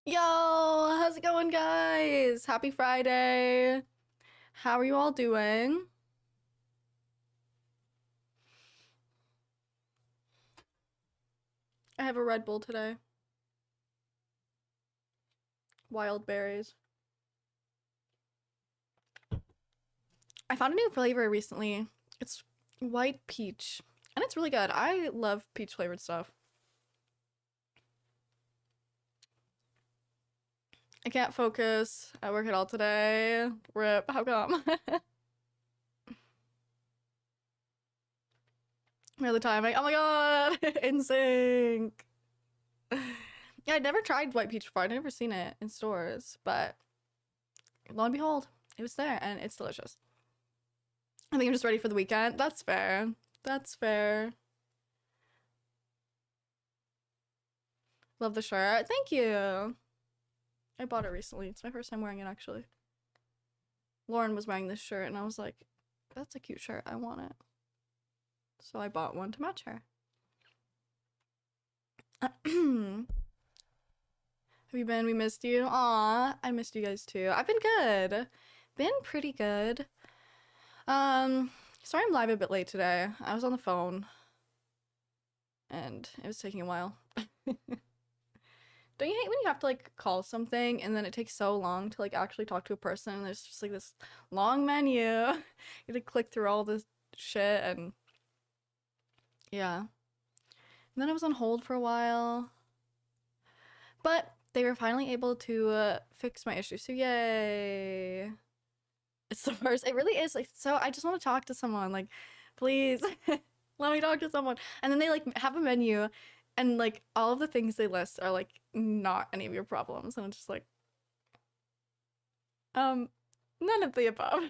Yo, how's it going, guys? Happy Friday. How are you all doing? I have a Red Bull today. Wild berries. I found a new flavor recently. It's white peach, and it's really good. I love peach flavored stuff. I can't focus at work at all today. Rip, how come? Another time, like, oh my god, in sync. Yeah, I'd never tried white peach before. I'd never seen it in stores, but lo and behold, it was there, and it's delicious. I think I'm just ready for the weekend. That's fair. That's fair. Love the shirt. Thank you. I bought it recently. It's my first time wearing it, actually. Lauren was wearing this shirt, and I was like, that's a cute shirt. I want it. So I bought one to match her. Have you been? We missed you. Aw, I missed you guys too. I've been good. Been pretty good. Sorry I'm live a bit late today. I was on the phone and it was taking a while. Don't you hate when you have to like call something and then it takes so long to like actually talk to a person and there's just like this long menu. You have to click through all this shit and yeah. And then I was on hold for a while. But they were finally able to fix my issue. So yay. It's the worst. It really is like so I just want to talk to someone like please let me talk to someone. And then they like have a menu and like all of the things they list are like not any of your problems and it's just like um none of the above.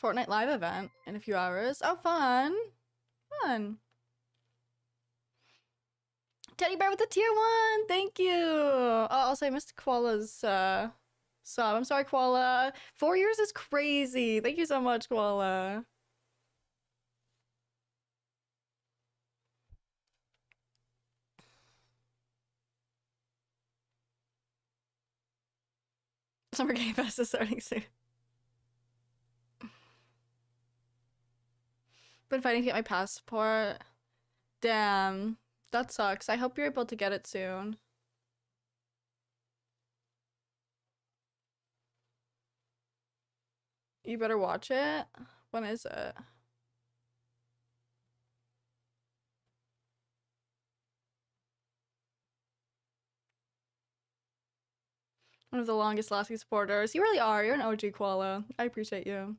Fortnite live event in a few hours. Oh, fun. Fun. Teddy bear with the tier 1. Thank you. Oh, also I missed Koala's sub. I'm sorry, Koala. 4 years is crazy. Thank you so much, Koala. Summer Game Fest is starting soon. Been fighting to get my passport. Damn. That sucks. I hope you're able to get it soon. You better watch it. When is it? One of the longest lasting supporters. You really are. You're an OG Koala. I appreciate you.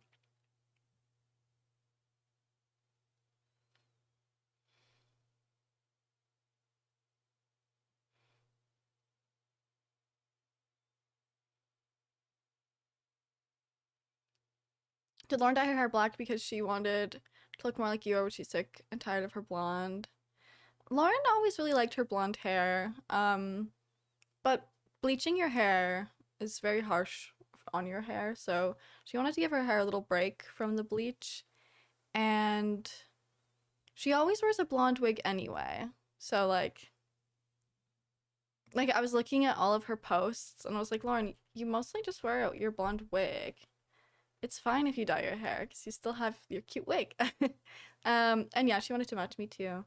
Did Lauren dye her hair black because she wanted to look more like you, or was she sick and tired of her blonde? Lauren always really liked her blonde hair. But bleaching your hair is very harsh on your hair, so she wanted to give her hair a little break from the bleach. And she always wears a blonde wig anyway. So like I was looking at all of her posts and I was like, Lauren, you mostly just wear your blonde wig. It's fine if you dye your hair because you still have your cute wig. And yeah, she wanted to match me too.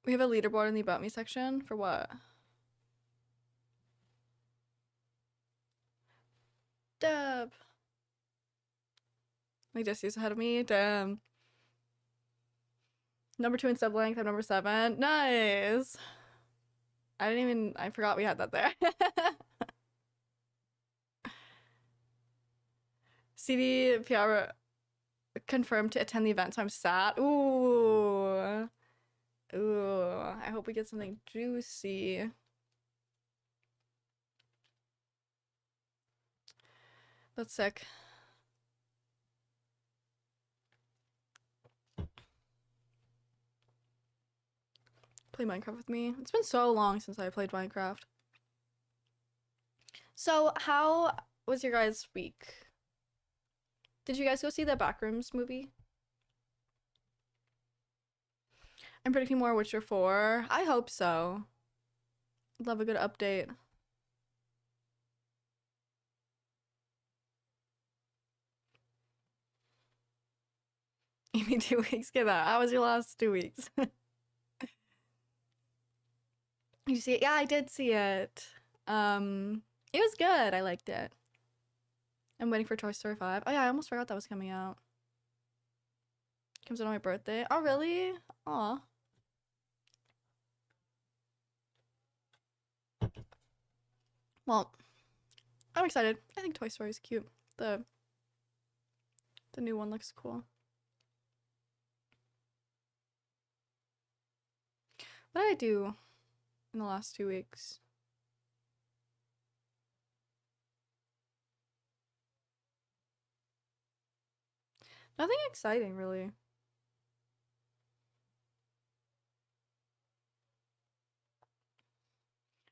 We have a leaderboard in the About Me section for what? Deb. Like Jesse's ahead of me. Damn. Number 2 in sub length. I'm number 7. Nice. I forgot we had that there. CD PR confirmed to attend the event, so I'm sad. Ooh. Ooh. I hope we get something juicy. That's sick. play Minecraft with me. It's been so long since I played Minecraft. So, how was your guys' week? Did you guys go see the Backrooms movie? I'm predicting more Witcher 4. I hope so. Love a good update. You mean 2 weeks? Get that. How was your last 2 weeks? You see it? Yeah, I did see it. It was good. I liked it. I'm waiting for Toy Story 5. Oh yeah, I almost forgot that was coming out. Comes out on my birthday. Oh really? Aw. Well, I'm excited. I think Toy Story is cute. The new one looks cool. What did I do in the last 2 weeks? Nothing exciting, really.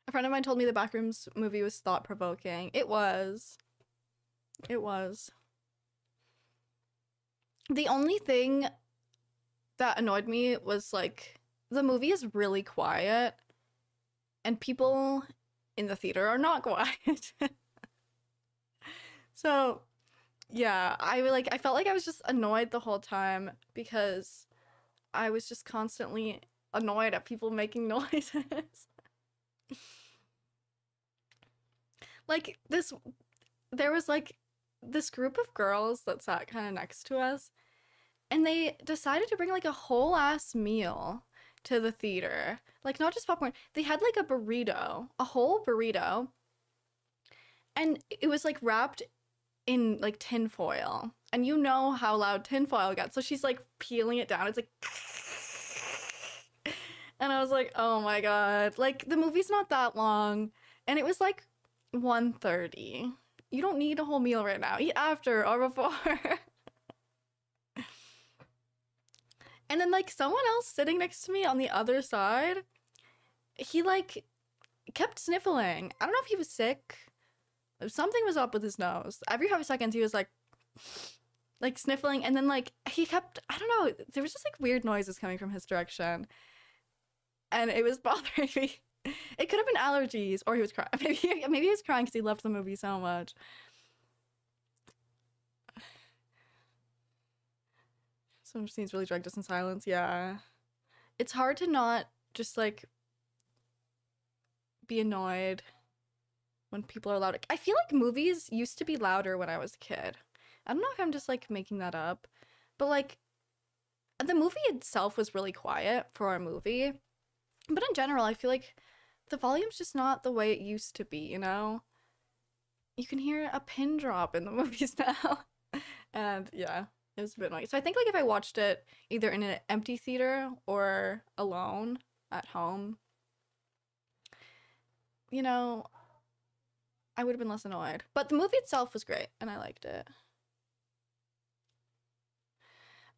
A friend of mine told me the Backrooms movie was thought-provoking. It was. It was. The only thing that annoyed me was like the movie is really quiet and people in the theater are not quiet. So, yeah, I felt like I was just annoyed the whole time because I was just constantly annoyed at people making noises. Like there was like this group of girls that sat kind of next to us, and they decided to bring like a whole ass meal to the theater. Like not just popcorn. They had like a burrito, a whole burrito, and it was like wrapped in like tin foil. And you know how loud tin foil gets. So she's like peeling it down. It's like and I was like, "Oh my god. Like the movie's not that long." And it was like 1:30. You don't need a whole meal right now. Eat after or before. And then like someone else sitting next to me on the other side, he like kept sniffling. I don't know if he was sick. Something was up with his nose. Every 5 seconds he was like sniffling, and then like he kept, I don't know, there was just like weird noises coming from his direction. And it was bothering me. It could have been allergies, or he was crying. Maybe he was crying because he loved the movie so much. Some scenes really dragged us in silence. Yeah, it's hard to not just like be annoyed when people are loud. I feel like movies used to be louder when I was a kid. I don't know if I'm just like making that up, but like the movie itself was really quiet for a movie. But in general, I feel like the volume's just not the way it used to be, you know? You can hear a pin drop in the movies now. And yeah, it was a bit annoying. So I think like if I watched it either in an empty theater or alone at home, you know, I would have been less annoyed. But the movie itself was great and I liked it.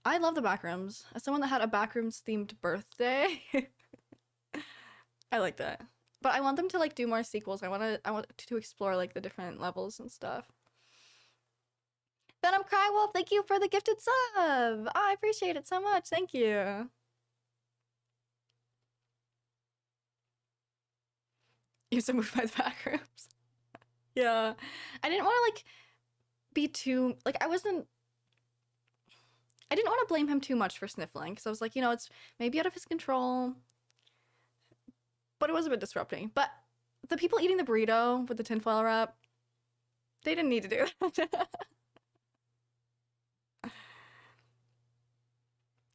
I love the Backrooms. As someone that had a Backrooms themed birthday, I like that. But I want them to like do more sequels. I want to explore like the different levels and stuff. Venom Crywolf, thank you for the gifted sub. Oh, I appreciate it so much. Thank you. You have to move by the Backrooms. Yeah. I didn't want to like be too like I didn't want to blame him too much for sniffling because I was like, you know, it's maybe out of his control. But it was a bit disrupting. But the people eating the burrito with the tinfoil wrap, they didn't need to do that.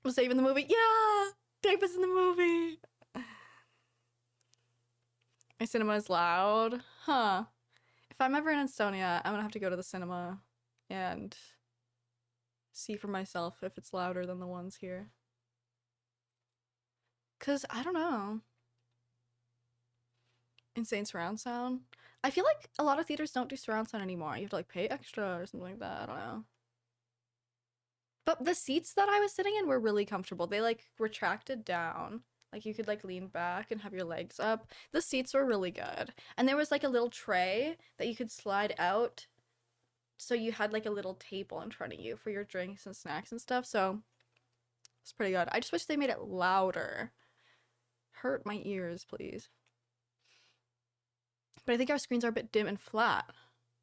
Was Dave in the movie? Yeah! Dave was in the movie! My cinema is loud. Huh. If I'm ever in Estonia, I'm gonna have to go to the cinema and see for myself if it's louder than the ones here. Cause I don't know. Insane surround sound. I feel like a lot of theaters don't do surround sound anymore. You have to like pay extra or something like that. I don't know. But the seats that I was sitting in were really comfortable. They like retracted down. Like you could like lean back and have your legs up. The seats were really good. And there was like a little tray that you could slide out. So you had like a little table in front of you for your drinks and snacks and stuff. So it's pretty good. I just wish they made it louder. Hurt my ears, please. But I think our screens are a bit dim and flat.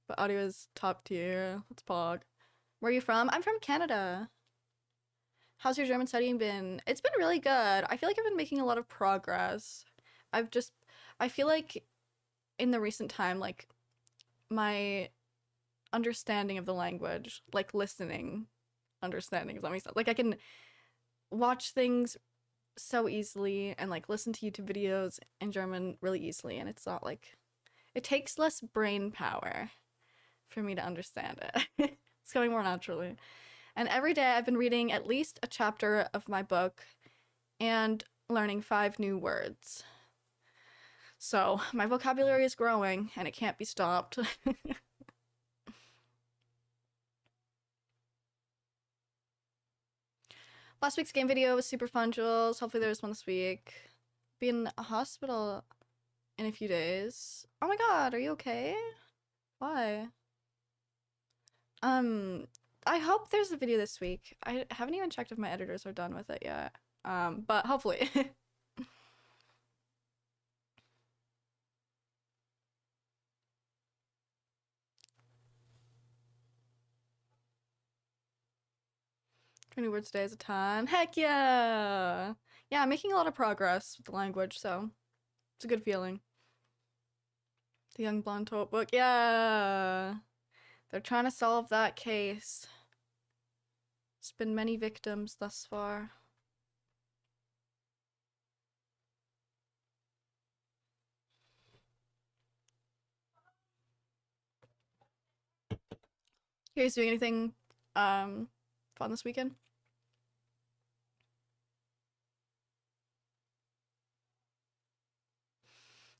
But audio is top tier. Let's pog. Where are you from? I'm from Canada. How's your German studying been? It's been really good. I feel like I've been making a lot of progress. I feel like in the recent time, like, my understanding of the language, like listening, understanding, does that make sense? Like, I can watch things so easily and, like, listen to YouTube videos in German really easily, and it's not, like, it takes less brain power for me to understand it. It's coming more naturally. And every day I've been reading at least a chapter of my book and learning 5 new words. So my vocabulary is growing and it can't be stopped. Last week's game video was super fun, Jules. Hopefully there's one this week. Be in a hospital in a few days. Oh my god, are you okay? Why? I hope there's a video this week. I haven't even checked if my editors are done with it yet. But hopefully. 20 words a day is a ton. Heck yeah! Yeah, I'm making a lot of progress with the language, so it's a good feeling. The young blonde tote book, yeah! They're trying to solve that case. There's been many victims thus far. You guys doing anything fun this weekend?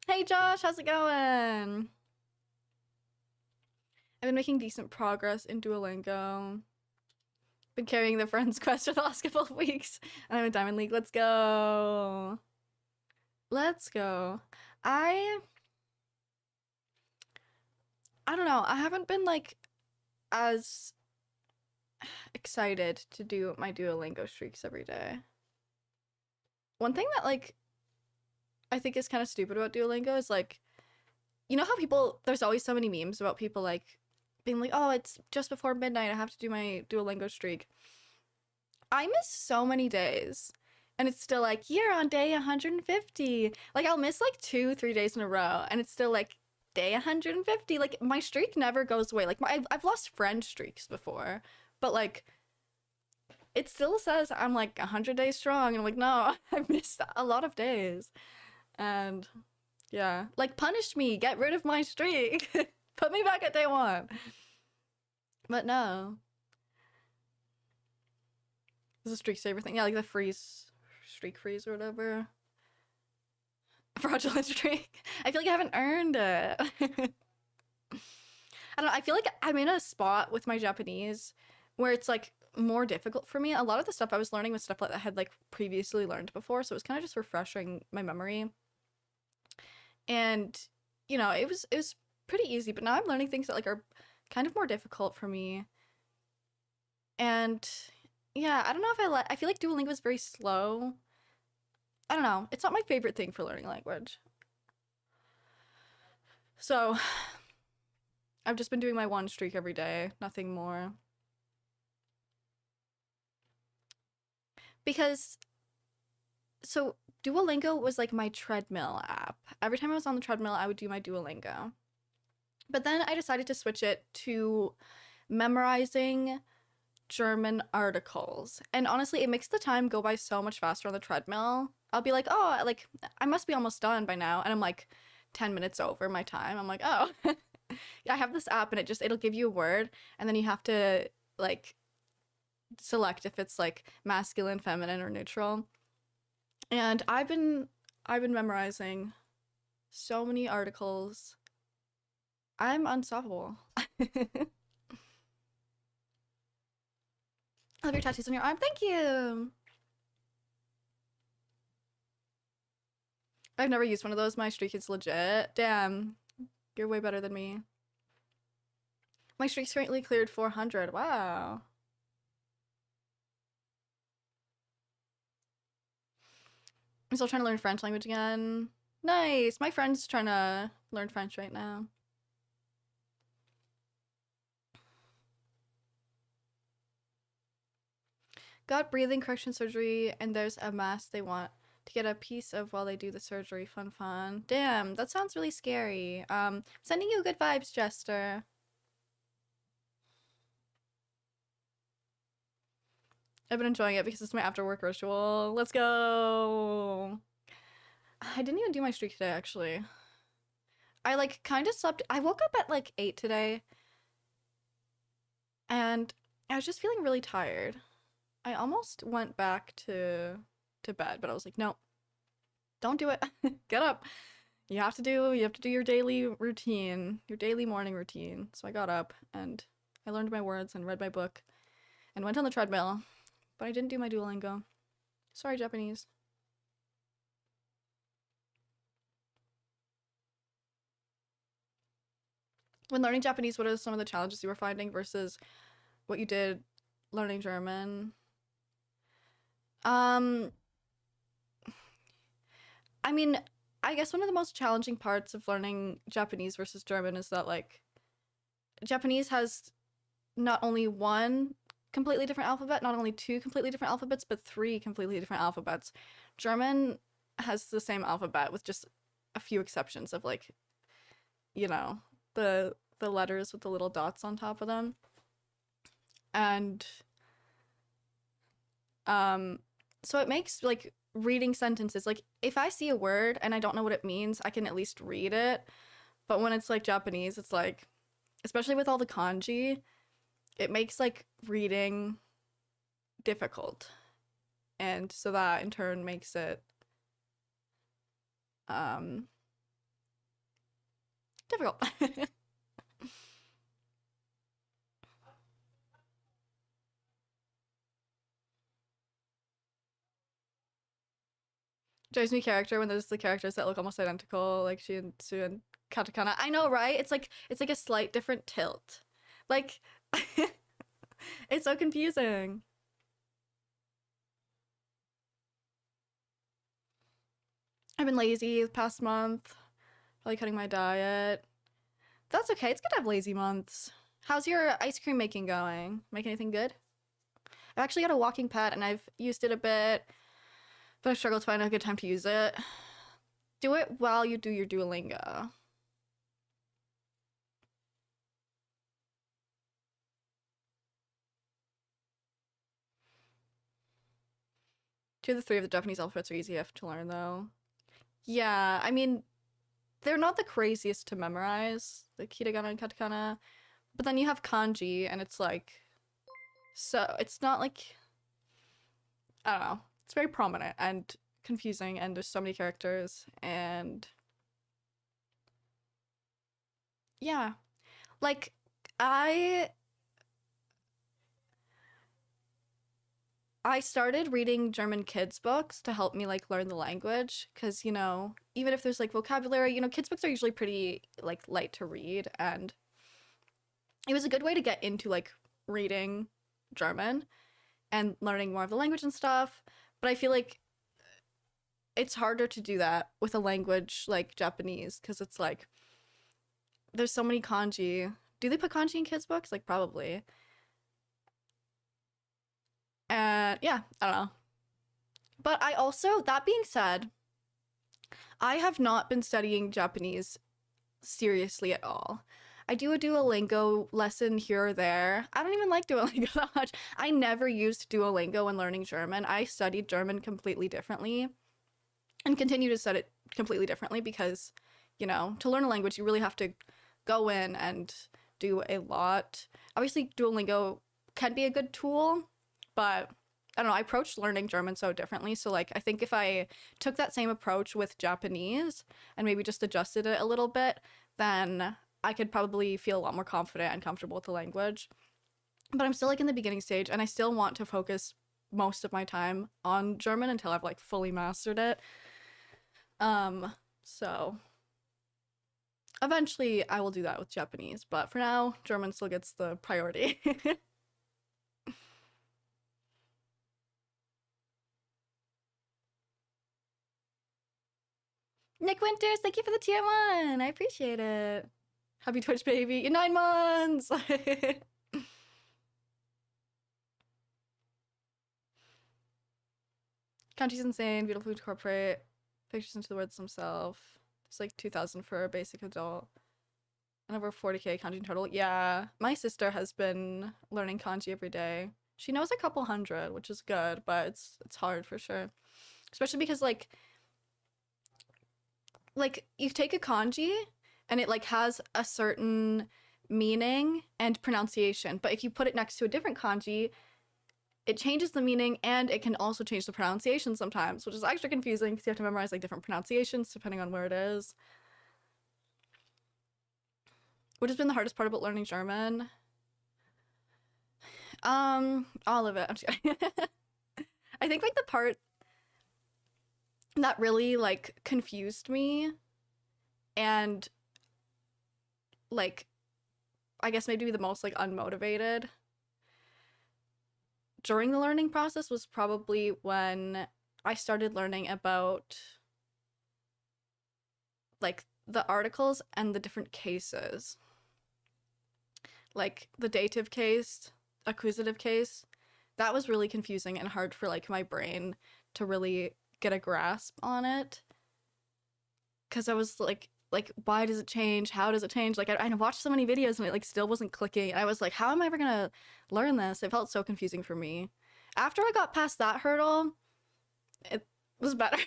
Hey Josh, how's it going? I've been making decent progress in Duolingo. Been carrying the Friends quest for the last couple of weeks. And I'm in Diamond League. Let's go. Let's go. I don't know. I haven't been like as excited to do my Duolingo streaks every day. One thing that like I think is kind of stupid about Duolingo is like, you know how people, there's always so many memes about people like being like, oh, it's just before midnight, I have to do my Duolingo streak. I miss so many days. And it's still like, you're on day 150. Like, I'll miss like 2-3 days in a row, and it's still like day 150. Like, my streak never goes away. Like, I've lost friend streaks before, but like, it still says I'm like 100 days strong. And I'm like, no, I've missed a lot of days. And yeah, like, punish me, get rid of my streak, put me back at day 1. But no. This is a streak saver thing. Yeah, like the streak freeze or whatever. Fraudulent streak. I feel like I haven't earned it. I don't know. I feel like I'm in a spot with my Japanese where it's like more difficult for me. A lot of the stuff I was learning was stuff that I had like previously learned before, so it was kind of just refreshing my memory. And you know, it was pretty easy, but now I'm learning things that like are kind of more difficult for me. And yeah, I don't know if I feel like Duolingo is very slow. I don't know. It's not my favorite thing for learning language. So I've just been doing my 1 streak every day, nothing more. Because so Duolingo was like my treadmill app. Every time I was on the treadmill, I would do my Duolingo. But then I decided to switch it to memorizing German articles. And honestly, it makes the time go by so much faster on the treadmill. I'll be like, oh, like, I must be almost done by now. And I'm like 10 minutes over my time. I'm like, oh, I have this app and it'll give you a word. And then you have to like select if it's like masculine, feminine, or neutral. And I've been memorizing so many articles. I'm unstoppable. I love your tattoos on your arm. Thank you. I've never used one of those. My streak is legit. Damn, you're way better than me. My streak's currently cleared 400. Wow. I'm still trying to learn French language again. Nice. My friend's trying to learn French right now. Got breathing correction surgery, and there's a mask they want to get a piece of while they do the surgery. Fun, fun. Damn, that sounds really scary. Sending you good vibes, Jester. I've been enjoying it because it's my after work ritual. Let's go. I didn't even do my streak today, actually. I like kind of slept. I woke up at like 8 today, and I was just feeling really tired. I almost went back to bed, but I was like, no, don't do it. Get up. You have to do your daily routine, your daily morning routine. So I got up and I learned my words and read my book and went on the treadmill, but I didn't do my Duolingo. Sorry, Japanese. When learning Japanese, what are some of the challenges you were finding versus what you did learning German? I mean, I guess one of the most challenging parts of learning Japanese versus German is that like Japanese has not only one completely different alphabet, not only two completely different alphabets, but three completely different alphabets. German has the same alphabet with just a few exceptions of like, you know, the letters with the little dots on top of them. And so it makes like reading sentences, like if I see a word and I don't know what it means, I can at least read it. But when it's like Japanese, it's like, especially with all the kanji, it makes like reading difficult. And so that in turn makes it difficult. Drives me character when there's the characters that look almost identical, like Shi and Su and Katakana. I know, right? It's like a slight different tilt. Like it's so confusing. I've been lazy the past month, probably cutting my diet. That's okay. It's good to have lazy months. How's your ice cream making going? Make anything good? I've actually got a walking pad and I've used it a bit, but I struggle to find a good time to use it. Do it while you do your Duolingo. 2 of the 3 of the Japanese alphabets are easy enough to learn, though. Yeah, I mean, they're not the craziest to memorize, like hiragana and katakana, but then you have kanji, and it's like, so it's not like, I don't know, it's very prominent and confusing, and there's so many characters, and yeah, like I started reading German kids books to help me like learn the language because you know even if there's like vocabulary, you know, kids books are usually pretty like light to read, and it was a good way to get into like reading German and learning more of the language and stuff. But I feel like it's harder to do that with a language like Japanese because it's like there's so many kanji. Do they put kanji in kids books? Like probably. And yeah, I don't know. But I also, that being said, I have not been studying Japanese seriously at all. I do a Duolingo lesson here or there. I don't even like Duolingo that much. I never used Duolingo when learning German. I studied German completely differently and continue to study it completely differently because, you know, to learn a language, you really have to go in and do a lot. Obviously, Duolingo can be a good tool, but I don't know, I approached learning German so differently. So like I think if I took that same approach with Japanese and maybe just adjusted it a little bit, then I could probably feel a lot more confident and comfortable with the language. But I'm still like in the beginning stage and I still want to focus most of my time on German until I've like fully mastered it. Um, so eventually I will do that with Japanese, but for now, German still gets the priority. Nick Winters, thank you for the tier one. I appreciate it. Happy Twitch baby. You're 9 months. Country's insane. Beautiful food corporate. Pictures into the words themselves. It's like 2,000 for a basic adult. And over 40k kanji in total. Yeah. My sister has been learning kanji every day. She knows a couple hundred, which is good, but it's hard for sure. Especially because like you take a kanji and it like has a certain meaning and pronunciation, but if you put it next to a different kanji, it changes the meaning and it can also change the pronunciation sometimes, which is extra confusing because you have to memorize like different pronunciations depending on where it is. What has been the hardest part about learning German? All of it. I'm just kidding. I think like the part that really like confused me and like I guess maybe the most like unmotivated during the learning process was probably when I started learning about like the articles and the different cases. Like the dative case, accusative case. That was really confusing and hard for like my brain to really get a grasp on it. Cause I was like why does it change? How does it change? Like I watched so many videos and it like still wasn't clicking. I was like, how am I ever gonna learn this? It felt so confusing for me. After I got past that hurdle, it was better.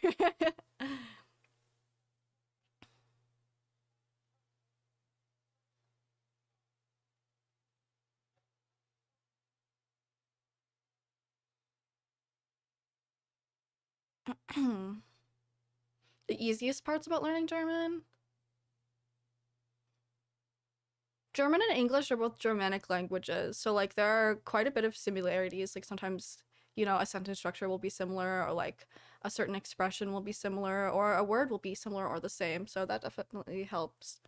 The easiest parts about learning German? German and English are both Germanic languages, so like there are quite a bit of similarities. Like sometimes, you know, a sentence structure will be similar, or like a certain expression will be similar, or a word will be similar or the same. So that definitely helps.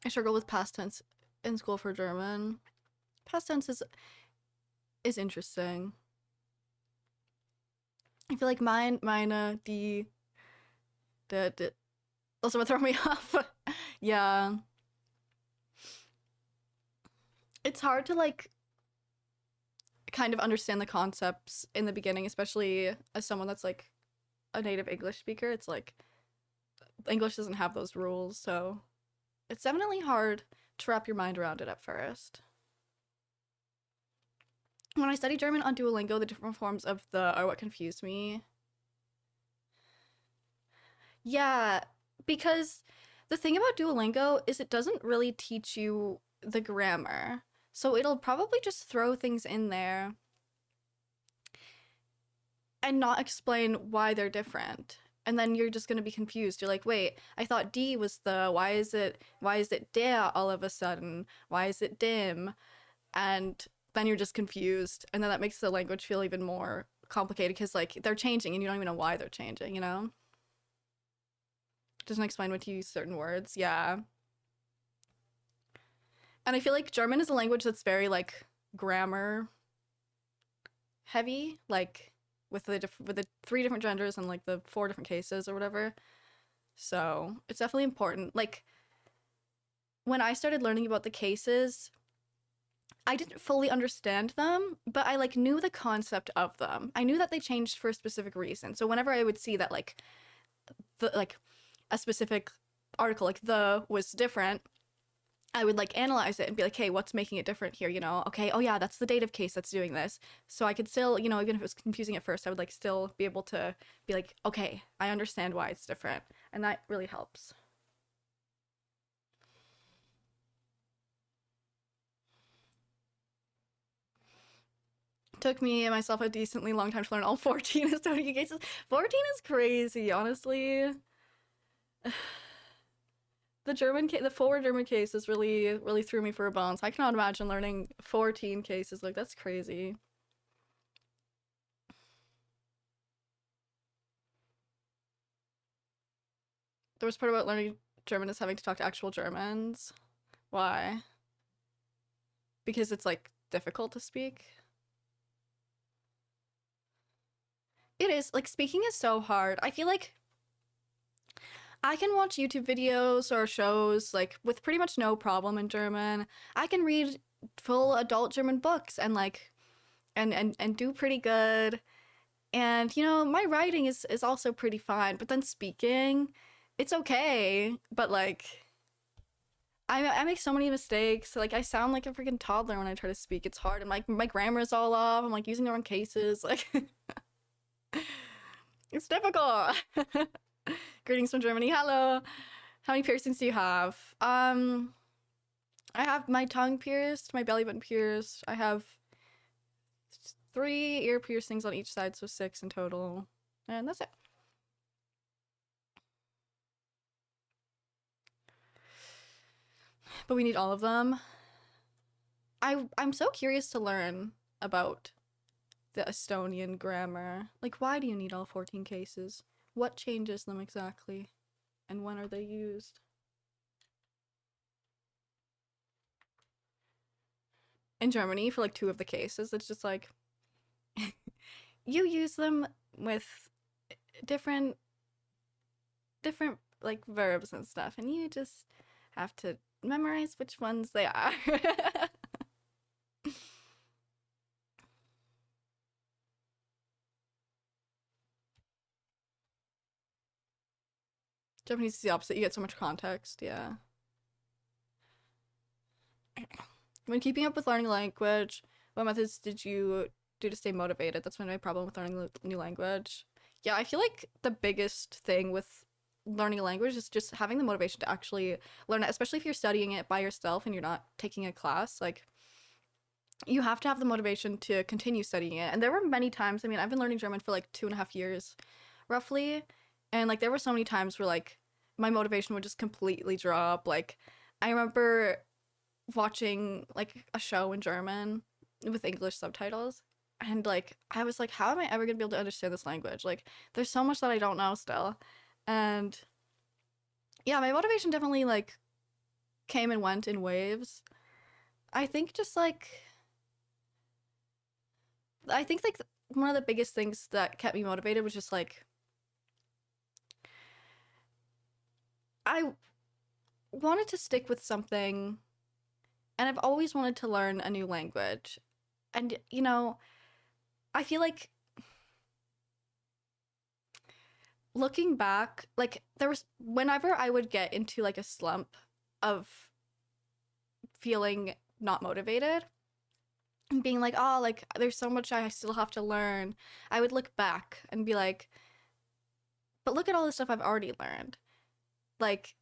I struggle with past tense in school for German. Past tense is interesting. I feel like mine, the also would throw me off. Yeah, it's hard to like kind of understand the concepts in the beginning, especially as someone that's like a native English speaker. It's like English doesn't have those rules, so it's definitely hard to wrap your mind around it at first. When I studied German on Duolingo, the different forms of the are what confused me. Yeah, because the thing about Duolingo is it doesn't really teach you the grammar. So it'll probably just throw things in there and not explain why they're different. And then you're just gonna be confused. You're like, wait, I thought D was the why is it der all of a sudden? Why is it dim? And then you're just confused. And then that makes the language feel even more complicated because like they're changing and you don't even know why they're changing, you know? Doesn't explain when to use certain words. Yeah. And I feel like German is a language that's very like grammar heavy, like with the three different genders and like the four different cases or whatever. So it's definitely important. Like when I started learning about the cases, I didn't fully understand them, but I like knew the concept of them. I knew that they changed for a specific reason. So whenever I would see that like a specific article like the was different, I would like analyze it and be like, hey, what's making it different here? You know, okay, oh yeah, that's the dative case that's doing this. So I could still, you know, even if it was confusing at first, I would like still be able to be like, okay, I understand why it's different. And that really helps. Took me and myself a decently long time to learn all 14 Estonian cases. 14 is crazy, honestly. The forward German cases really threw me for a bounce. I cannot imagine learning 14 cases. Like, that's crazy. The worst part about learning German is having to talk to actual Germans. Why? Because it's like difficult to speak. It is, like, speaking is so hard. I feel like I can watch YouTube videos or shows like with pretty much no problem in German. I can read full adult German books and like and do pretty good. And you know, my writing is also pretty fine, but then speaking, it's okay, but like I make so many mistakes. Like I sound like a freaking toddler when I try to speak. It's hard and my grammar is all off. I'm like using the wrong cases. Like it's difficult. Greetings from Germany. Hello. How many piercings do you have? I have my tongue pierced, my belly button pierced. I have 3 ear piercings on each side, so 6 in total. And that's it. But we need all of them. I'm so curious to learn about the Estonian grammar. Like, why do you need all 14 cases? What changes them exactly? And when are they used? In Germany, for like 2 of the cases, it's just like you use them with different like verbs and stuff, and you just have to memorize which ones they are. Japanese is the opposite. You get so much context. Yeah. When keeping up with learning language, what methods did you do to stay motivated? That's been my problem with learning a new language. Yeah, I feel like the biggest thing with learning a language is just having the motivation to actually learn it, especially if you're studying it by yourself and you're not taking a class. Like, you have to have the motivation to continue studying it. And there were many times, I mean, I've been learning German for like 2.5 years, roughly. And like, there were so many times where like my motivation would just completely drop. Like, I remember watching like a show in German with English subtitles. And like, I was like, how am I ever gonna be able to understand this language? Like, there's so much that I don't know still. And yeah, my motivation definitely like came and went in waves. I think just like, I think like one of the biggest things that kept me motivated was just like, I wanted to stick with something and I've always wanted to learn a new language. And, you know, I feel like looking back, like there was whenever I would get into like a slump of feeling not motivated and being like, oh, like there's so much I still have to learn, I would look back and be like, but look at all the stuff I've already learned. Like,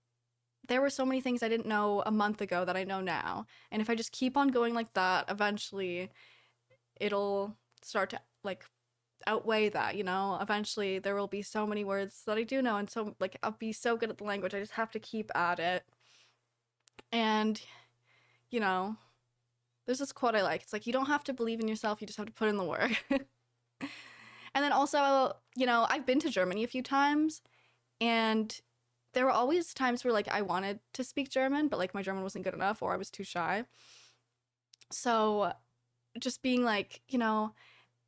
there were so many things I didn't know a month ago that I know now. And if I just keep on going like that, eventually it'll start to like outweigh that, you know? Eventually there will be so many words that I do know and so like I'll be so good at the language. I just have to keep at it. And you know, there's this quote I like. It's like you don't have to believe in yourself, you just have to put in the work. And then also, you know, I've been to Germany a few times and there were always times where like I wanted to speak German, but like my German wasn't good enough or I was too shy. So just being like, you know,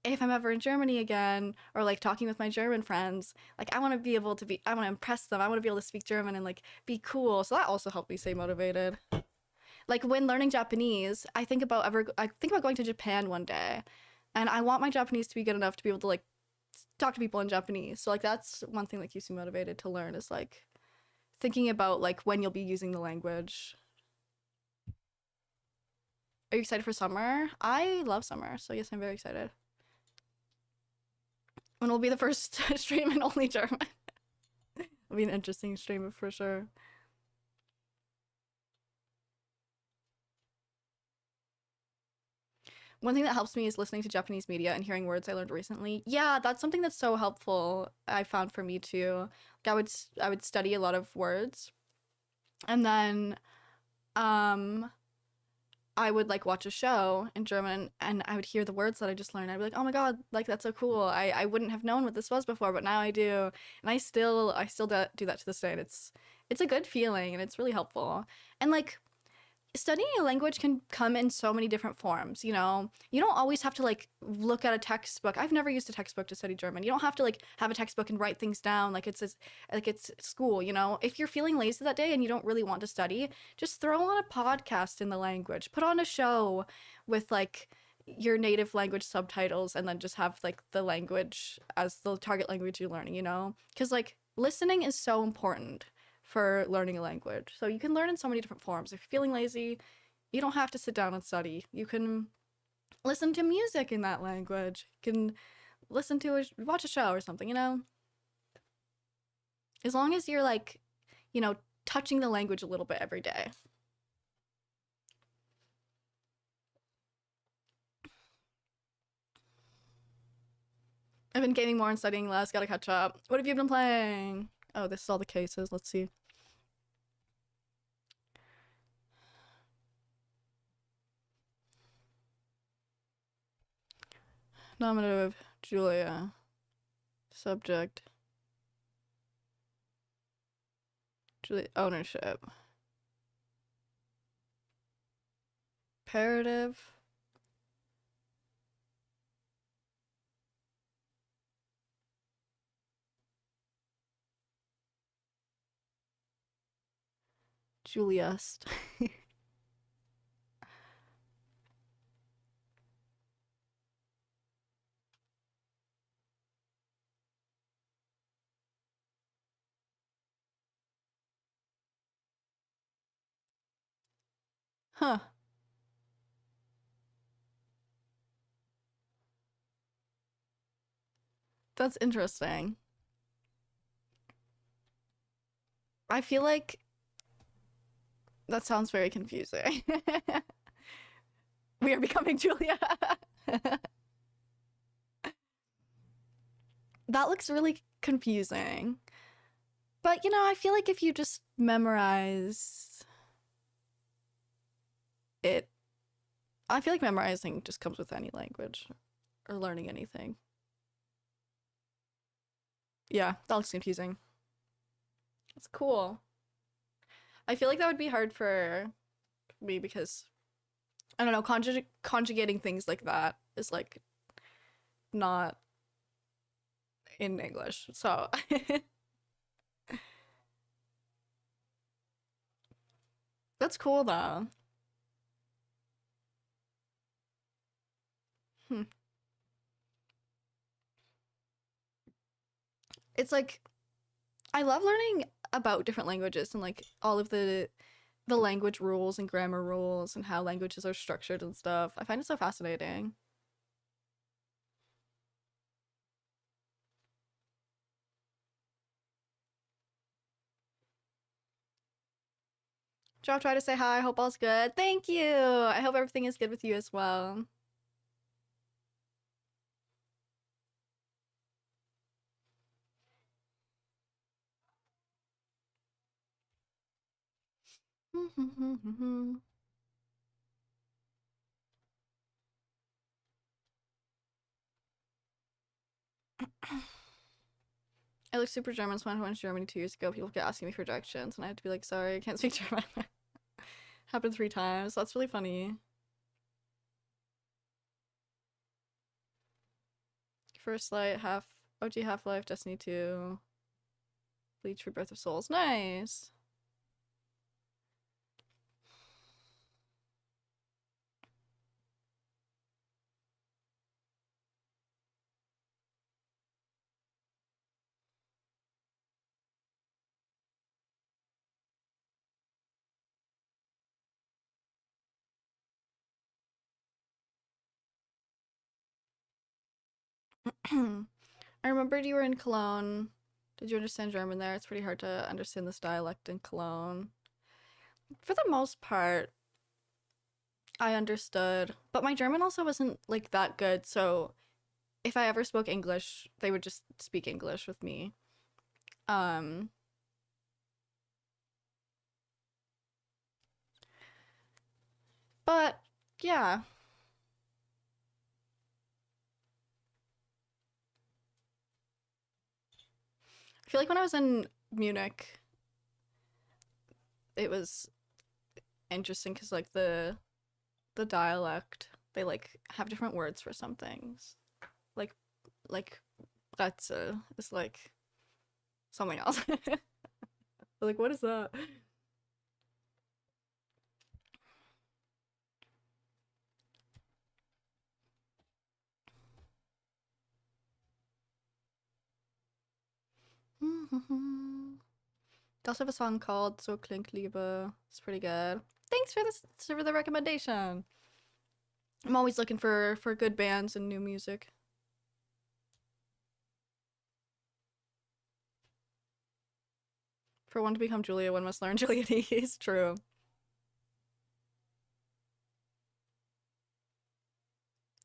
if I'm ever in Germany again or like talking with my German friends, like I want to be able to be, I want to impress them. I want to be able to speak German and like be cool. So that also helped me stay motivated. Like when learning Japanese, I think about going to Japan one day, and I want my Japanese to be good enough to be able to like talk to people in Japanese. So like that's one thing that keeps me motivated to learn is like thinking about like when you'll be using the language. Are you excited for summer? I love summer, so yes, I'm very excited. When will be the first stream in only German? It'll be an interesting stream for sure. One thing that helps me is listening to Japanese media and hearing words I learned recently. Yeah, that's something that's so helpful. I found for me too. Like I would study a lot of words, and then um I would like watch a show in German and I would hear the words that I just learned. I'd be like, "Oh my God, like that's so cool. I wouldn't have known what this was before, but now I do." And I still do that to this day. And it's a good feeling and it's really helpful. And like studying a language can come in so many different forms, you know. You don't always have to like look at a textbook. I've never used a textbook to study German. You don't have to like have a textbook and write things down like it's school, you know. If you're feeling lazy that day and you don't really want to study, just throw on a podcast in the language. Put on a show with like your native language subtitles and then just have like the language as the target language you're learning, you know? Cuz like listening is so important for learning a language. So you can learn in so many different forms. If you're feeling lazy, you don't have to sit down and study. You can listen to music in that language. You can watch a show or something, you know? As long as you're like, you know, touching the language a little bit every day. I've been gaming more and studying less. Gotta catch up. What have you been playing? Oh, this is all the cases. Let's see. Nominative, Julia. Subject, Julia. Ownership. Imperative. Juliest. Huh. That's interesting. I feel like that sounds very confusing. We are becoming Julia. That looks really confusing. But you know, I feel like if you just memorize it, I feel like memorizing just comes with any language or learning anything. Yeah, that looks confusing. It's cool. I feel like that would be hard for me because I don't know, conjugating things like that is like not in English. So that's cool though. Hmm. It's like I love learning about different languages and like all of the language rules and grammar rules and how languages are structured and stuff. I find it so fascinating. Joe, try to say hi. I hope all's good. Thank you. I hope everything is good with you as well. I look super German, so when I went to Germany 2 years ago, people kept asking me for directions, and I had to be like, sorry, I can't speak German. Happened 3 times. That's really funny. First Light, OG Half Life, Destiny 2, Bleach for Breath of Souls. Nice. I remembered you were in Cologne. Did you understand German there? It's pretty hard to understand this dialect in Cologne. For the most part, I understood. But my German also wasn't like that good, so if I ever spoke English, they would just speak English with me. Um, but yeah, I feel like when I was in Munich, it was interesting because like the dialect, they like have different words for some things. Like like Bretzel is like something else. Like what is that? They also have a song called So Klingt Liebe. It's pretty good. Thanks for the recommendation. I'm always looking for good bands and new music. For one to become Julia, one must learn Julianese. True.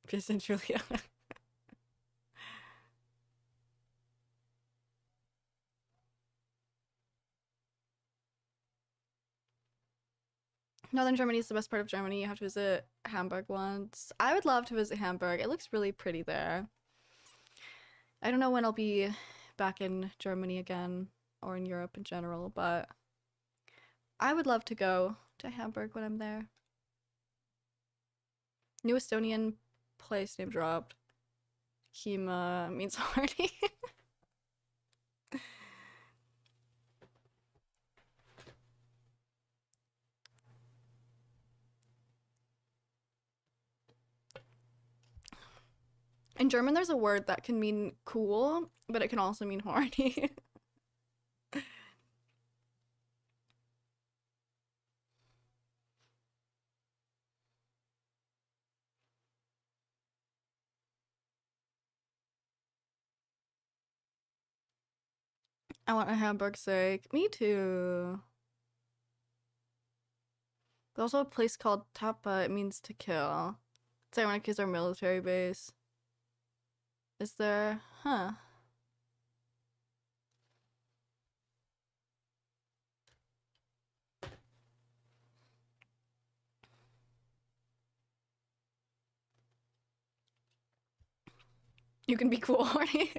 Visit Julia. Northern Germany is the best part of Germany. You have to visit Hamburg once. I would love to visit Hamburg. It looks really pretty there. I don't know when I'll be back in Germany again or in Europe in general, but I would love to go to Hamburg when I'm there. New Estonian place name dropped. Kima means horny. In German, there's a word that can mean cool, but it can also mean horny. I want a Hamburg steak. Me too. There's also a place called Tapa. It means to kill. It's ironic because our military base. Is there? Huh. You can be cool, horny.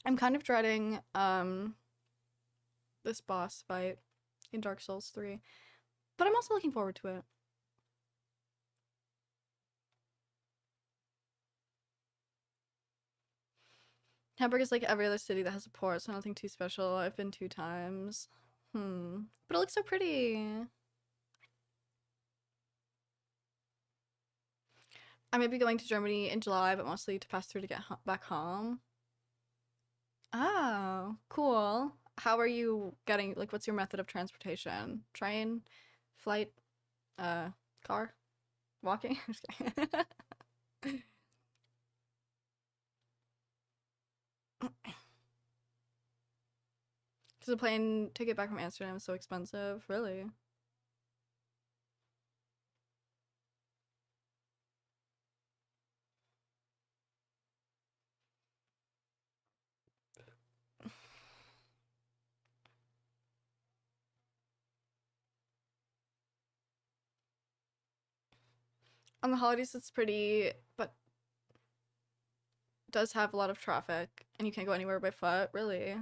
I'm kind of dreading this boss fight in Dark Souls 3, but I'm also looking forward to it. Hamburg is like every other city that has a port, so nothing too special. I've been 2 times. But it looks so pretty. I may be going to Germany in July, but mostly to pass through to get back home. Oh, cool. How are you getting, like, what's your method of transportation? Train, flight, uh, car, walking? Just kidding. Because the plane ticket back from Amsterdam is so expensive. Really? On the holidays, it's pretty, but does have a lot of traffic, and you can't go anywhere by foot. Really?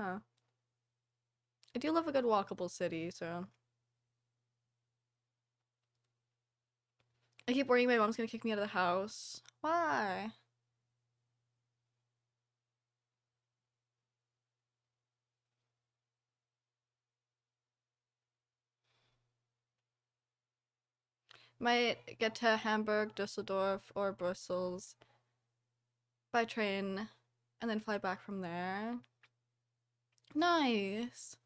Huh. I do love a good walkable city, so. I keep worrying my mom's gonna kick me out of the house. Why? Might get to Hamburg, Dusseldorf, or Brussels by train and then fly back from there. Nice.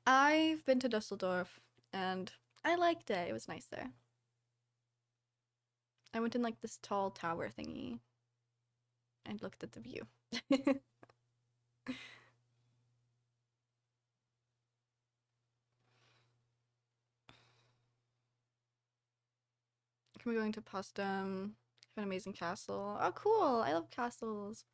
I've been to Dusseldorf and I liked it. It was nice there. I went in like this tall tower thingy. and looked at the view. We're going to Postum. Have an amazing castle. Oh, cool! I love castles.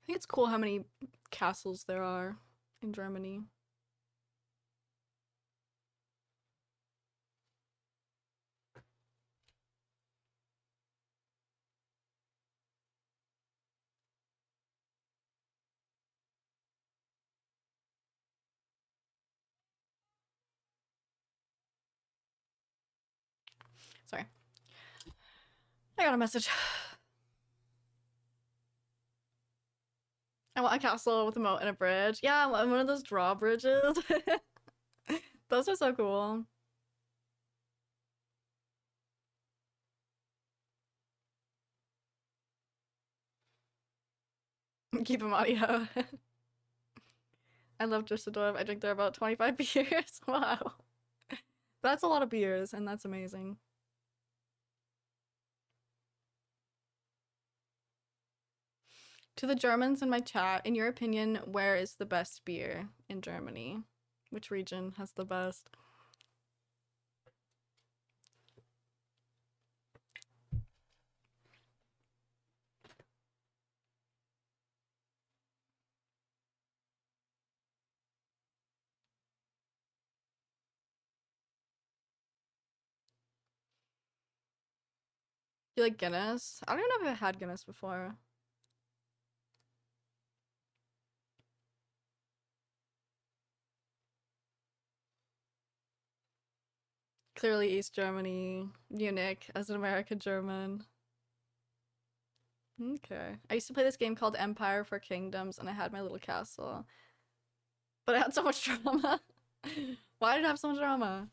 I think it's cool how many castles there are in Germany. Sorry. I got a message. I want a castle with a moat and a bridge. Yeah, one of those drawbridges. Those are so cool. Keep them audio. I love Düsseldorf. I drink there about 25 beers. Wow. That's a lot of beers, and that's amazing. To the Germans in my chat, in your opinion, where is the best beer in Germany? Which region has the best? You like Guinness? I don't know if I've had Guinness before. Clearly East Germany, Munich as an American German. Okay. I used to play this game called Empire for Kingdoms and I had my little castle. But it had so much drama. Why did it have so much drama?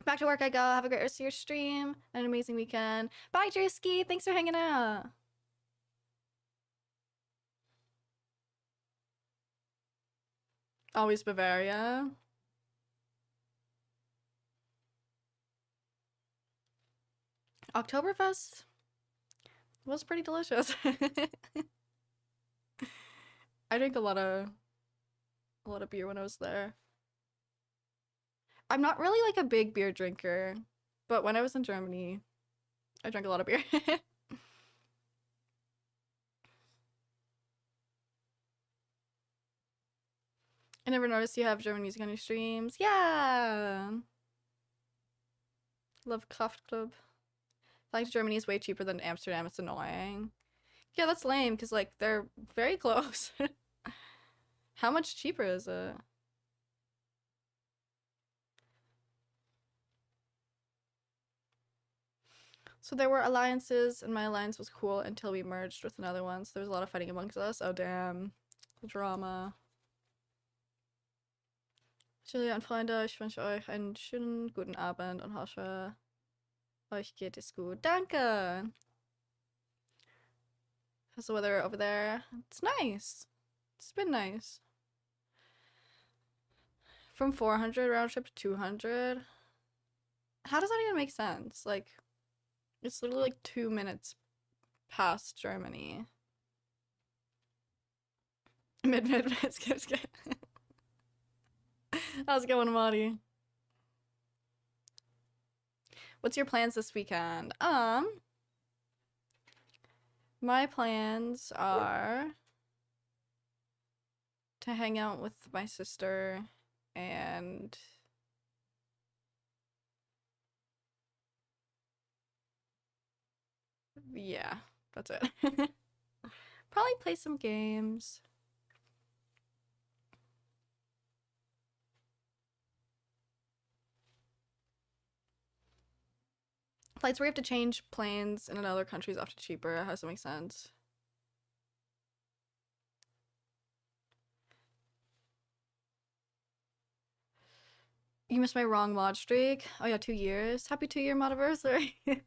Back to work I go. Have a great rest of your stream. And an amazing weekend. Bye, Drewski. Thanks for hanging out. Always Bavaria. Oktoberfest was pretty delicious. I drank a lot of beer when I was there. I'm not really like a big beer drinker, but when I was in Germany, I drank a lot of beer. I never noticed you have German music on your streams. Yeah! Love Kraft Club. Flying to Germany is way cheaper than Amsterdam. It's annoying. Yeah, that's lame because like they're very close. How much cheaper is it? So there were alliances, and my alliance was cool until we merged with another one. So there was a lot of fighting amongst us. Oh damn, the drama. Julia und Freunde, ich wünsche euch einen schönen guten Abend und hoffe, euch geht es gut. Danke! How's the weather over there? It's nice. It's been nice. From 400 round trip to 200? How does that even make sense? Like, it's literally like 2 minutes past Germany. Mid, skip. How's it going, Marty? What's your plans this weekend? My plans are to hang out with my sister and yeah, that's it. Probably play some games. Flights where you have to change planes in another country is often cheaper. How does that make sense? You missed my wrong mod streak. Oh yeah, 2 years. Happy 2-year mod anniversary. I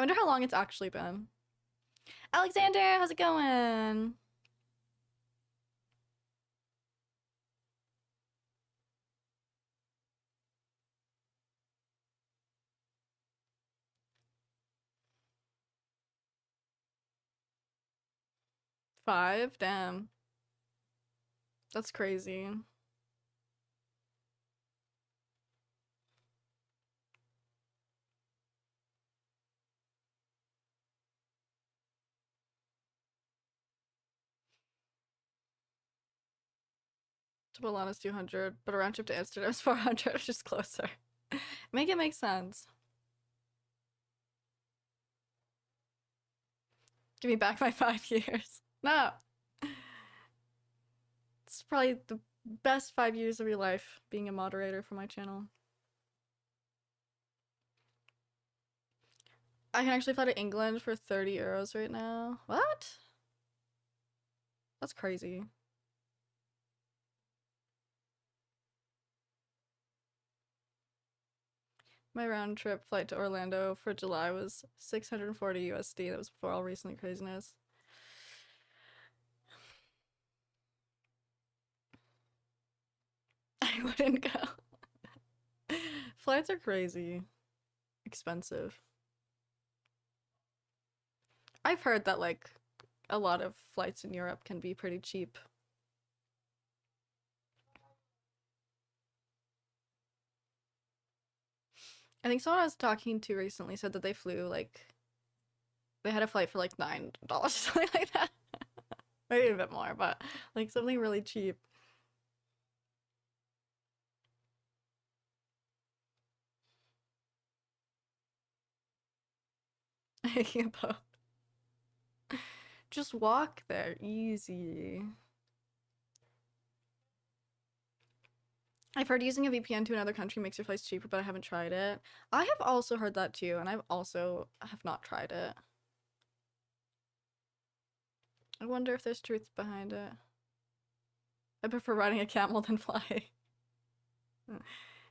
wonder how long it's actually been. Alexander, how's it going? 5? Damn. That's crazy. To Milan is 200, but a round trip to Amsterdam is 400, which is closer. Make it make sense. Give me back my 5 years. No. It's probably the best 5 years of your life being a moderator for my channel. I can actually fly to England for 30 euros right now. What? That's crazy. My round trip flight to Orlando for July was 640 USD. That was before all recent craziness. I wouldn't go. Flights are crazy. Expensive. I've heard that like a lot of flights in Europe can be pretty cheap. I think someone I was talking to recently said that they flew like they had a flight for like $9, something like that. Maybe a bit more, but like something really cheap. Hiking a boat. Just walk there, easy. I've heard using a VPN to another country makes your flights cheaper, but I haven't tried it. I have also heard that too, and I've also have not tried it. I wonder if there's truth behind it. I prefer riding a camel than flying.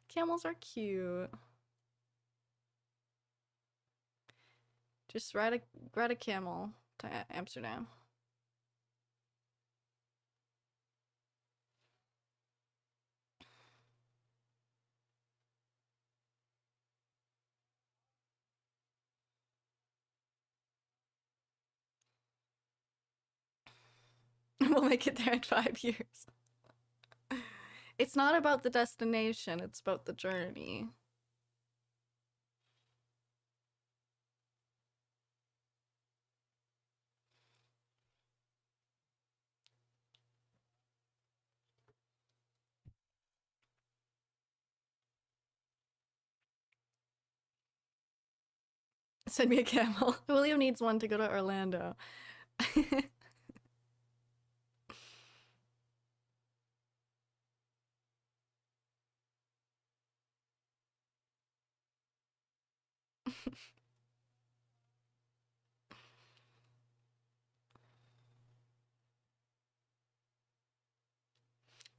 Camels are cute. Just ride a camel to Amsterdam. We'll make it there in 5 years. It's not about the destination, it's about the journey. Send me a camel. William needs one to go to Orlando.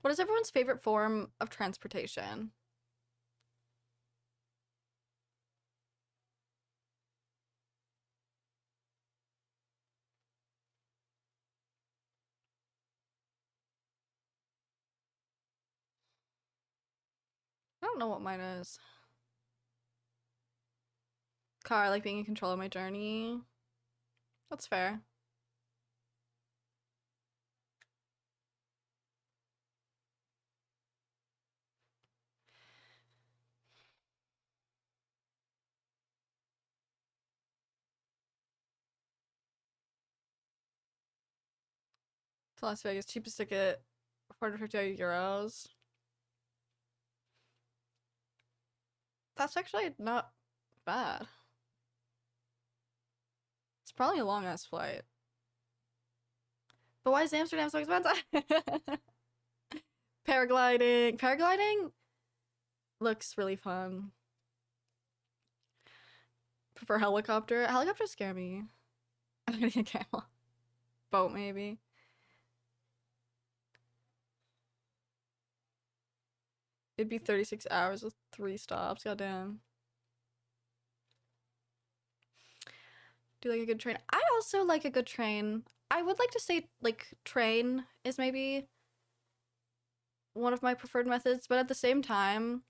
What is everyone's favorite form of transportation? I don't know what mine is. Car, I like being in control of my journey. That's fair. To Las Vegas, cheapest ticket, 450 euros. That's actually not bad. It's probably a long ass flight. But why is Amsterdam so expensive? Paragliding. Paragliding looks really fun. Prefer helicopter. Helicopters scare me. I'm getting a camel. Boat, maybe. It'd be 36 hours with 3 stops. Goddamn. Do you like a good train? I also like a good train. I would like to say, like, train is maybe one of my preferred methods, but at the same time,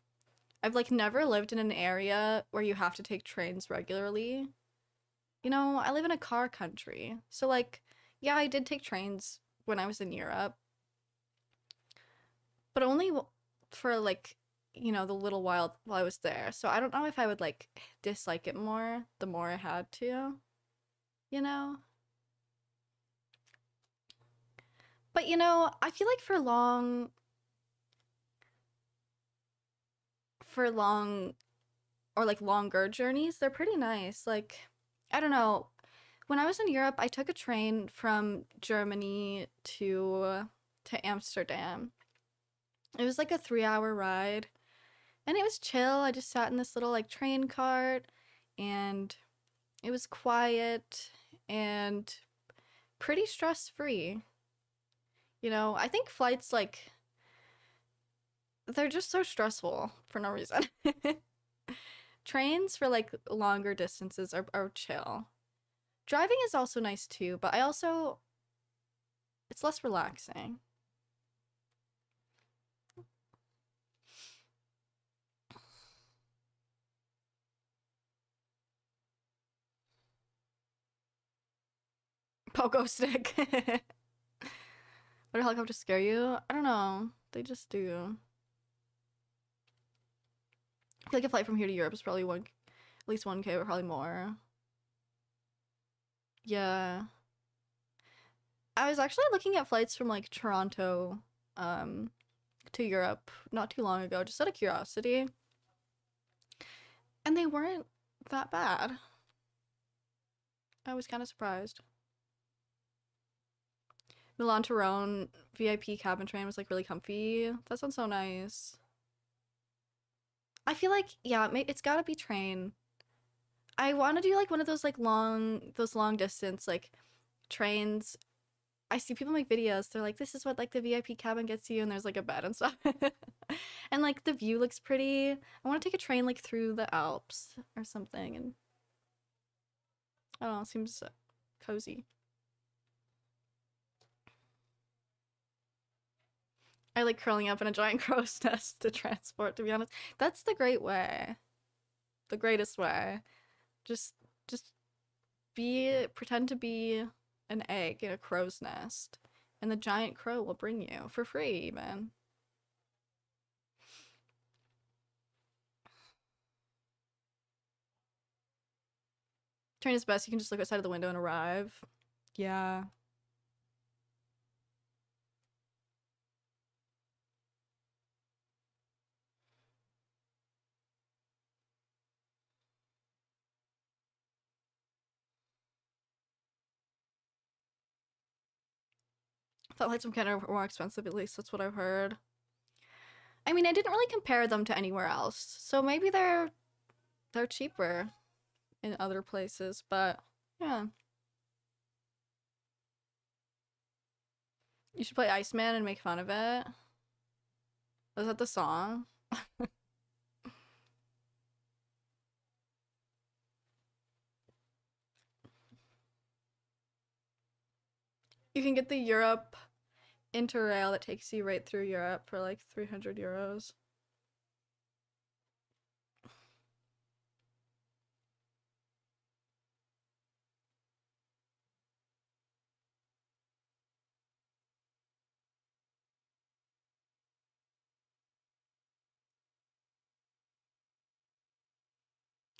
I've, like, never lived in an area where you have to take trains regularly. You know, I live in a car country. So, like, Yeah, I did take trains when I was in Europe, but only for like, the little while I was there. So I don't know if I would like dislike it more the more I had to, you know? But I feel like for long or like longer journeys, they're pretty nice. Like, I don't know. When I was in Europe, I took a train from Germany to Amsterdam. It was like a 3-hour ride, and it was chill. I just sat in this little like train cart, and it was quiet and pretty stress-free. I think flights like they're just so stressful for no reason. Trains for like longer distances are chill. Driving is also nice too, but it's less relaxing. Pogo stick. Would a helicopter scare you? I don't know. They just do. I feel like a flight from here to Europe is probably at least 1K, but probably more. Yeah. I was actually looking at flights from like Toronto, um, to Europe not too long ago, just out of curiosity, and they weren't that bad. I was kind of surprised. Milan to Rhone VIP cabin train was like really comfy. That sounds so nice. I feel like yeah, it's gotta be train. I want to do like one of those long distance like trains. I see people make videos. They're like, this is what like the VIP cabin gets you, and there's like a bed and stuff, and like the view looks pretty. I want to take a train like through the Alps or something, and I don't know, it seems cozy. I like curling up in a giant crow's nest to transport. To be honest, that's the great way, the greatest way. Just just pretend to be an egg in a crow's nest, and the giant crow will bring you for free, even. Train is best. You can just look outside of the window and arrive. Yeah. I thought flights from Canada were more expensive, at least that's what I've heard. I mean, I didn't really compare them to anywhere else, so maybe they're cheaper in other places, but yeah. You should play Iceman and make fun of it. Was that the song? You can get the Europe Interrail that takes you right through Europe for like 300 euros.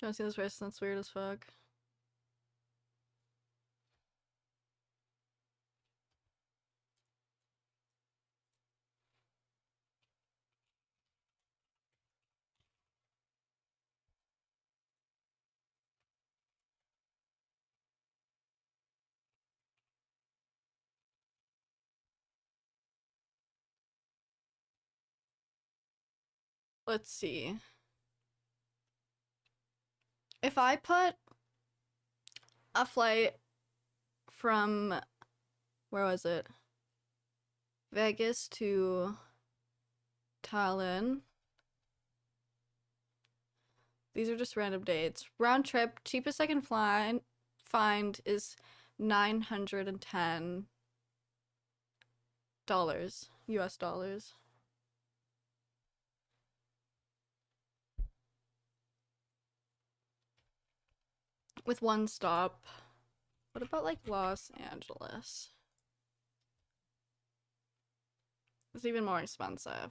Don't see this race, that's weird as fuck. Let's see. If I put a flight from, where was it? Vegas to Tallinn. These are just random dates. Round trip, cheapest I can find is $910 US dollars with one stop. What about like Los Angeles? It's even more expensive.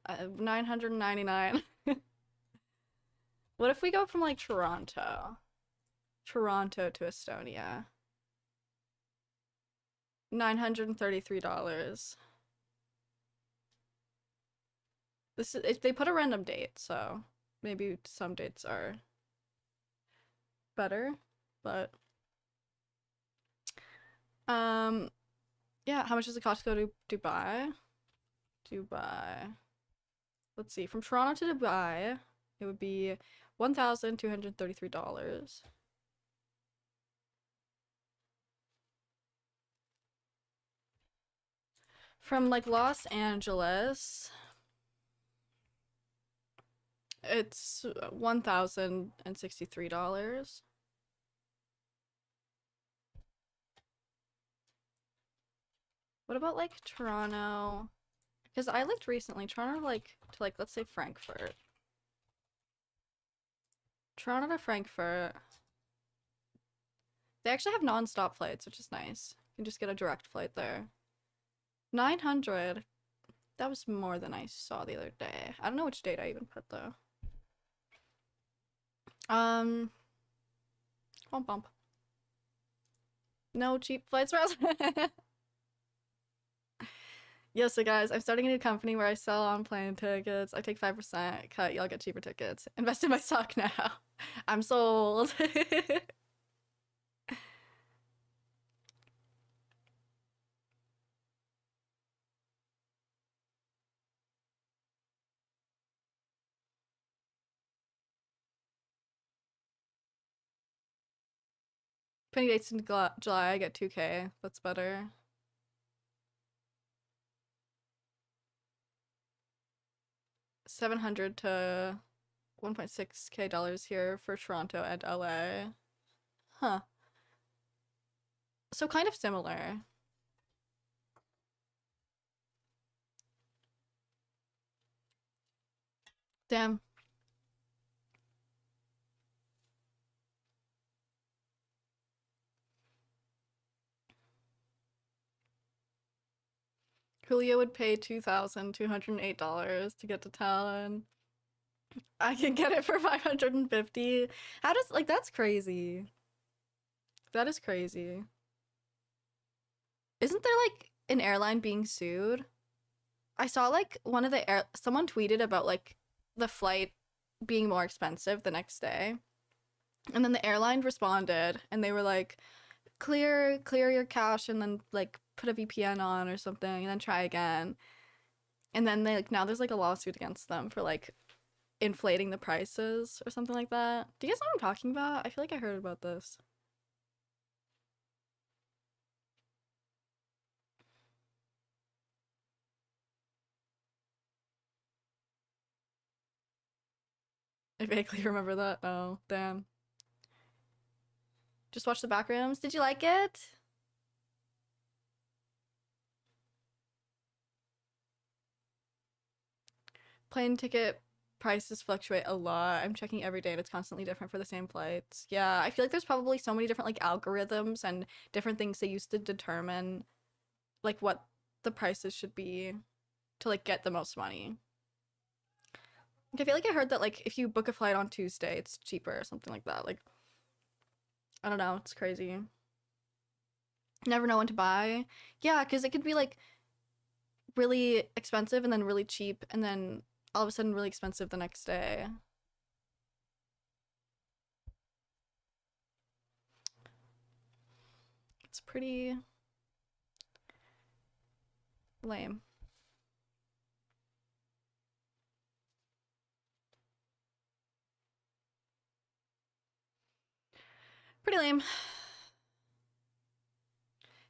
999. What if we go from like Toronto? Toronto to Estonia. $933. This is, they put a random date, so maybe some dates are better, but yeah, how much does it cost to go to Dubai? Dubai. Let's see, from Toronto to Dubai, it would be $1,233. From like Los Angeles, it's $1,063. What about like Toronto? Because I looked recently, Toronto like to like let's say Frankfurt. Toronto to Frankfurt. They actually have non-stop flights, which is nice. You can just get a direct flight there. 900. That was more than I saw the other day. I don't know which date I even put though. Bump bump. No cheap flights for us. Yo, so guys, I'm starting a new company where I sell on plane tickets. I take 5% cut, y'all get cheaper tickets. Invest in my stock now. I'm sold. Penny dates in July, I get 2K. That's better. $700 to 1.6K dollars here for Toronto and LA. Huh. So kind of similar. Damn. Julio would pay $2,208 to get to town. I can get it for 550. How does like that's crazy. That is crazy. Isn't there like an airline being sued? I saw like one of the someone tweeted about like the flight being more expensive the next day. And then the airline responded and they were like clear your cache and then like put a VPN on or something and then try again. And then they like now there's like a lawsuit against them for like inflating the prices or something like that. Do you guys know what I'm talking about? I feel like I heard about this. I vaguely remember that. Oh, damn. Just watch the back rooms. Did you like it? Plane ticket prices fluctuate a lot. I'm checking every day and it's constantly different for the same flights. Yeah, I feel like there's probably so many different like algorithms and different things they used to determine like what the prices should be to like get the most money. Like, I feel like I heard that like if you book a flight on Tuesday, it's cheaper or something like that. Like I don't know, it's crazy. Never know when to buy. Yeah, because it could be like really expensive and then really cheap and then all of a sudden really expensive the next day. It's pretty lame. Pretty lame.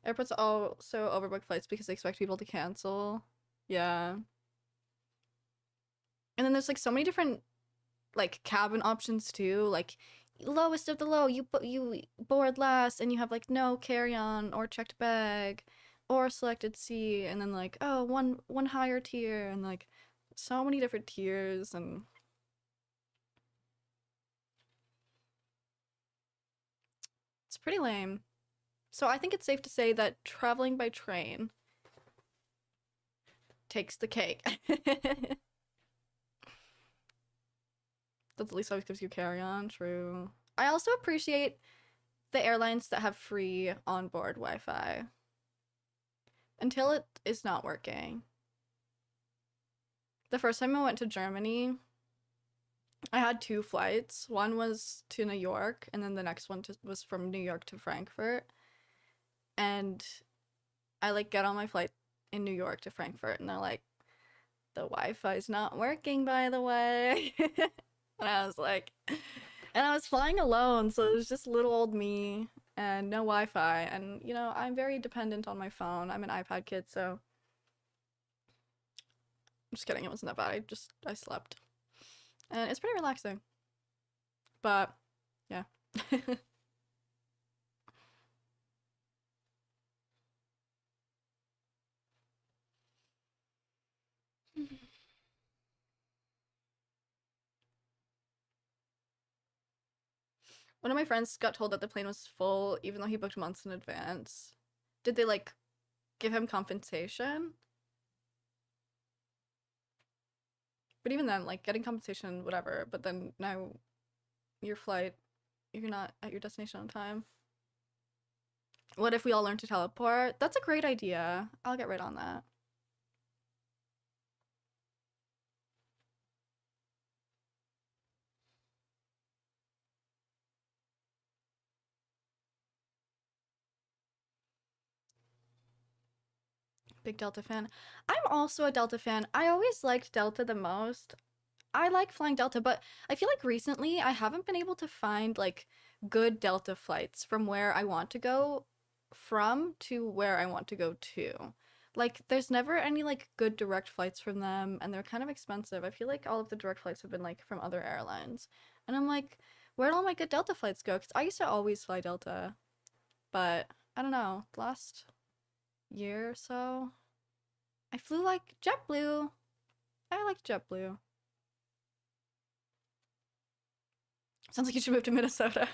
Airports also overbook flights because they expect people to cancel. Yeah. And then there's like so many different like cabin options too. Like lowest of the low, you board last and you have like no carry-on or checked bag or selected seat and then like oh one higher tier and like so many different tiers and it's pretty lame. So I think it's safe to say that traveling by train takes the cake. That at least always gives you carry-on. True. I also appreciate the airlines that have free onboard Wi-Fi until it is not working. The first time I went to Germany, I had two flights. One was to New York, and then the next one was from New York to Frankfurt. And I like get on my flight in New York to Frankfurt, and they're like, the Wi-Fi is not working, by the way. And I was like, and I was flying alone, so it was just little old me and no Wi-Fi. And you know, I'm very dependent on my phone. I'm an iPad kid, so I'm just kidding. It wasn't that bad. I slept, and it's pretty relaxing. But yeah. One of my friends got told that the plane was full, even though he booked months in advance. Did they like give him compensation? But even then, like getting compensation, whatever. But then now your flight, you're not at your destination on time. What if we all learn to teleport? That's a great idea. I'll get right on that. Big Delta fan. I'm also a Delta fan. I always liked Delta the most. I like flying Delta, but I feel like recently I haven't been able to find like good Delta flights from where I want to go from to where I want to go to. Like there's never any like good direct flights from them and they're kind of expensive. I feel like all of the direct flights have been like from other airlines. And I'm like, where'd all my good Delta flights go? Because I used to always fly Delta, but I don't know, the last year or so, I flew like JetBlue. I like JetBlue. Sounds like you should move to Minnesota.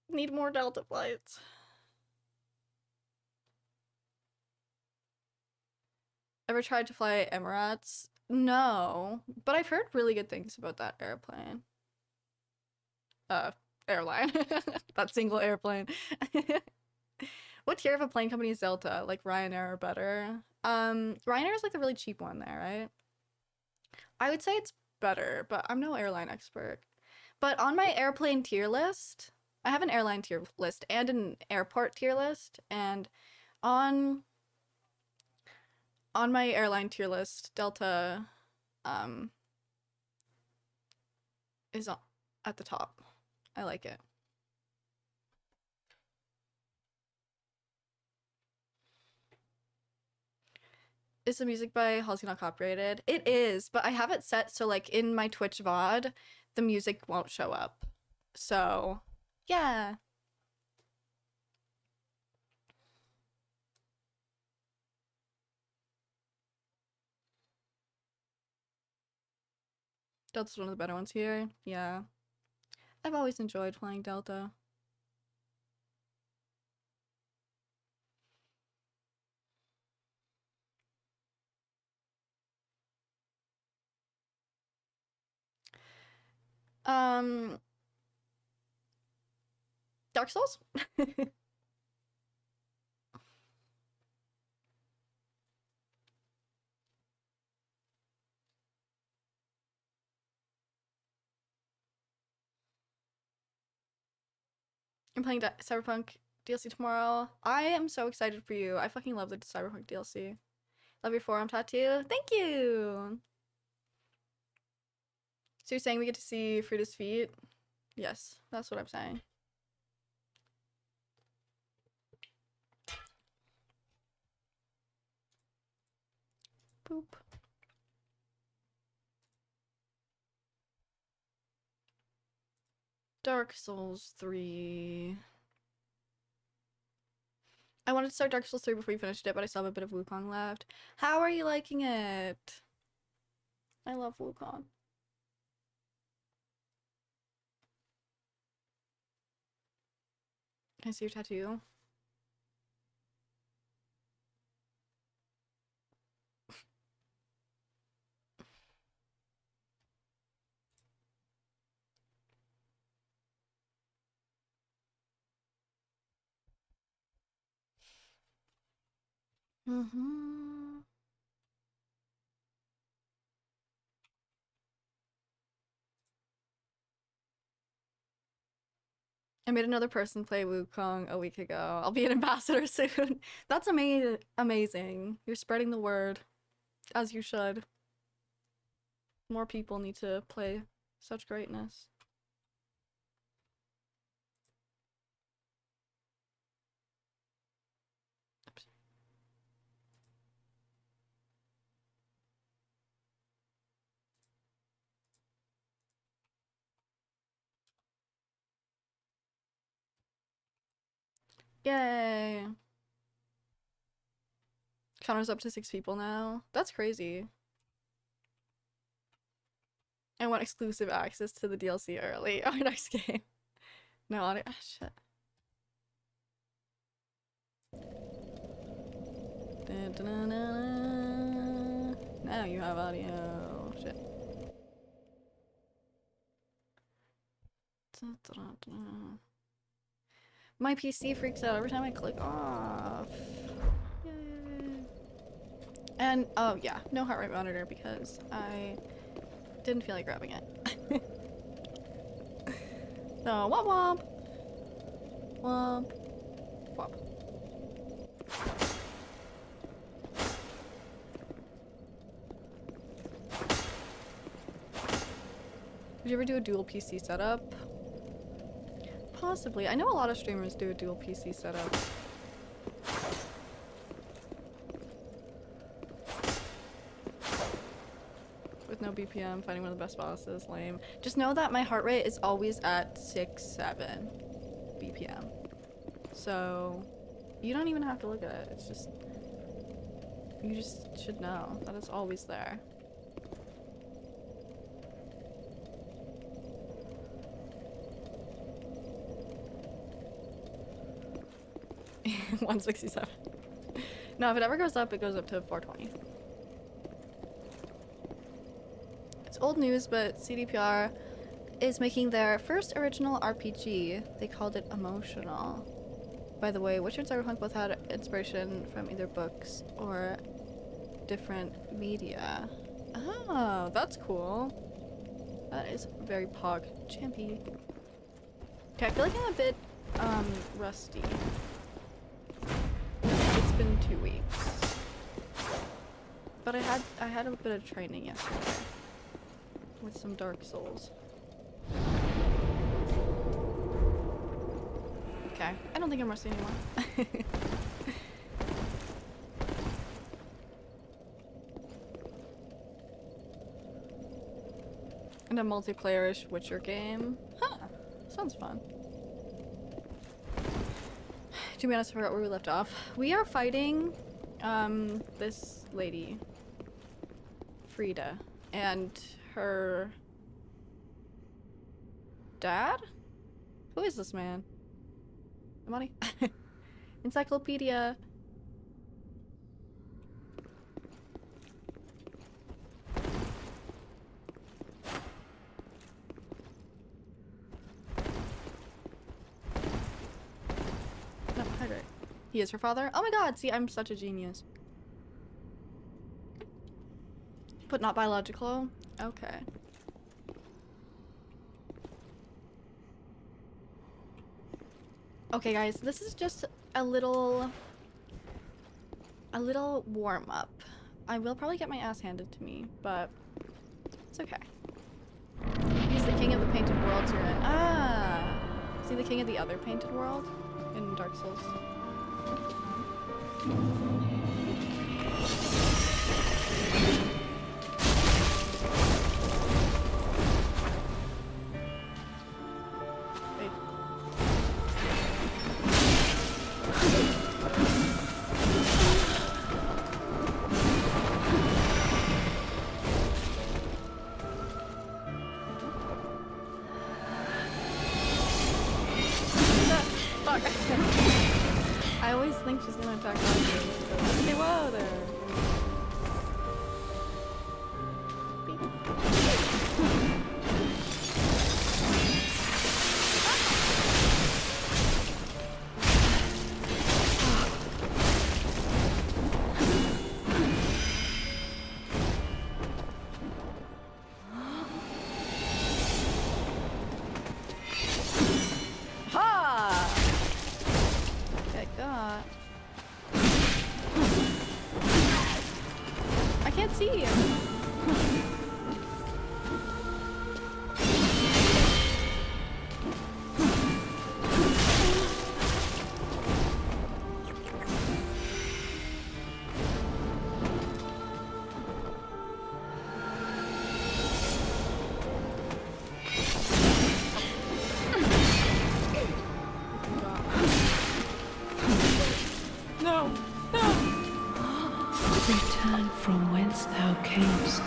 Need more Delta flights. Ever tried to fly Emirates? No, but I've heard really good things about that airplane. Uh, Airline. That single airplane. What tier of a plane company is Delta? Like Ryanair or better? Ryanair is like the really cheap one there, right? I would say it's better, but I'm no airline expert. But on my airplane tier list, I have an airline tier list and an airport tier list, and on on my airline tier list, Delta um is at the top. I like it. Is the music by Halsey not copyrighted? It is, but I have it set so like in my Twitch VOD, the music won't show up. So, yeah. Delta's one of the better ones here. Yeah. I've always enjoyed flying Delta. Um, Dark Souls? I'm playing Cyberpunk DLC tomorrow. I am so excited for you. I fucking love the Cyberpunk DLC. Love your forearm tattoo. Thank you. So you're saying we get to see Frieda's feet? Yes, that's what I'm saying. Boop. Dark Souls 3. I wanted to start Dark Souls 3 before we finished it, but I still have a bit of Wukong left. How are you liking it? I love Wukong. Can I see your tattoo? Mm-hmm. I made another person play Wukong a week ago. I'll be an ambassador soon. That's amazing. You're spreading the word, as you should. More people need to play such greatness. Oops. Yay! Counter's up to 6 people now. That's crazy. I want exclusive access to the DLC early. Our next game. No audio. Ah, shit. Now you have audio. Shit. My PC freaks out every time I click off. Yay. And, oh yeah, no heart rate monitor because I didn't feel like grabbing it. So, womp womp! Womp. Womp. Did you ever do a dual PC setup? Possibly. I know a lot of streamers do a dual PC setup. With no BPM, fighting one of the best bosses, lame. Just know that my heart rate is always at 6-7 BPM. So, you don't even have to look at it. It's just, you just should know that it's always there. $167. No, if it ever goes up, it goes up to 420. It's old news, but CDPR is making their first original RPG. They called it Emotional. By the way, Witcher and Cyberpunk both had inspiration from either books or different media. Oh, that's cool. That is very pog champy. Okay, I feel like I'm a bit rusty. It's been 2 weeks. But I had a bit of training yesterday with some Dark Souls. Okay, I don't think I'm rusty anymore. And a multiplayer-ish Witcher game. Huh, sounds fun. To be honest, I forgot where we left off. We are fighting this lady, Friede, and her dad? Who is this man? Somebody? Encyclopedia. No, hydrate. He is her father? Oh my god, see, I'm such a genius. But not biological? Okay. Okay guys, this is just a little warm-up. I will probably get my ass handed to me, but it's okay. He's the king of the painted worlds you're in. Ah! Is he the king of the other painted world? In Dark Souls. Wait. Fuck. I always think she's gonna attack me. Okay, whoa there. can't see you. No, no. Return from whence thou camest,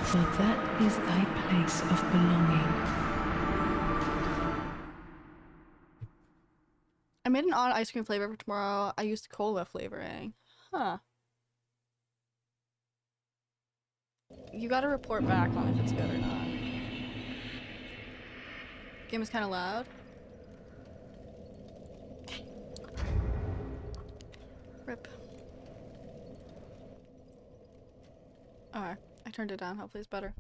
for that is thy place of belonging. I made an odd ice cream flavor for tomorrow. I used cola flavoring. Huh. You gotta report back on if it's good or not. Game is kind of loud. Rip. Alright, I turned it down. Hopefully it's better.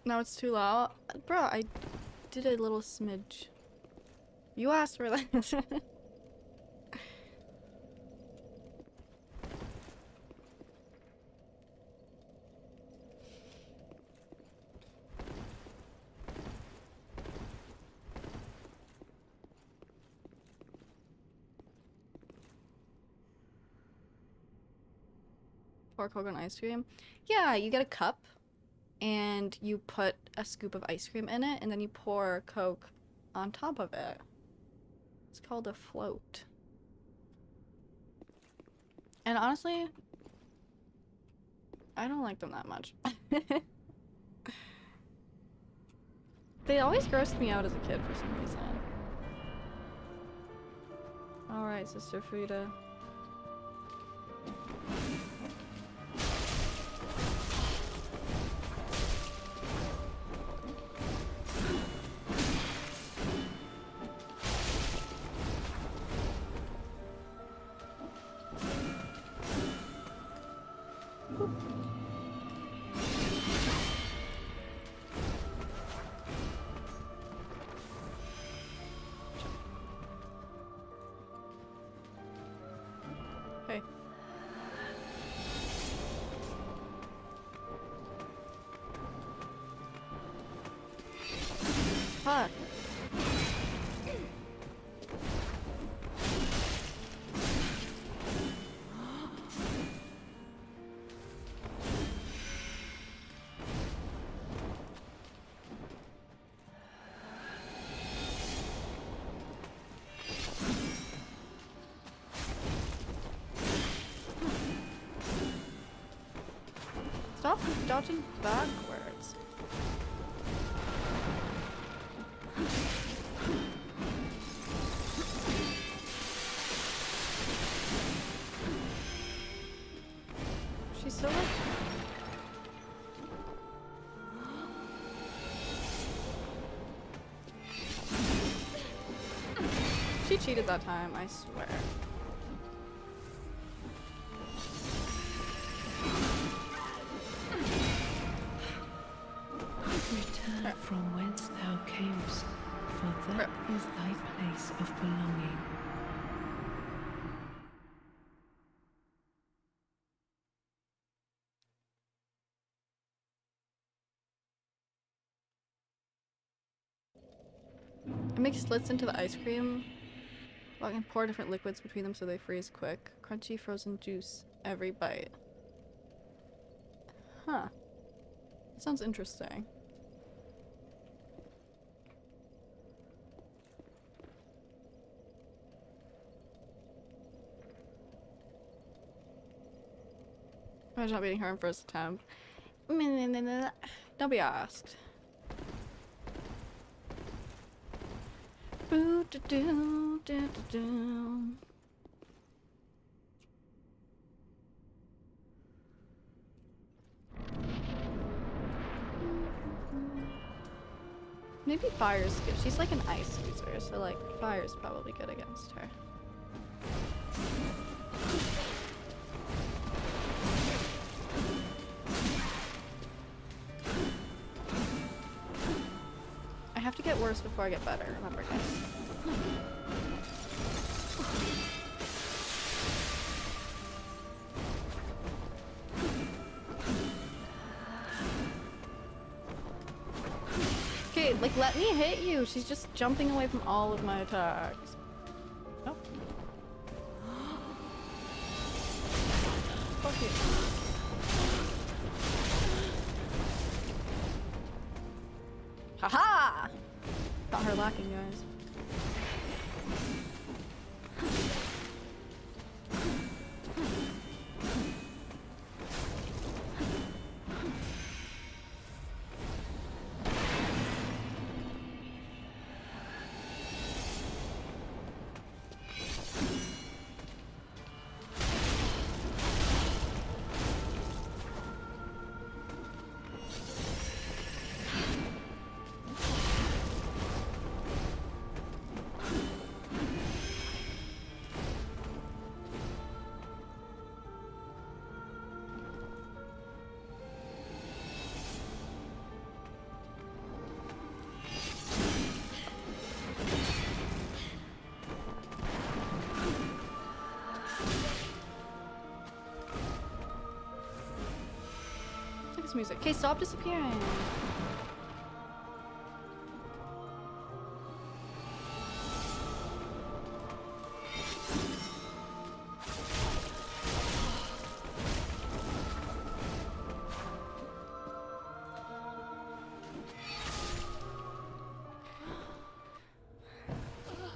No, it's too loud. Bro, I did a little smidge. You asked for that. Or coconut ice cream. Yeah, you get a cup and you put a scoop of ice cream in it and then you pour Coke on top of it. It's called a float. And honestly, I don't like them that much. They always grossed me out as a kid for some reason. Alright, Sister Friede. Hey. Fuck. Stop dodging backwards. She's still like... She cheated that time, I swear. Return from whence thou camest, for that is thy place of belonging. I make slits into the ice cream. Well, I can pour different liquids between them so they freeze quick. Crunchy frozen juice every bite. Huh. That sounds interesting. Imagine not beating her on first attempt. Don't be asked. Boo doo doo doo doo doo. Maybe fire's good. She's like an ice user, so like fire's probably good against her. get worse before I get better. Remember, guys. Okay, like, let me hit you. She's just jumping away from all of my attacks. Oh. Fuck you. Haha! Got her lacking, guys. Music. Okay, stop disappearing.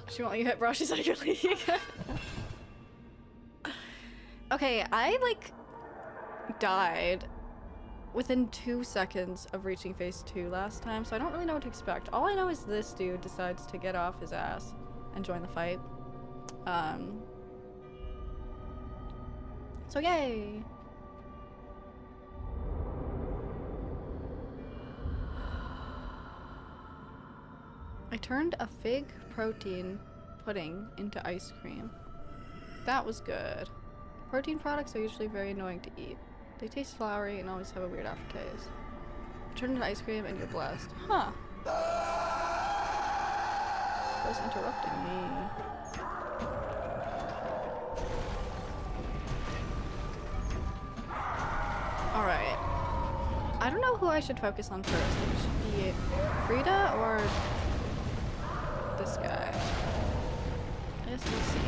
She won't let you hit bro, she's out of your league. Okay, I like died within 2 seconds of reaching phase 2 last time, so I don't really know what to expect. All I know is this dude decides to get off his ass and join the fight. So yay! I turned a fig protein pudding into ice cream. That was good. Protein products are usually very annoying to eat. They taste floury and always have a weird aftertaste. Turn into ice cream and you're blessed. Huh. Who's interrupting me? Alright. I don't know who I should focus on first. It should be Friede or this guy. I guess we'll see.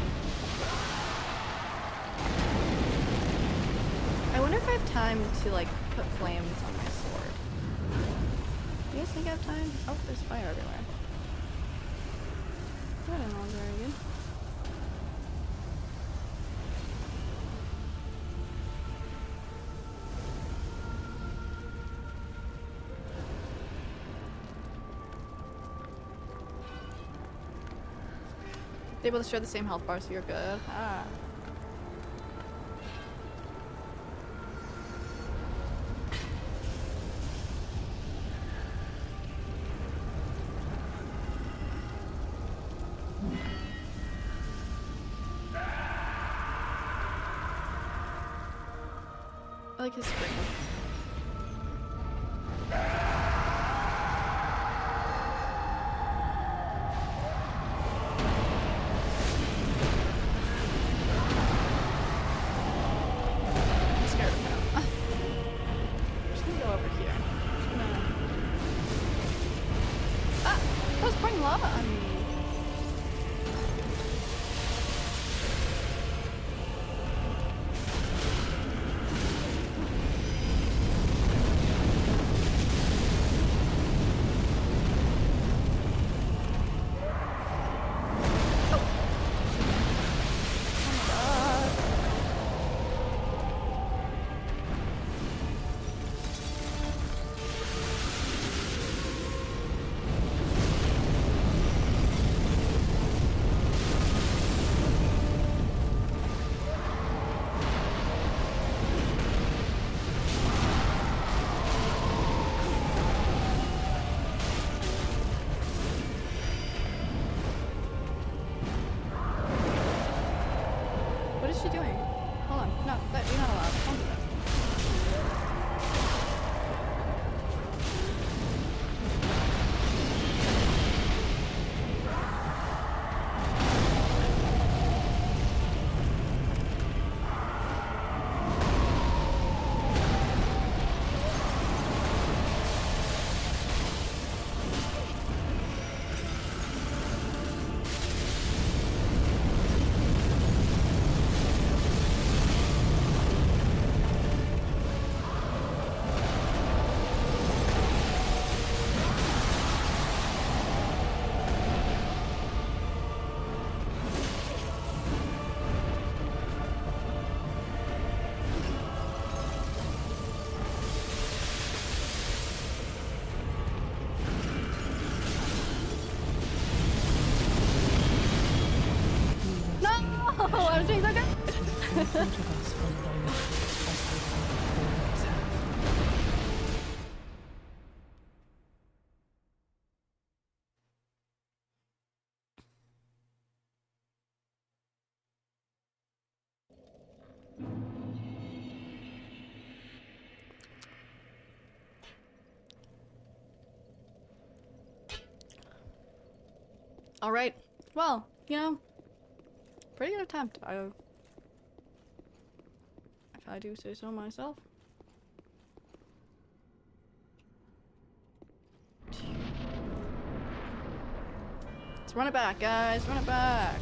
I wonder if I have time to, like, put flames on my sword. Do you guys think I have time? Oh, there's fire everywhere. That didn't look very good. They both share the same health bar, so you're good. Ah. I like his scream. I'm scared of him. I'm just gonna go over here. I'm just gonna... Ah! I was pouring lava on me. thought of us fundamentally as they always have. All right. Well, you know, pretty good attempt. If I do say so myself. Let's run it back, guys. Run it back.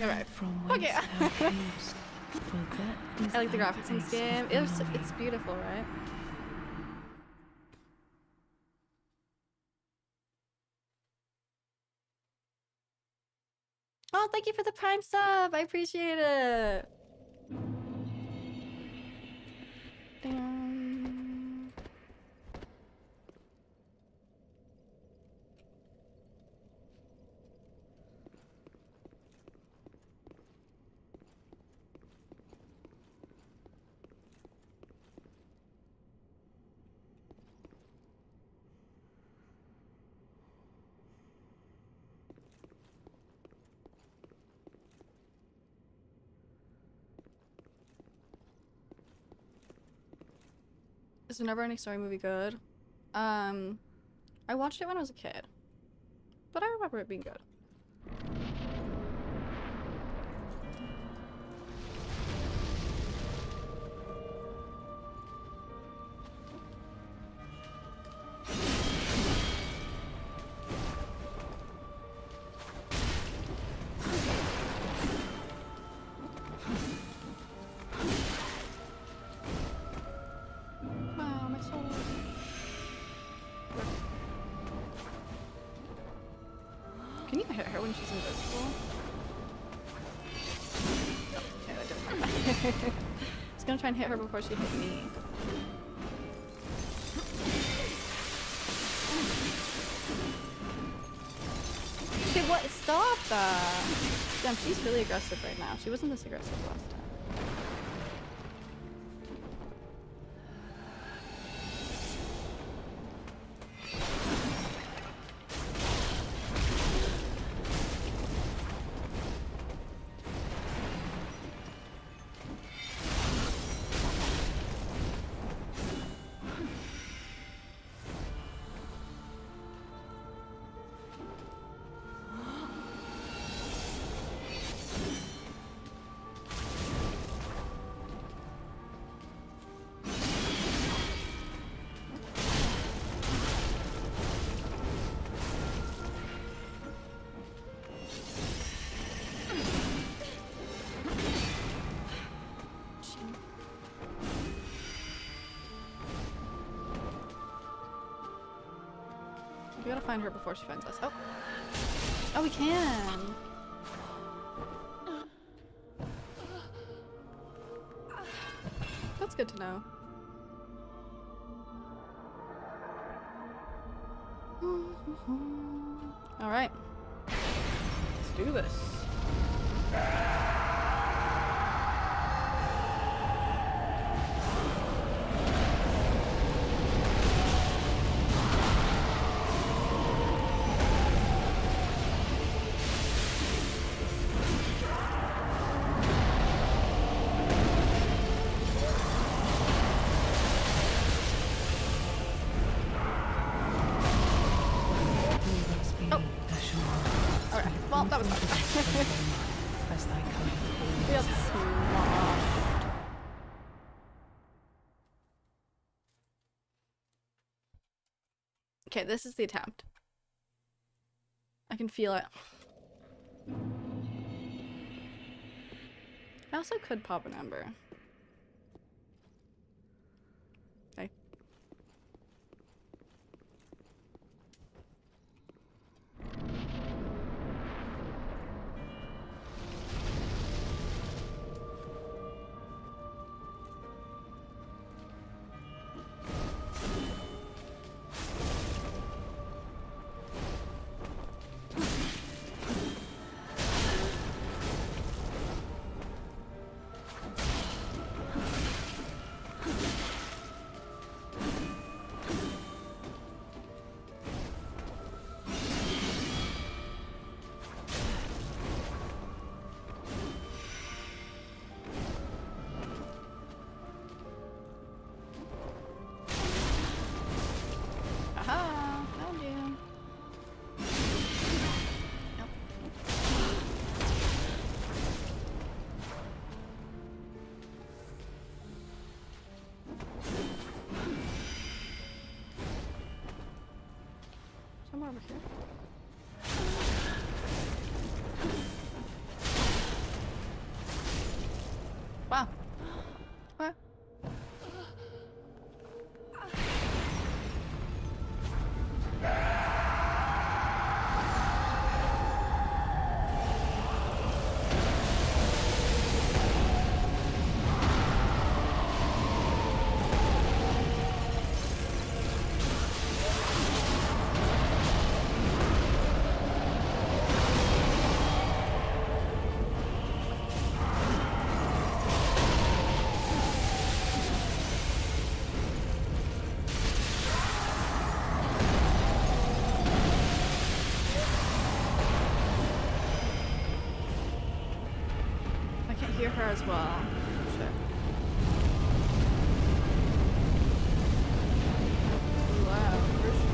Alright. From Fuck whence yeah. thou camest, for that is I like the thy graphics in this place game. of It's belonging. beautiful, right? Oh, thank you for the Prime sub. I appreciate it. Ding. Is the Never Ending Story movie good? I watched it when I was a kid, but I remember it being good. Wow, my soul. Can you hit her when she's invisible? Oh, okay, that didn't work. I was gonna try and hit her before she hit me. Okay, what? Stop that! Damn, she's really aggressive right now. She wasn't this aggressive last time. We gotta find her before she finds us. Oh. Oh, we can. That's good to know. All right. Let's do this. Okay, this is the attempt. I can feel it. I also could pop an ember. Okay. Aha! Found you. Nope. Somewhere over here. Wow. What? I can't hear her as well. Shit. Too loud. Where's she?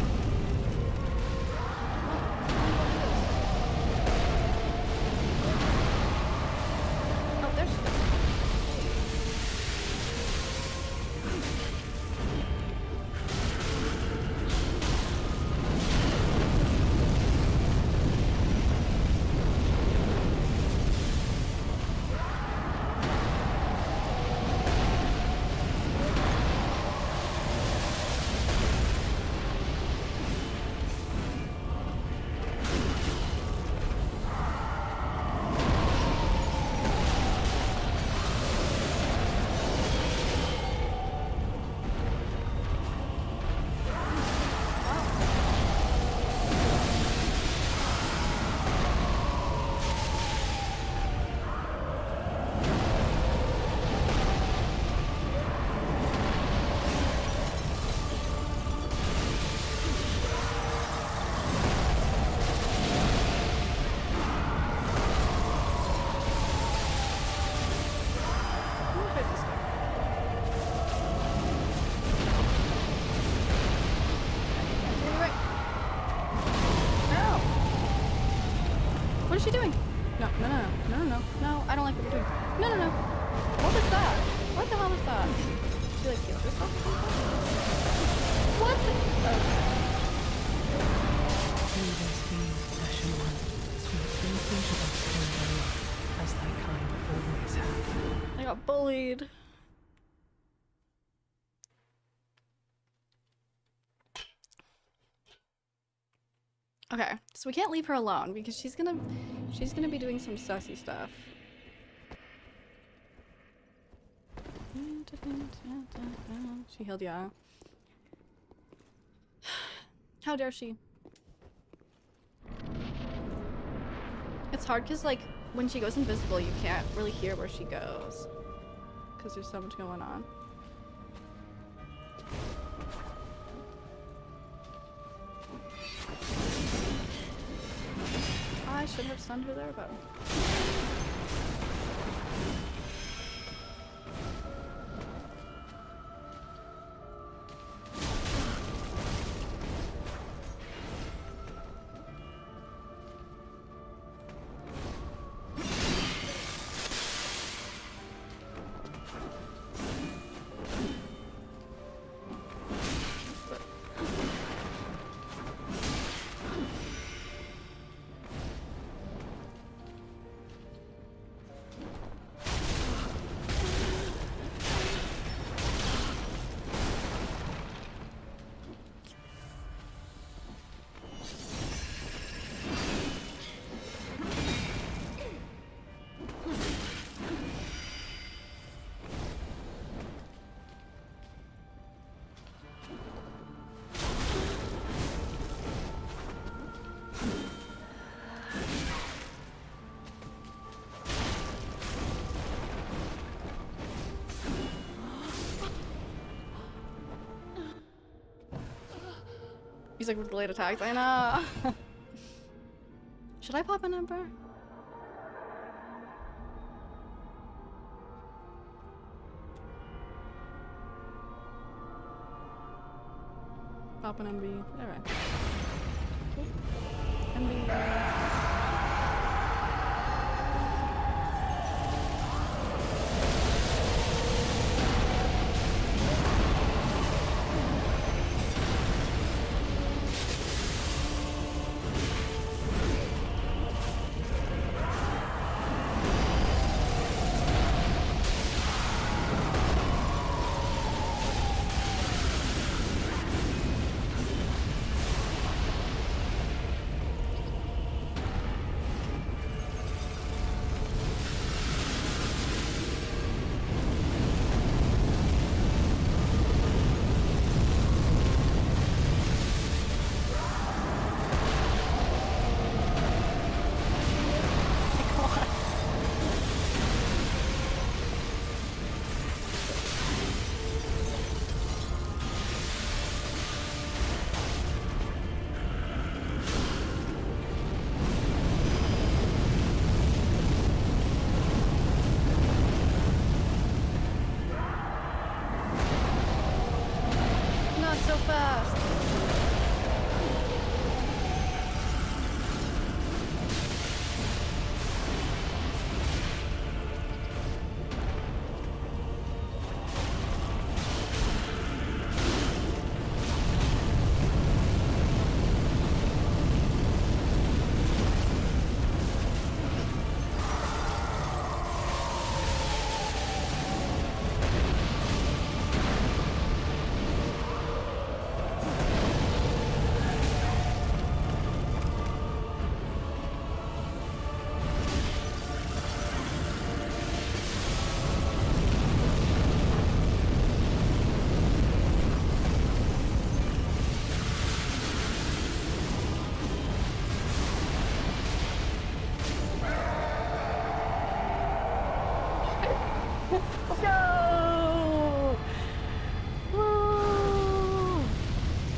Oh, there she is. Let me fight this guy. Wait. No! What is she doing? No, no, no, no, no, no, no, I don't like what you're doing. No, no, no. What was that? What the hell was that? She like healed herself or something? What the? Always be Ashen One, sweet infant of us in their life, as thy kind always have. I got bullied. Okay, so we can't leave her alone because she's gonna be doing some sussy stuff. She healed, yeah. How dare she? It's hard because, like, when she goes invisible, you can't really hear where she goes because there's so much going on. I should have stunned her there, but... He's like with delayed attacks. I know. Should I pop an ember? Pop an MB. Alright. MB.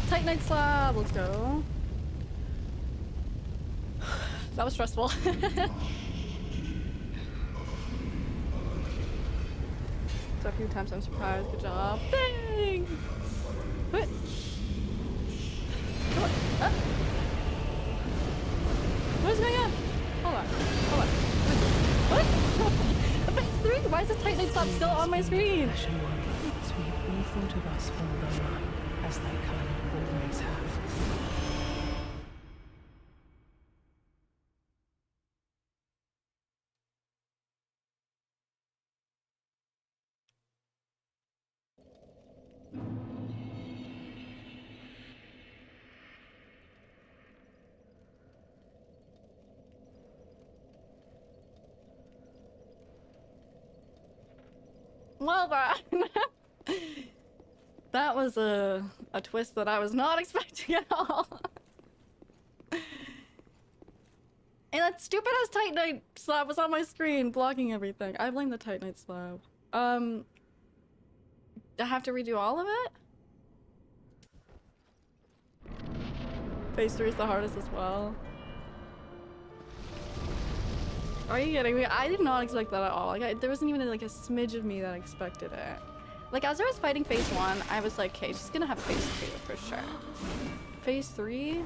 Titanite slab, let's go. That was stressful. So a few times I'm surprised. Good job. Thanks! What? What? What is going on? Hold on. Hold on. What? Phase 3? Why is the Titanite slab still on my screen? Session 1. Sweet all thought of us from the line, as thy kind always have. Well done. That was a twist that I was not expecting at all. And that stupid ass Titanite slab was on my screen, blocking everything. I blame the Titanite slab. I have to redo all of it? Phase 3 is the hardest as well. Are you kidding me? I did not expect that at all. Like, there wasn't even like a smidge of me that expected it. Like, as I was fighting phase 1, I was like, okay, she's gonna have phase 2 for sure. Phase 3?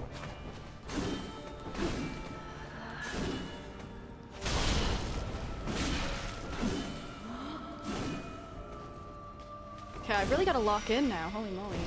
Okay, I really gotta lock in now. Holy moly.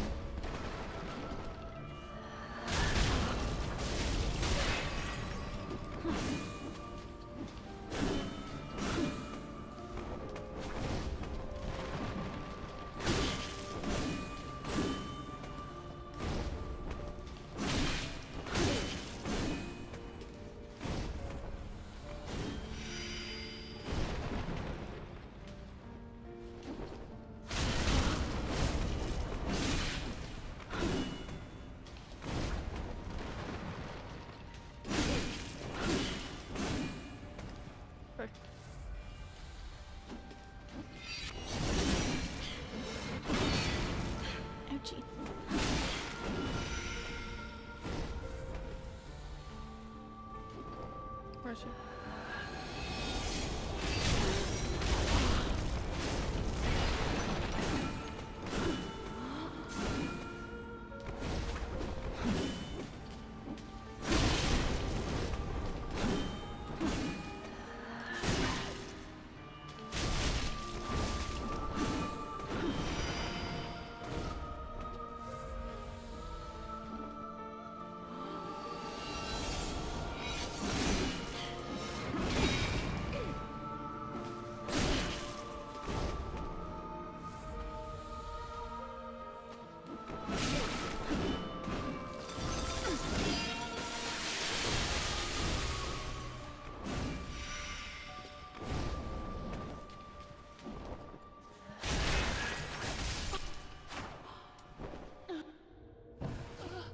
she?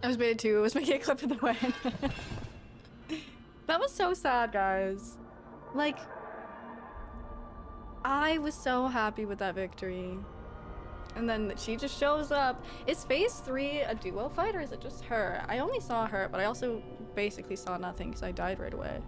I was baited too. It was making a clip of the win. That was so sad, guys. Like, I was so happy with that victory. And then she just shows up. Is phase 3 a duo fight or is it just her? I only saw her, but I also basically saw nothing because I died right away.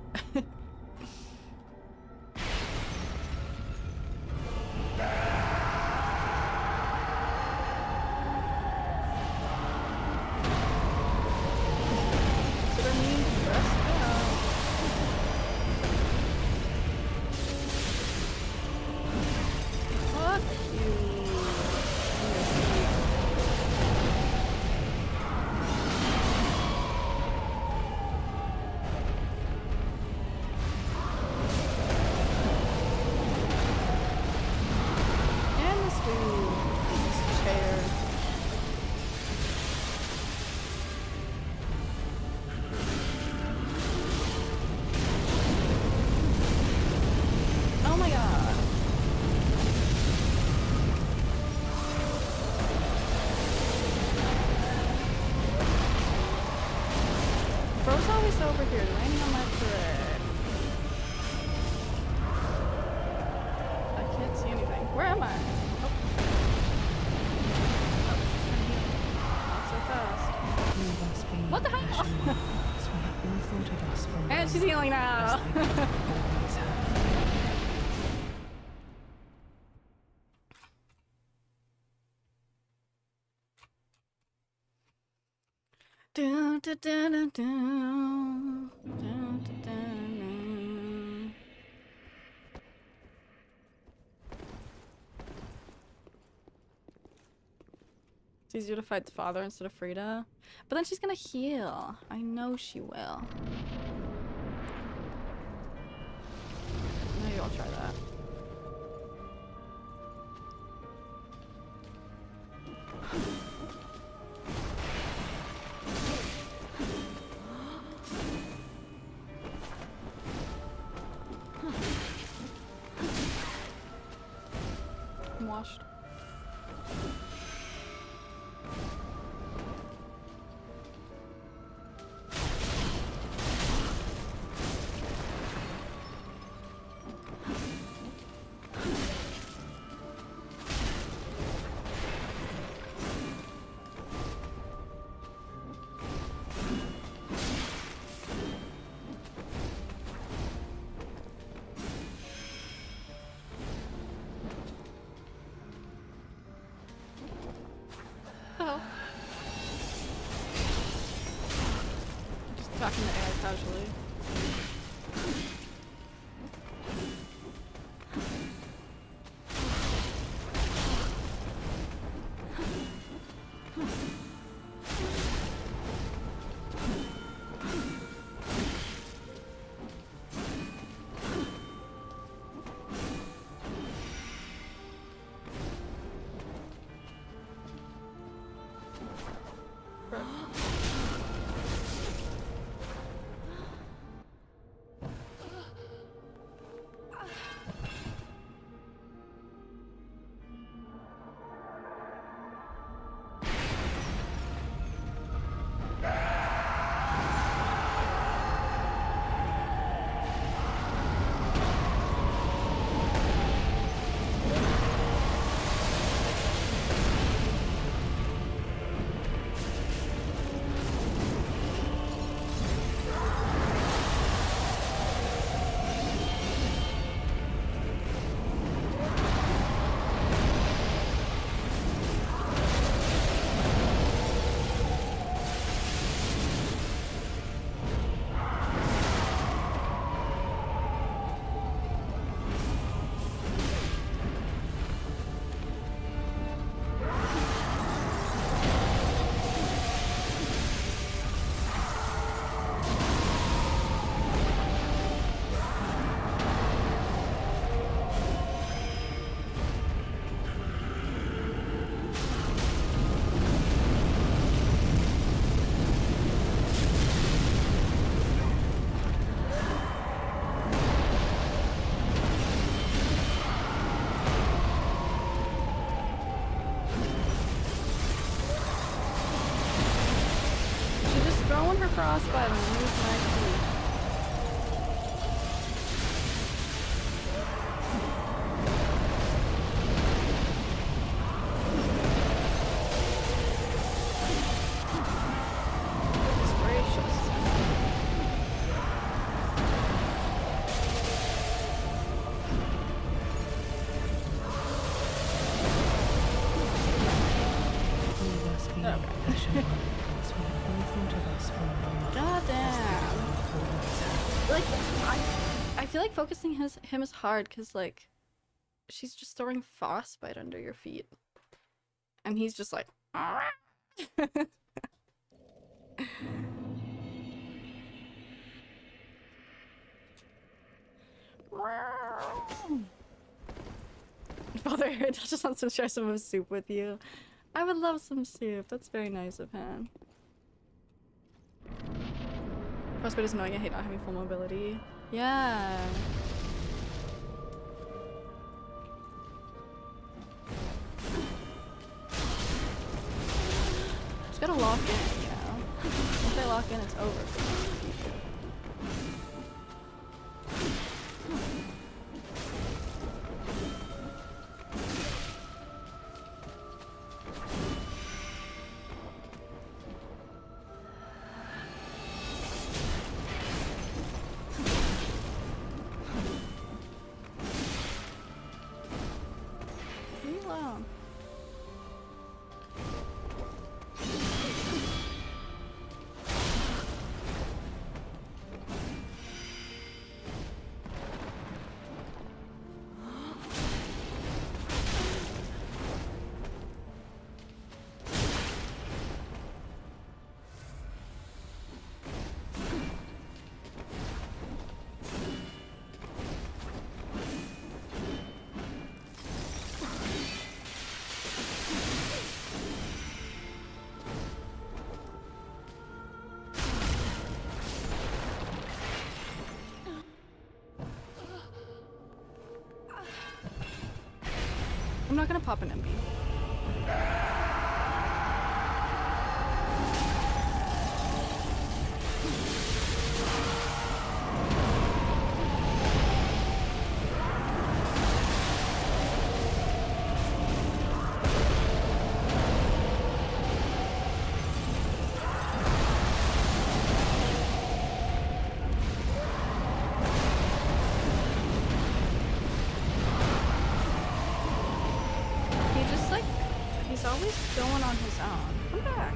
Over here, landing on my turret. I can't see anything. Where am I? Oh. Oh, she's trying to heal. Not so fast. What the hell? And she's healing now. Do, do, do, do, do. It's easier to fight the father instead of Friede. But then she's gonna heal. I know she will. Maybe I'll try that. I'm washed. Oh. Just talking to AI casually. on for frostbite and lose my teeth. Goodness gracious. Leave us be Ashen One, as we have both thought of us from Roma. God damn. Always have. Like, I feel like focusing him is hard because, like, she's just throwing frostbite under your feet. And he's just like, Father, I just wants to share some of his soup with you. I would love some soup. That's very nice of him. Frostbite is annoying. I hate not having full mobility. Yeah. Just gotta lock in, you know? Once I lock in, it's over for most people. Leave me alone. I'm not gonna pop an MP. He just like, he's always going on his own. Come back.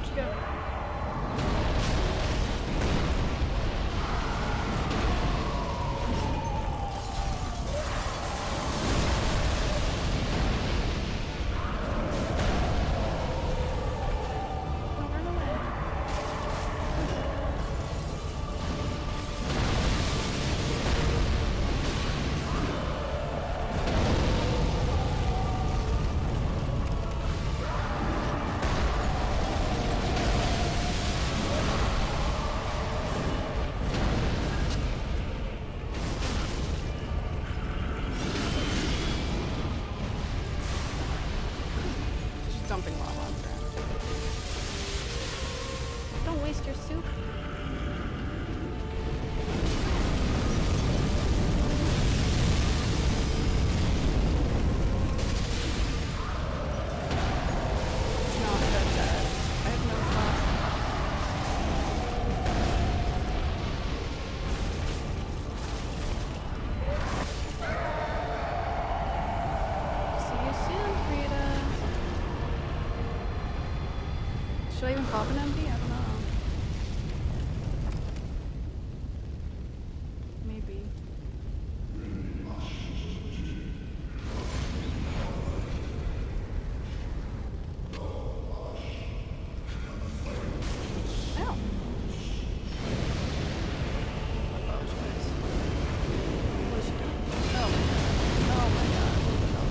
Let's go. Don't run away. Just dumping raw on the ground. Don't waste your soup. It's not that dead. I have no thoughts. See you soon, Friede. Should I even pop an empty? I don't know. Maybe. Ow. What is she doing? Oh my god. Oh my god. What the hell?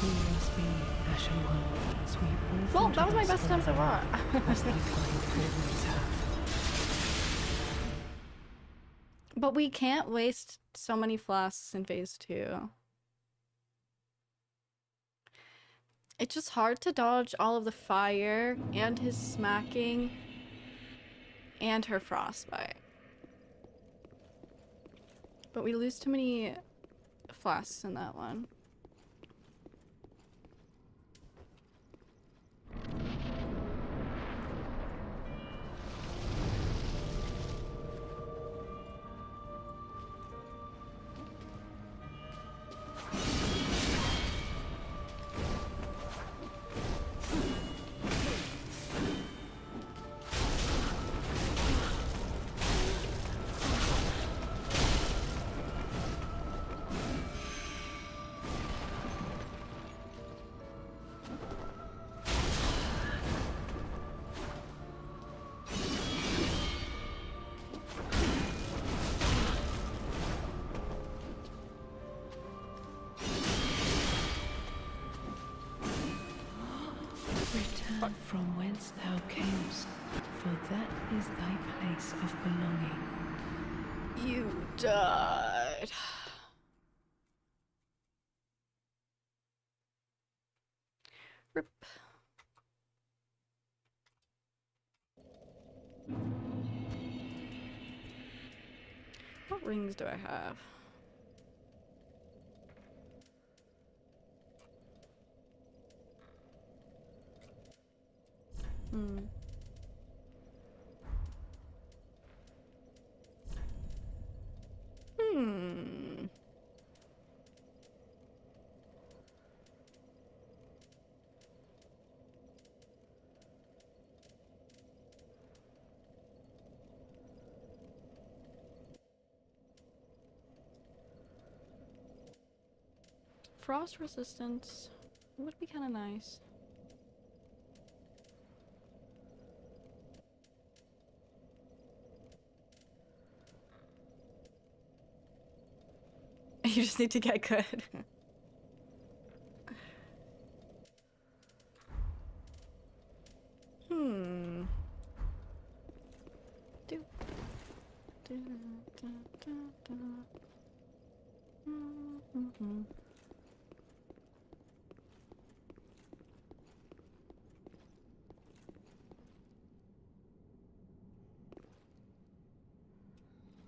We must be Ashen One. Sweep all Well, things that was my with us best attempt so from far. as thy kind always have. But we can't waste so many flasks in phase 2. It's just hard to dodge all of the fire and his smacking and her frostbite. But we lose too many flasks in that one. Return from whence thou camest, for that is thy place of belonging. You died. Rip. What rings do I have? Hmm. Hmm. Frost resistance would be kind of nice. You just need to get good. Hmm. Do. Do, do, do, do. Mm-hmm.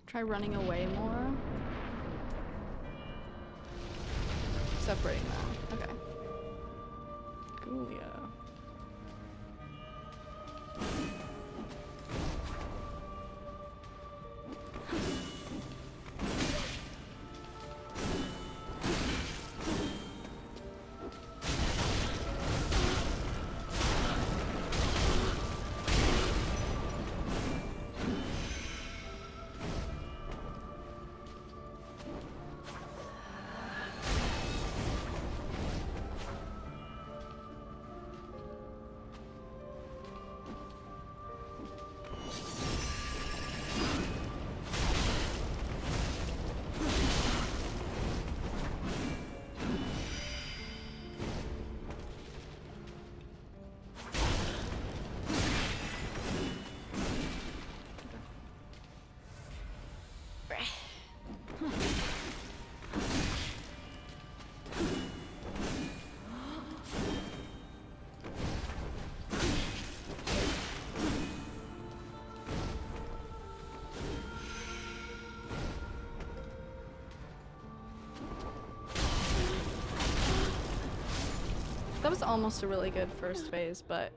Try running away more. Separating them. Okay. Coolio. That was almost a really good first phase, but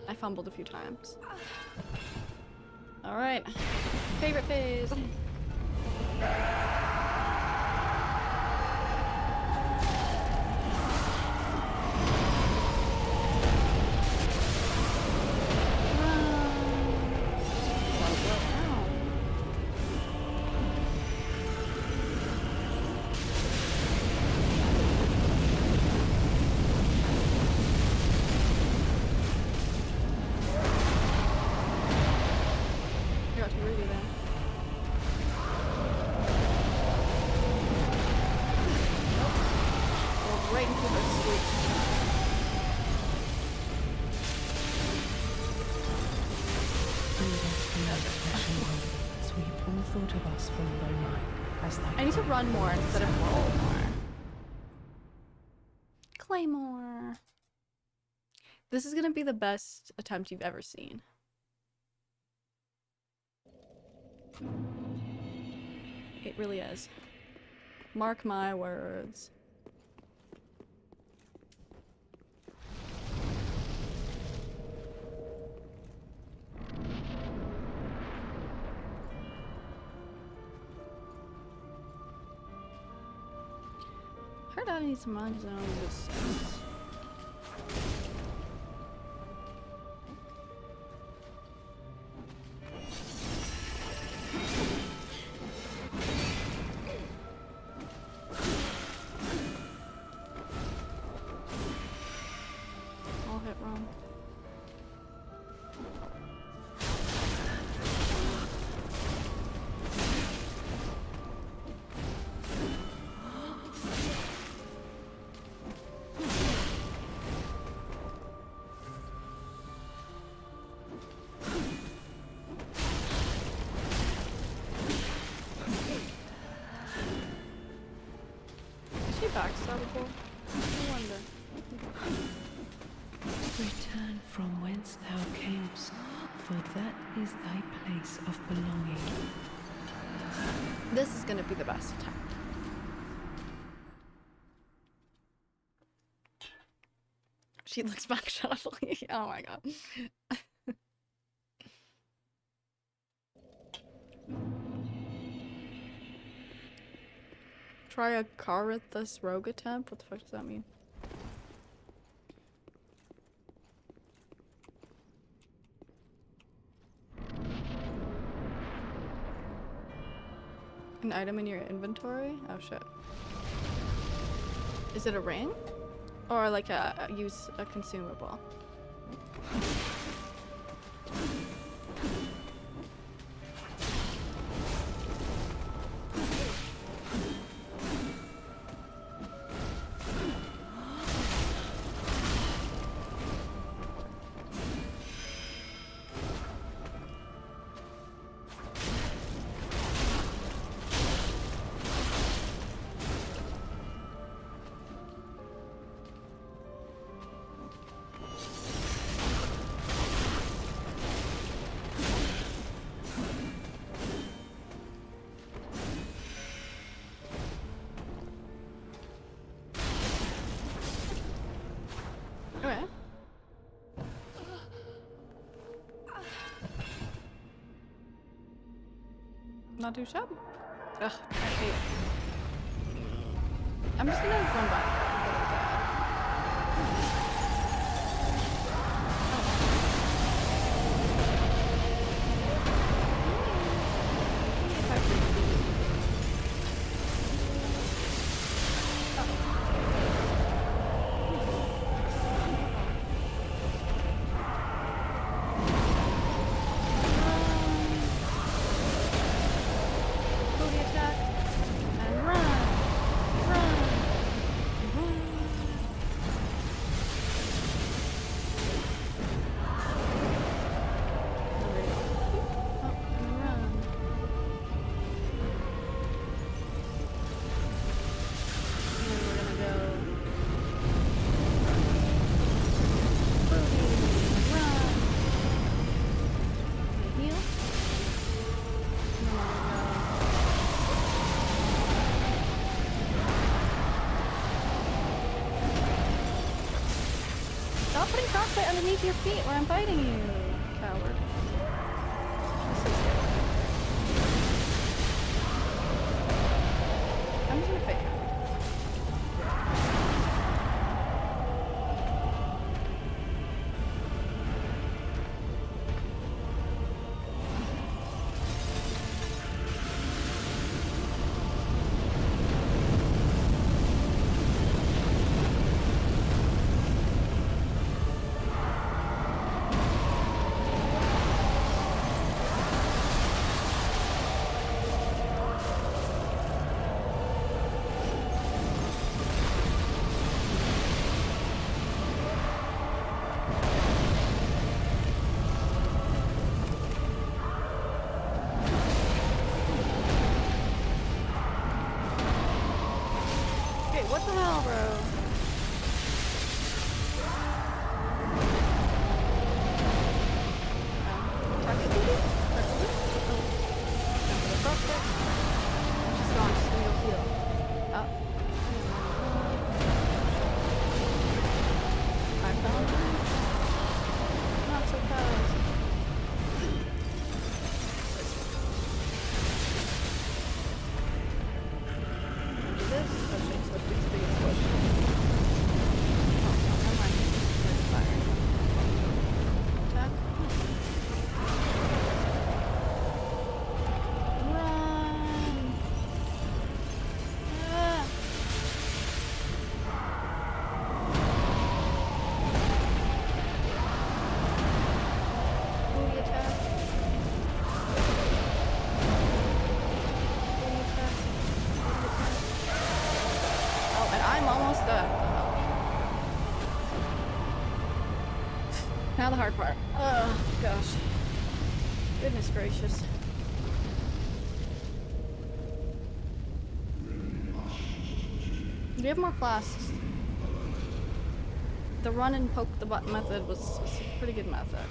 I fumbled a few times. Alright. Favorite phase. I need to run more instead of roll more. Claymore. This is gonna be the best attempt you've ever seen. It really is. Mark my words. Heard I need some runs on this. I'll hit wrong. Backstabbable? I wonder. Return from whence thou camest, for that is thy place of belonging. This is gonna be the best attempt. She looks back shuffly. Oh my god. Try a Karithus rogue attempt? What the fuck does that mean? An item in your inventory? Oh shit. Is it a ring? Or like a consumable? Okay. Not too shabby. Ugh, I hate it. I'm just gonna run back. putting frostbite underneath your feet where I'm biting you, coward. This is it. I'm just gonna fake it. What the hell, bro? She's gone. She's gonna go heal. Oh. I found her. Not so fast. Do this? Oh shit, so it's big explosion. Oh, never mind. It's fire. Attack. Run! Ah! Booty attack. Booty attack. Booty attack. Oh, and I'm almost done. Now the hard part. Oh, gosh. Goodness gracious. Do you have more flasks? The run and poke the button method was a pretty good method.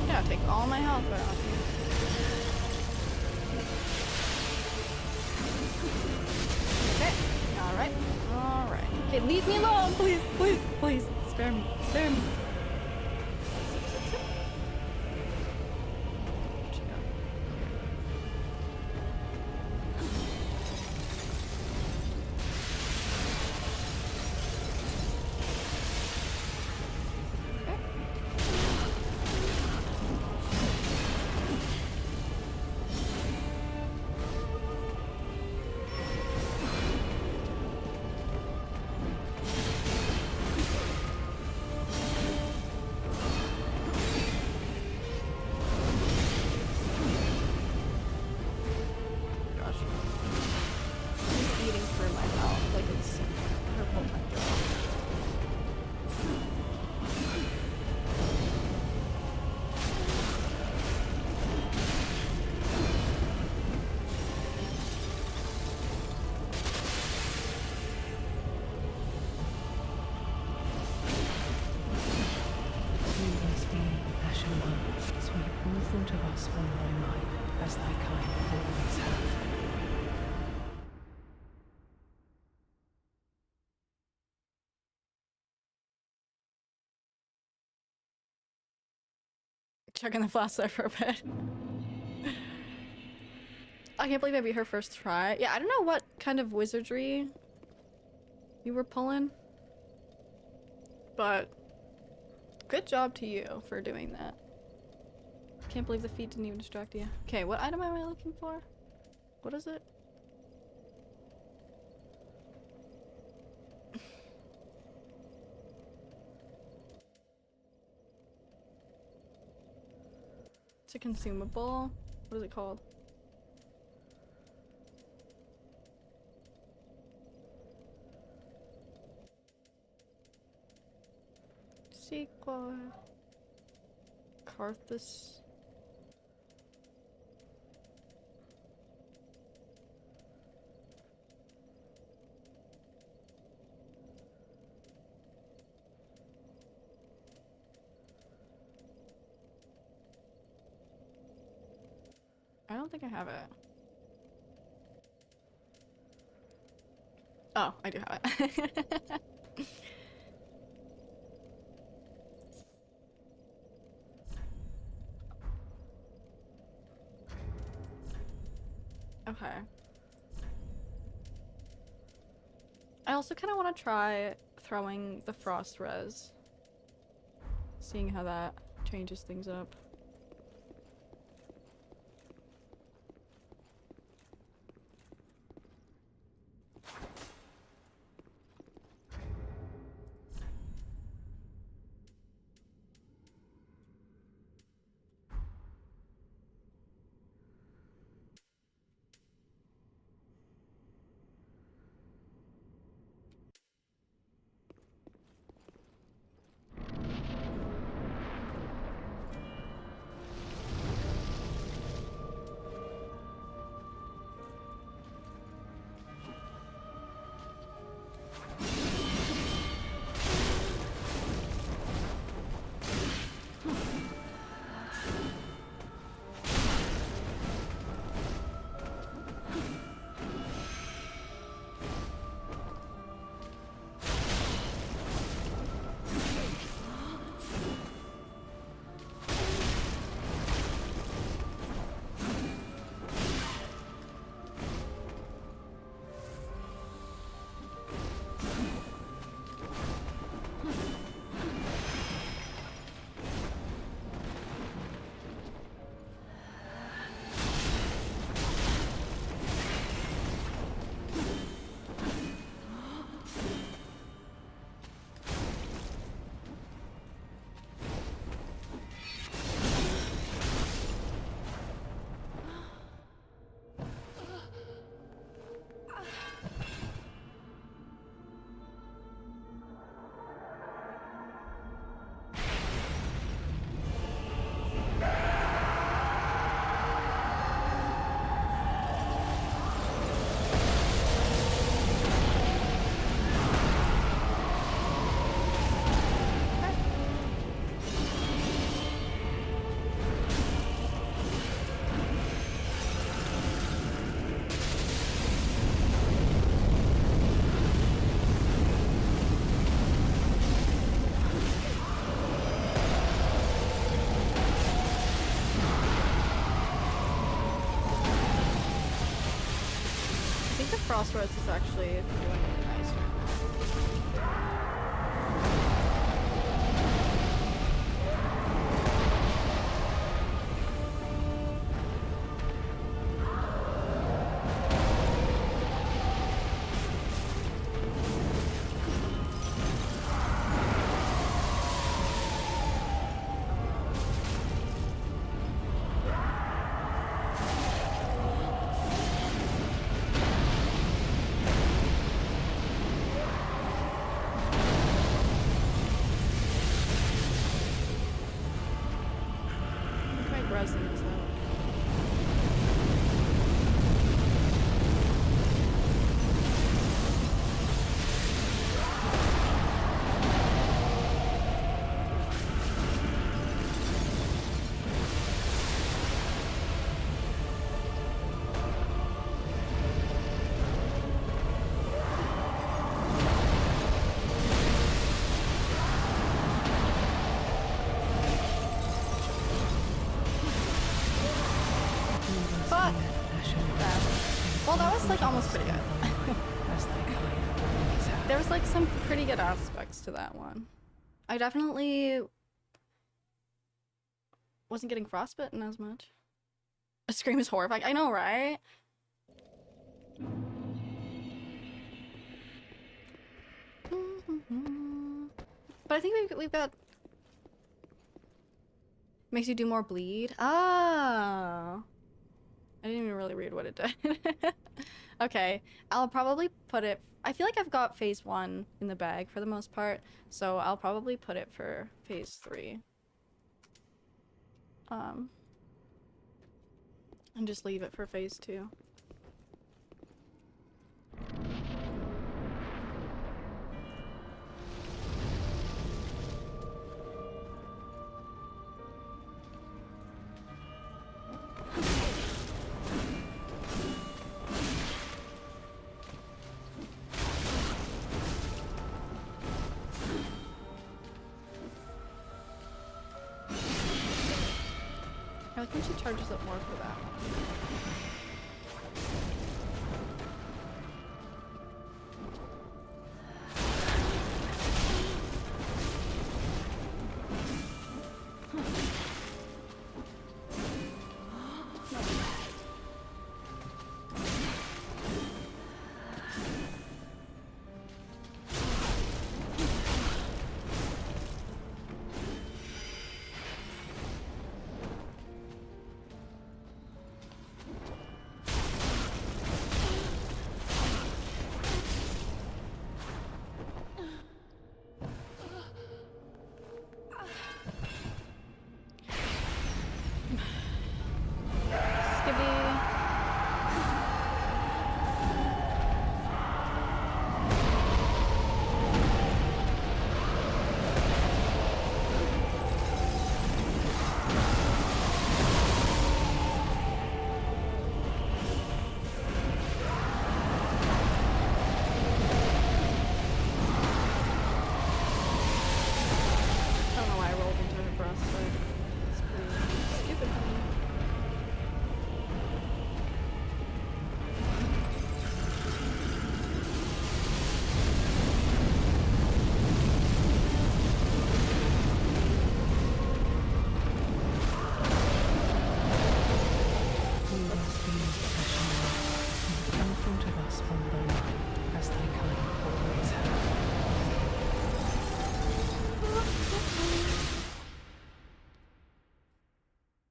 Yeah, take all my health right off you. Okay. Alright. Alright. Okay, leave me alone, please, please, please. Spare me. Spare me. Where'd she go? Gosh. She's eating through my mouth like it's her full-time job. Always be Ashen One, sweep all thought of us from thy mind, as thy kind always have. Checking the flash there for a bit. I can't believe I beat her first try. Yeah, I don't know what kind of wizardry you were pulling, but good job to you for doing that. Can't believe the feat didn't even distract you. Okay, what item am I looking for? What is it? It's a consumable. What is it called? Sequoia. Carthus. I don't think I have it. Oh, I do have it. Okay. I also kind of want to try throwing the frost res. Seeing how that changes things up. I think the frost res is actually doing really nice right now. Resonance out. But well, that was like almost pretty good. There was like some pretty good aspects to that one. I definitely wasn't getting frostbitten as much. A scream is horrifying. I know, right? But I think we've got makes you do more bleed. Oh. I didn't even really read what it did. Okay, I'll probably put it... I feel like I've got phase 1 in the bag for the most part, so I'll probably put it for phase 3. And just leave it for phase 2. I like when she charges up more for that one.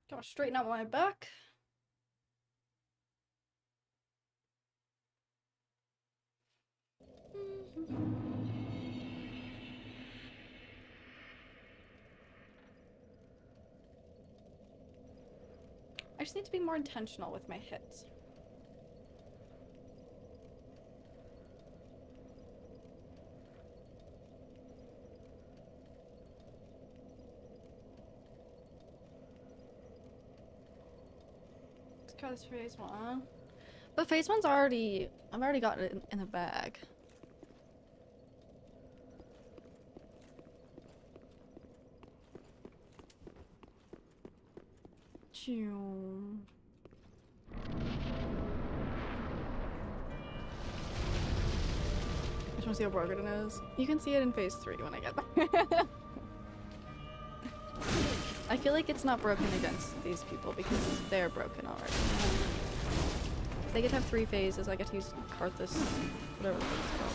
Gotta straighten out my back. I just need to be more intentional with my hits. Let's try this phase one. But phase one's already, I've already got it in the bag. Choo. I just want to see how broken it is. You can see it in phase 3 when I get there. I feel like it's not broken against these people because they're broken already. They get to have 3 phases. I get to use Karthus, whatever the fuck it's called.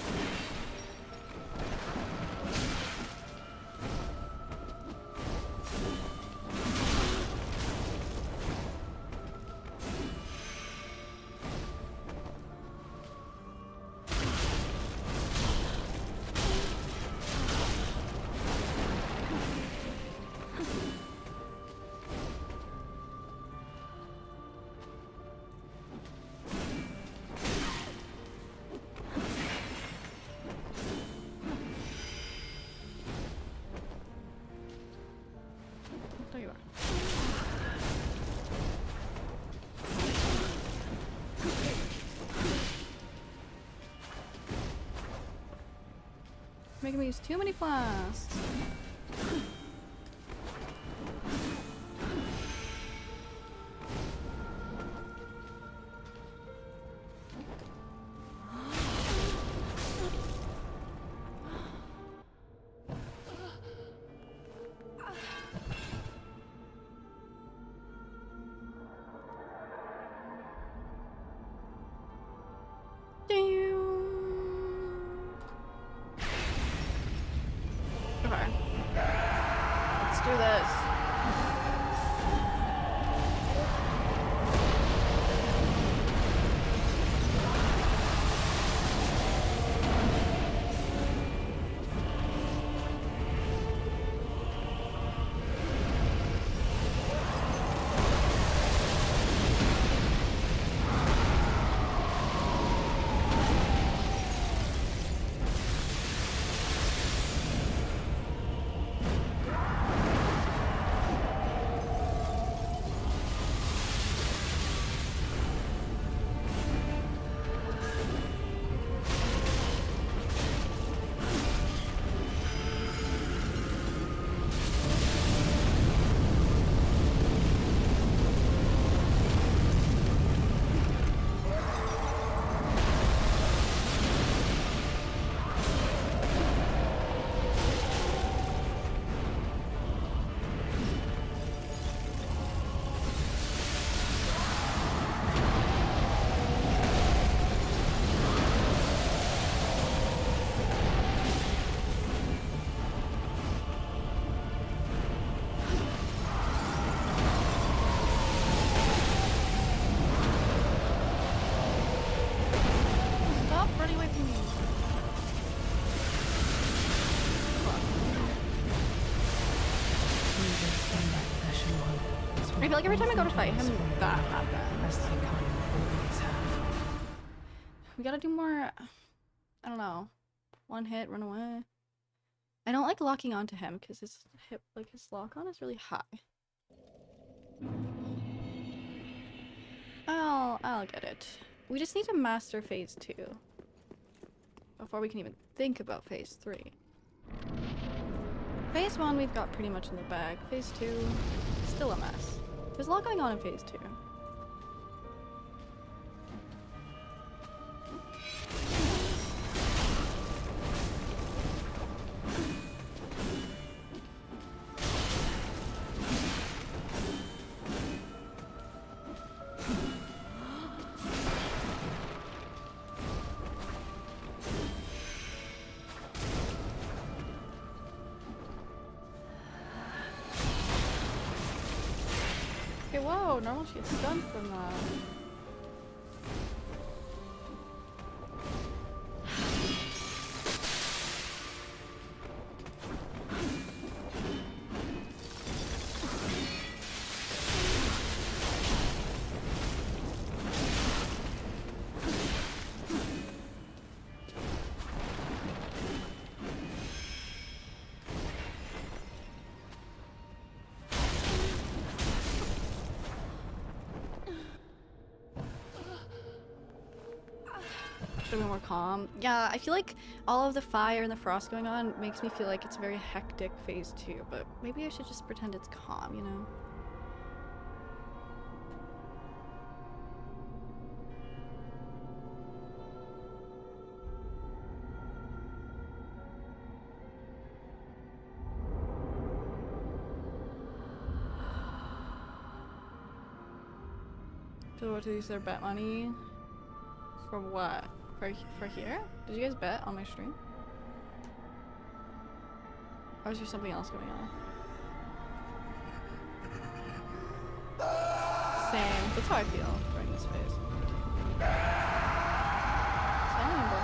There you are. Making me use too many flasks. Okay. Let's do this. I feel like every time I go to fight him, that happens. As thy kind always have. We gotta do more, I don't know, one hit, run away. I don't like locking onto him because his hip, like his lock on is really high. I'll get it. We just need to master phase 2 before we can even think about phase 3. Phase 1 we've got pretty much in the bag. Phase 2, still a mess. There's a lot going on in phase 2. Okay, whoa, normal she gets stunned from that. Should be more calm. Yeah, I feel like all of the fire and the frost going on makes me feel like it's a very hectic phase 2, but maybe I should just pretend it's calm, you know? So what to use their bet money? For what? For here? Did you guys bet on my stream? Or is there something else going on? Same. That's how I feel during this phase. Same, bro.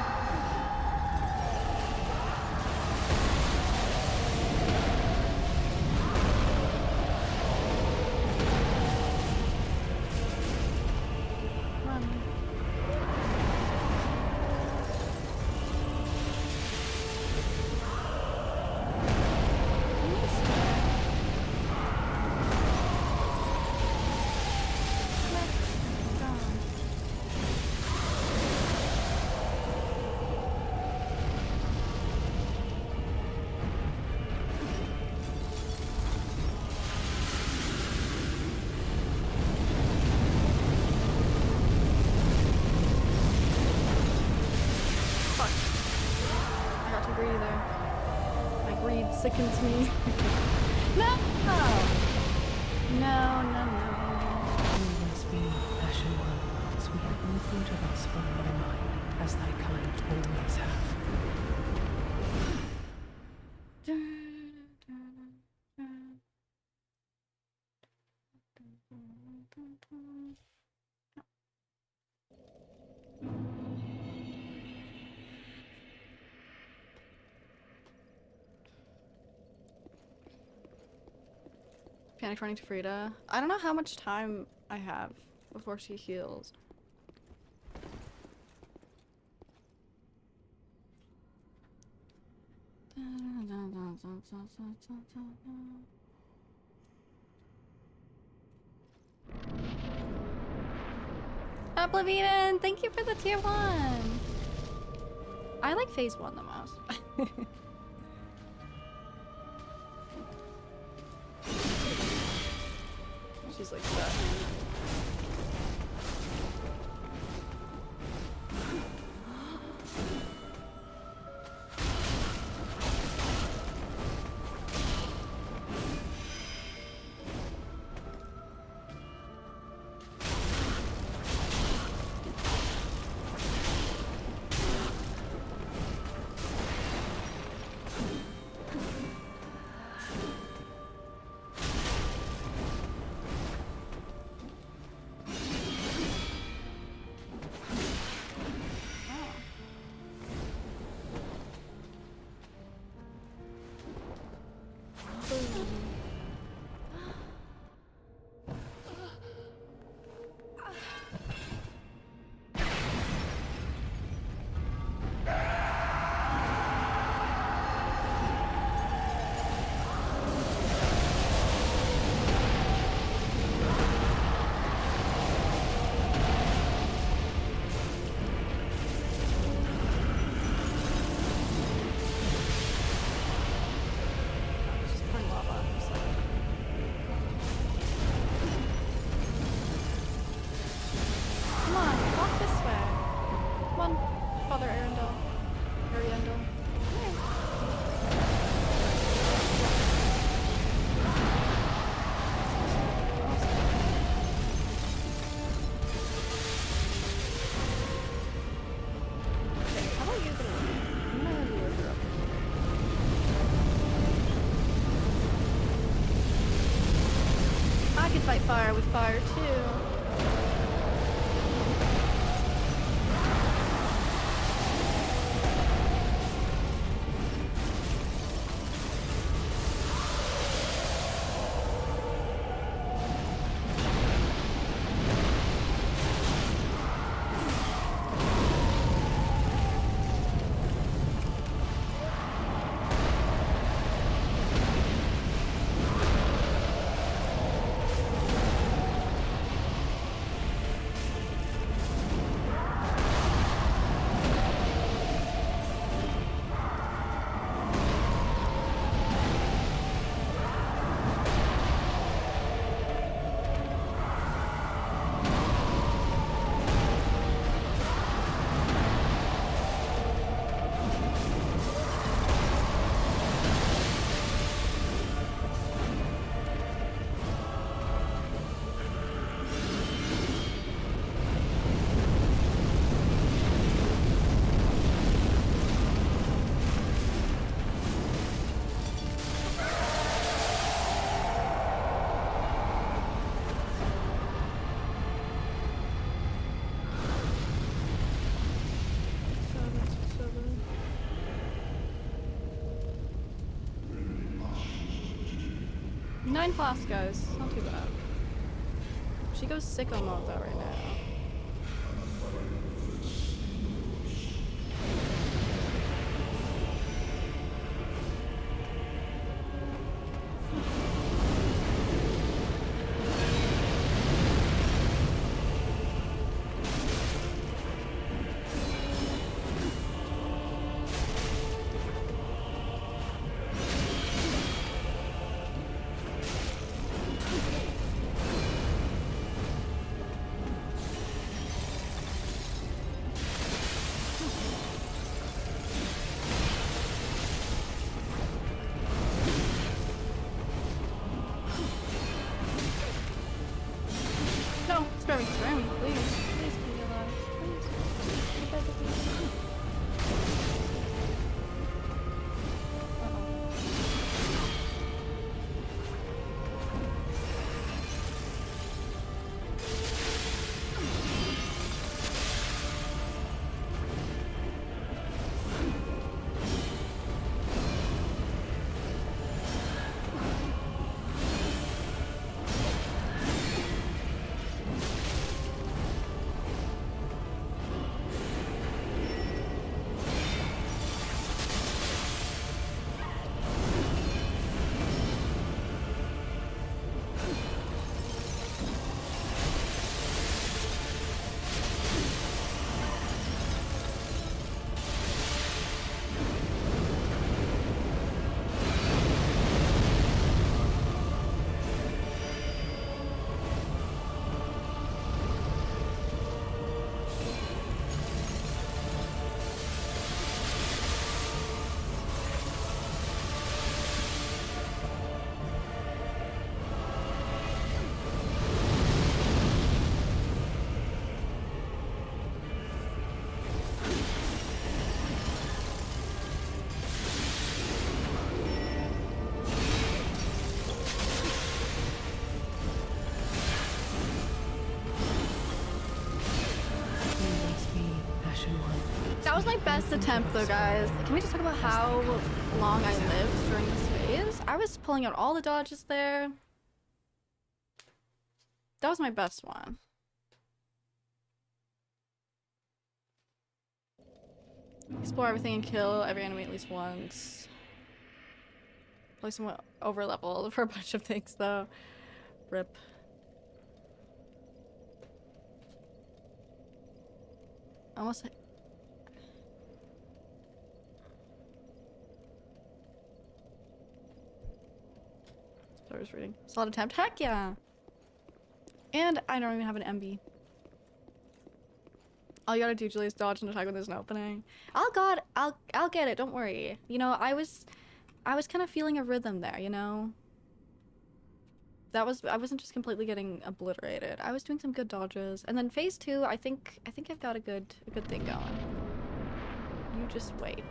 Sickens me. No! No. Always be, Ashen One, sweet all thought of us from my mind, as thy kind always have. Panic running to Friede. I don't know how much time I have before she heals. Oblivion, thank you for the tier 1. I like phase 1 the most. She's like that. fight fire with fire too. Nine class, guys. Not too bad. She goes sicko mode though right now. No, spare me, please. Please keep me alive. Please. That was my best attempt though, guys. Can we just talk about how long I lived during this phase? I was pulling out all the dodges there. That was my best one. Explore everything and kill every enemy at least once. Play somewhat over level for a bunch of things though. Rip. Almost. I was reading. Solid attempt. Heck yeah! And I don't even have an MB. All you gotta do, Julie, is dodge and attack when there's an opening. Oh god, I'll get it. Don't worry. You know, I was kind of feeling a rhythm there. You know. I wasn't just completely getting obliterated. I was doing some good dodges, and then phase 2. I think I've got a good thing going. You just wait.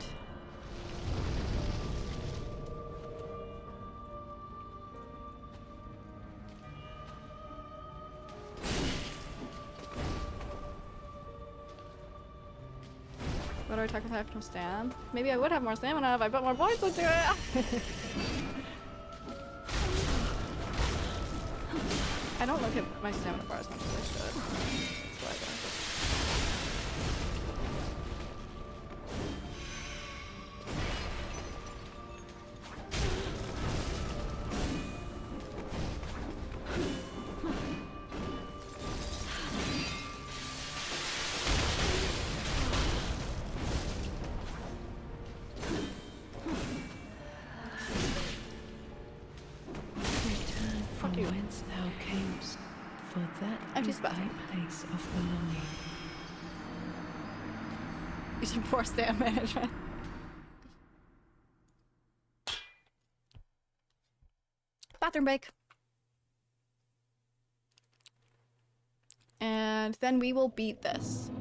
What do I attack if I have no stam? Maybe I would have more stamina if I put more points into it. I don't look at my stamina bar as much as I should. That's why I don't. Return from you. whence thou camest, for that Empty is spell. thy place of belonging. Using poor stam management. Bathroom break. And then we will beat this.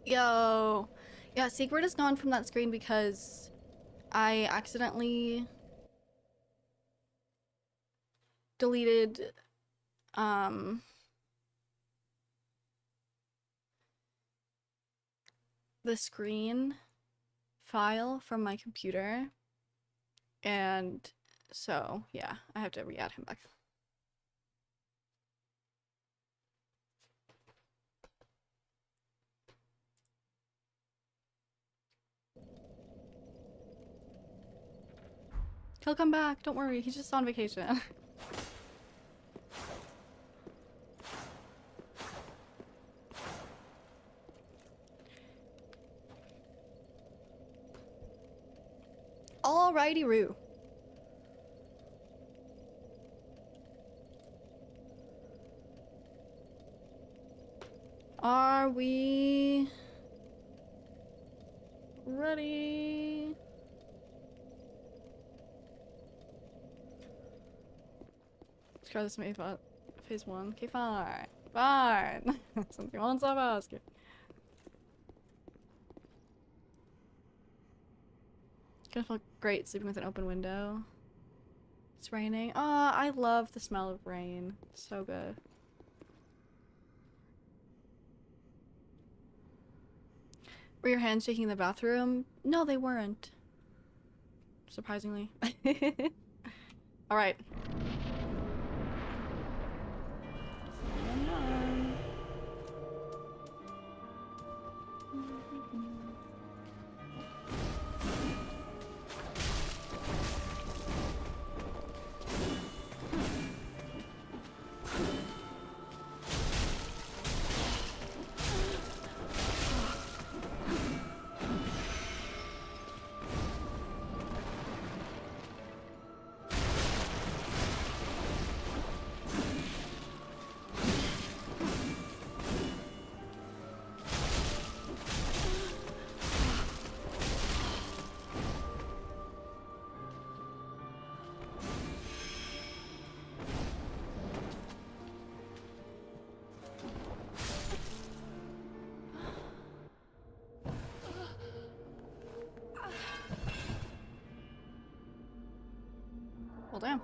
Yo. Yeah, Secret is gone from that screen because I accidentally deleted the screen file from my computer, and so yeah, I have to re-add him back. He'll come back, don't worry, he's just on vacation. Alrighty, Roo. Are we ready? Let's try this maybe phase 1. Okay, fine. Fine. Something won't stop asking. Gonna feel great sleeping with an open window. It's raining. Oh, I love the smell of rain. It's so good. Were your hands shaking in the bathroom? No, they weren't. Surprisingly. Alright. Well, damn.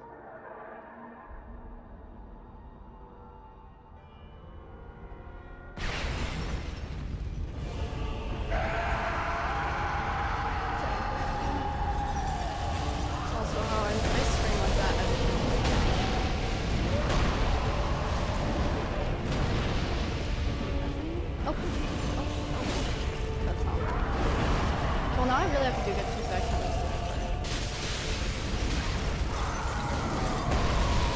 It's also how I scream like that. Oh. That's not. Well, now I really have to do get 2 seconds.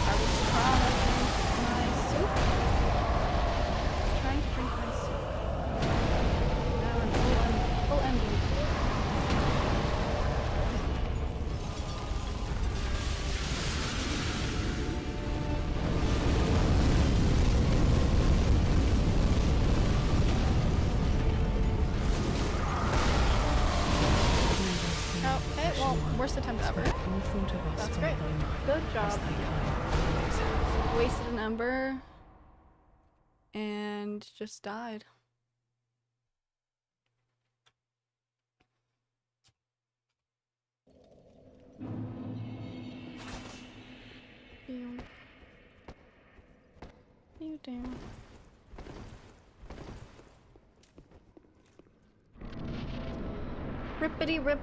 I was trying to drink my soup. Trying to drink my soup. Now I'm full empty. Okay, well, worst attempt ever. That's great. Good job. Wasted an ember and just died. You damn. Rippity rip.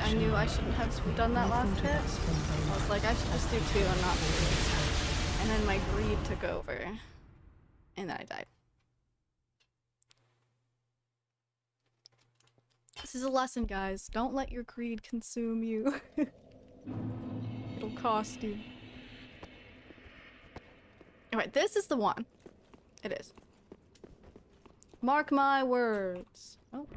I knew I shouldn't have done that last hit. I was like, I should just do 2 and not 3. And then my greed took over. And then I died. This is a lesson, guys. Don't let your greed consume you. It'll cost you. Alright, this is the one. It is. Mark my words. Oh.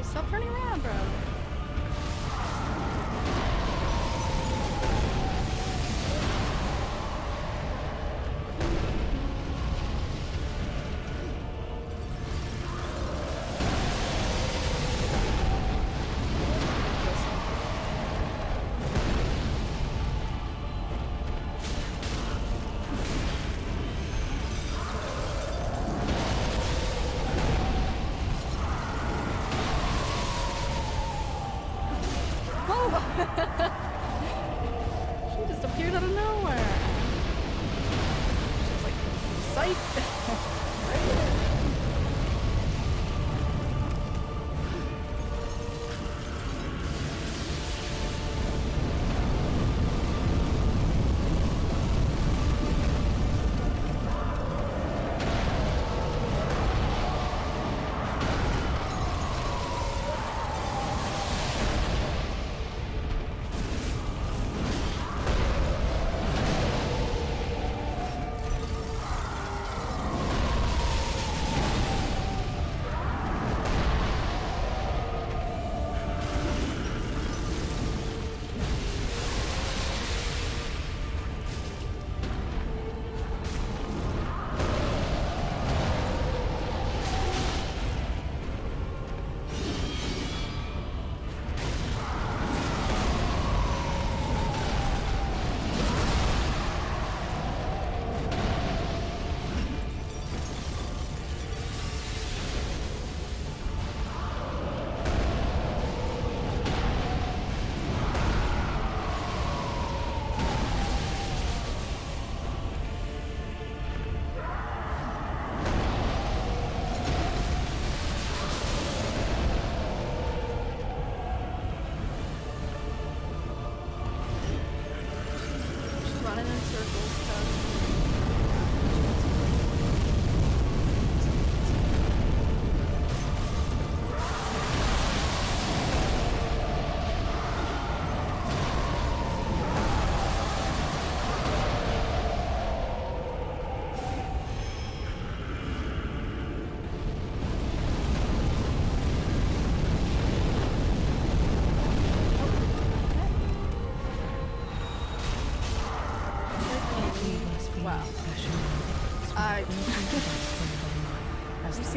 Stop turning around, bro. She just appeared out of nowhere. She's like, psych.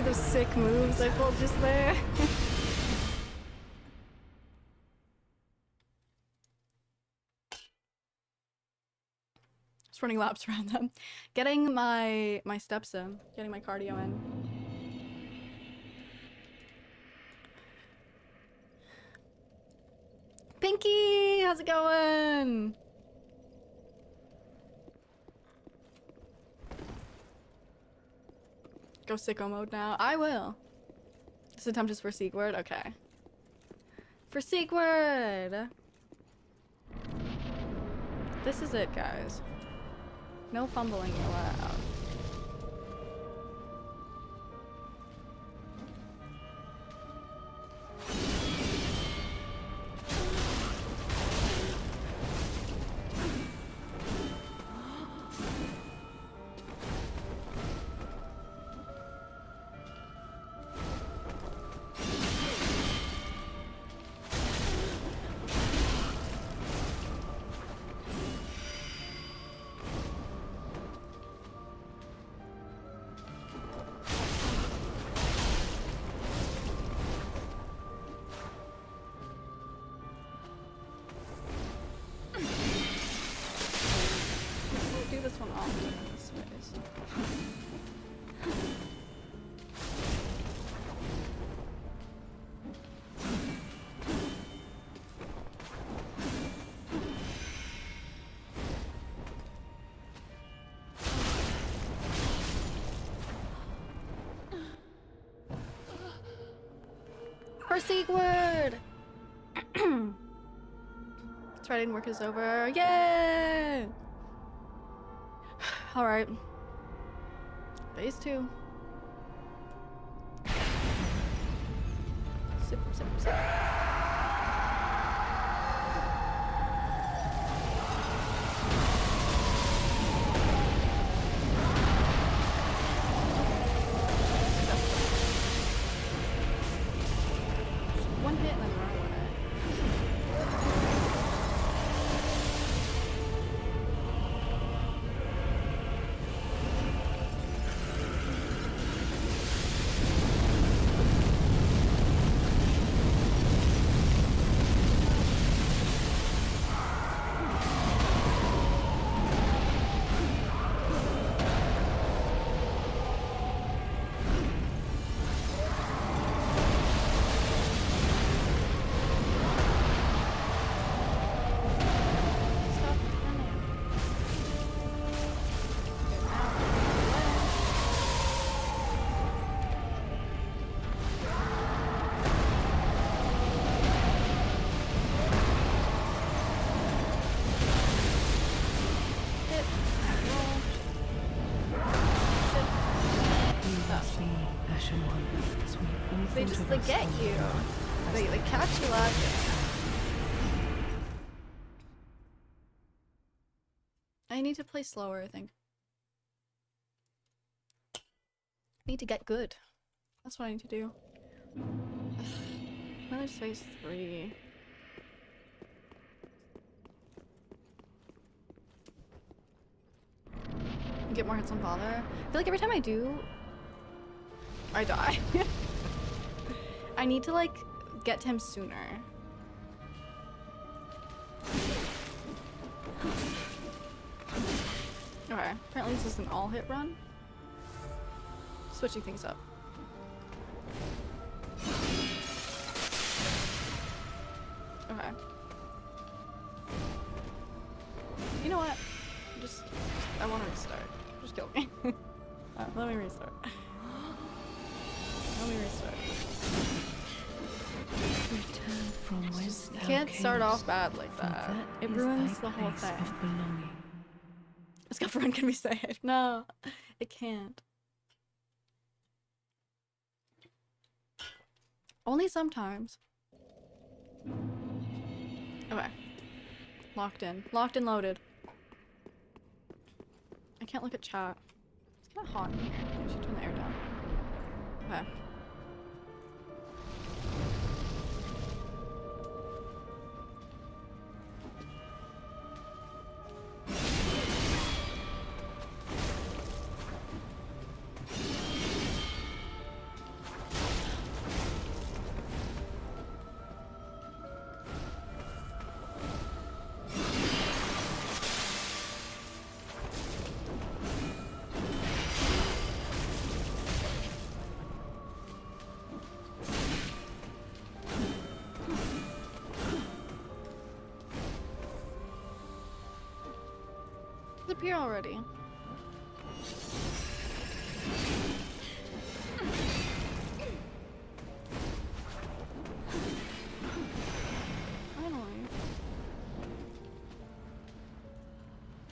those sick moves I pulled just there? Just running laps around them. Getting my steps in. Getting my cardio in. Pinky! How's it going? Go sicko mode now. I will. This attempt is for Sequard? Okay. For Sequard! This is it, guys. No fumbling allowed. This one off in this space. For Sequard! Threading work is over. Yay! Alright. Phase 2. Sip, sip, sip. One hit and then run away. They just, they get you. They catch you laughing. I need to play slower, I think. I need to get good. That's what I need to do. Another phase 3. Get more hits on Father. I feel like every time I do, I die. I need to, like, get to him sooner. Okay, apparently this is an all-hit run. Switching things up. Okay. You know what? I want to restart. Just kill me. Let me restart. Let me restart. Return from whence thou Can't start camest, off bad like for that. It is ruins thy the whole place thing. of belonging. This run can be saved. No, it can't. Only sometimes. Okay. Locked in. Locked and loaded. I can't look at chat. It's kind of hot in here. I should turn the air down. Okay. disappear already? Finally.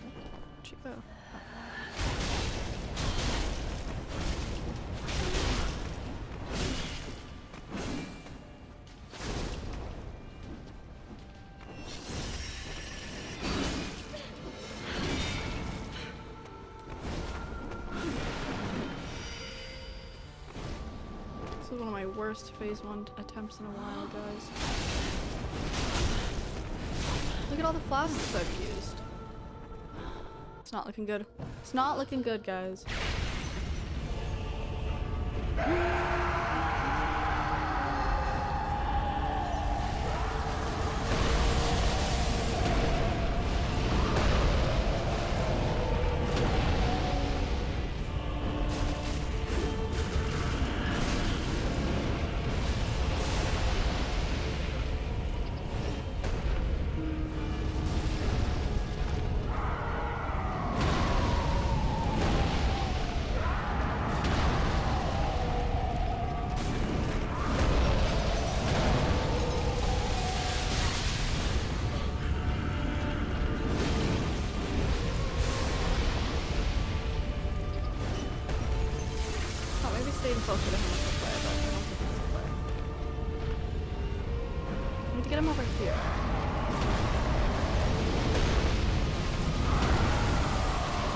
Where'd she go? This is one of my worst phase 1 attempts in a while, guys. Look at all the flasks I've used. It's not looking good. It's not looking good, guys. Staying closer to him with the play, but I don't think it's the play. I need to get him over here.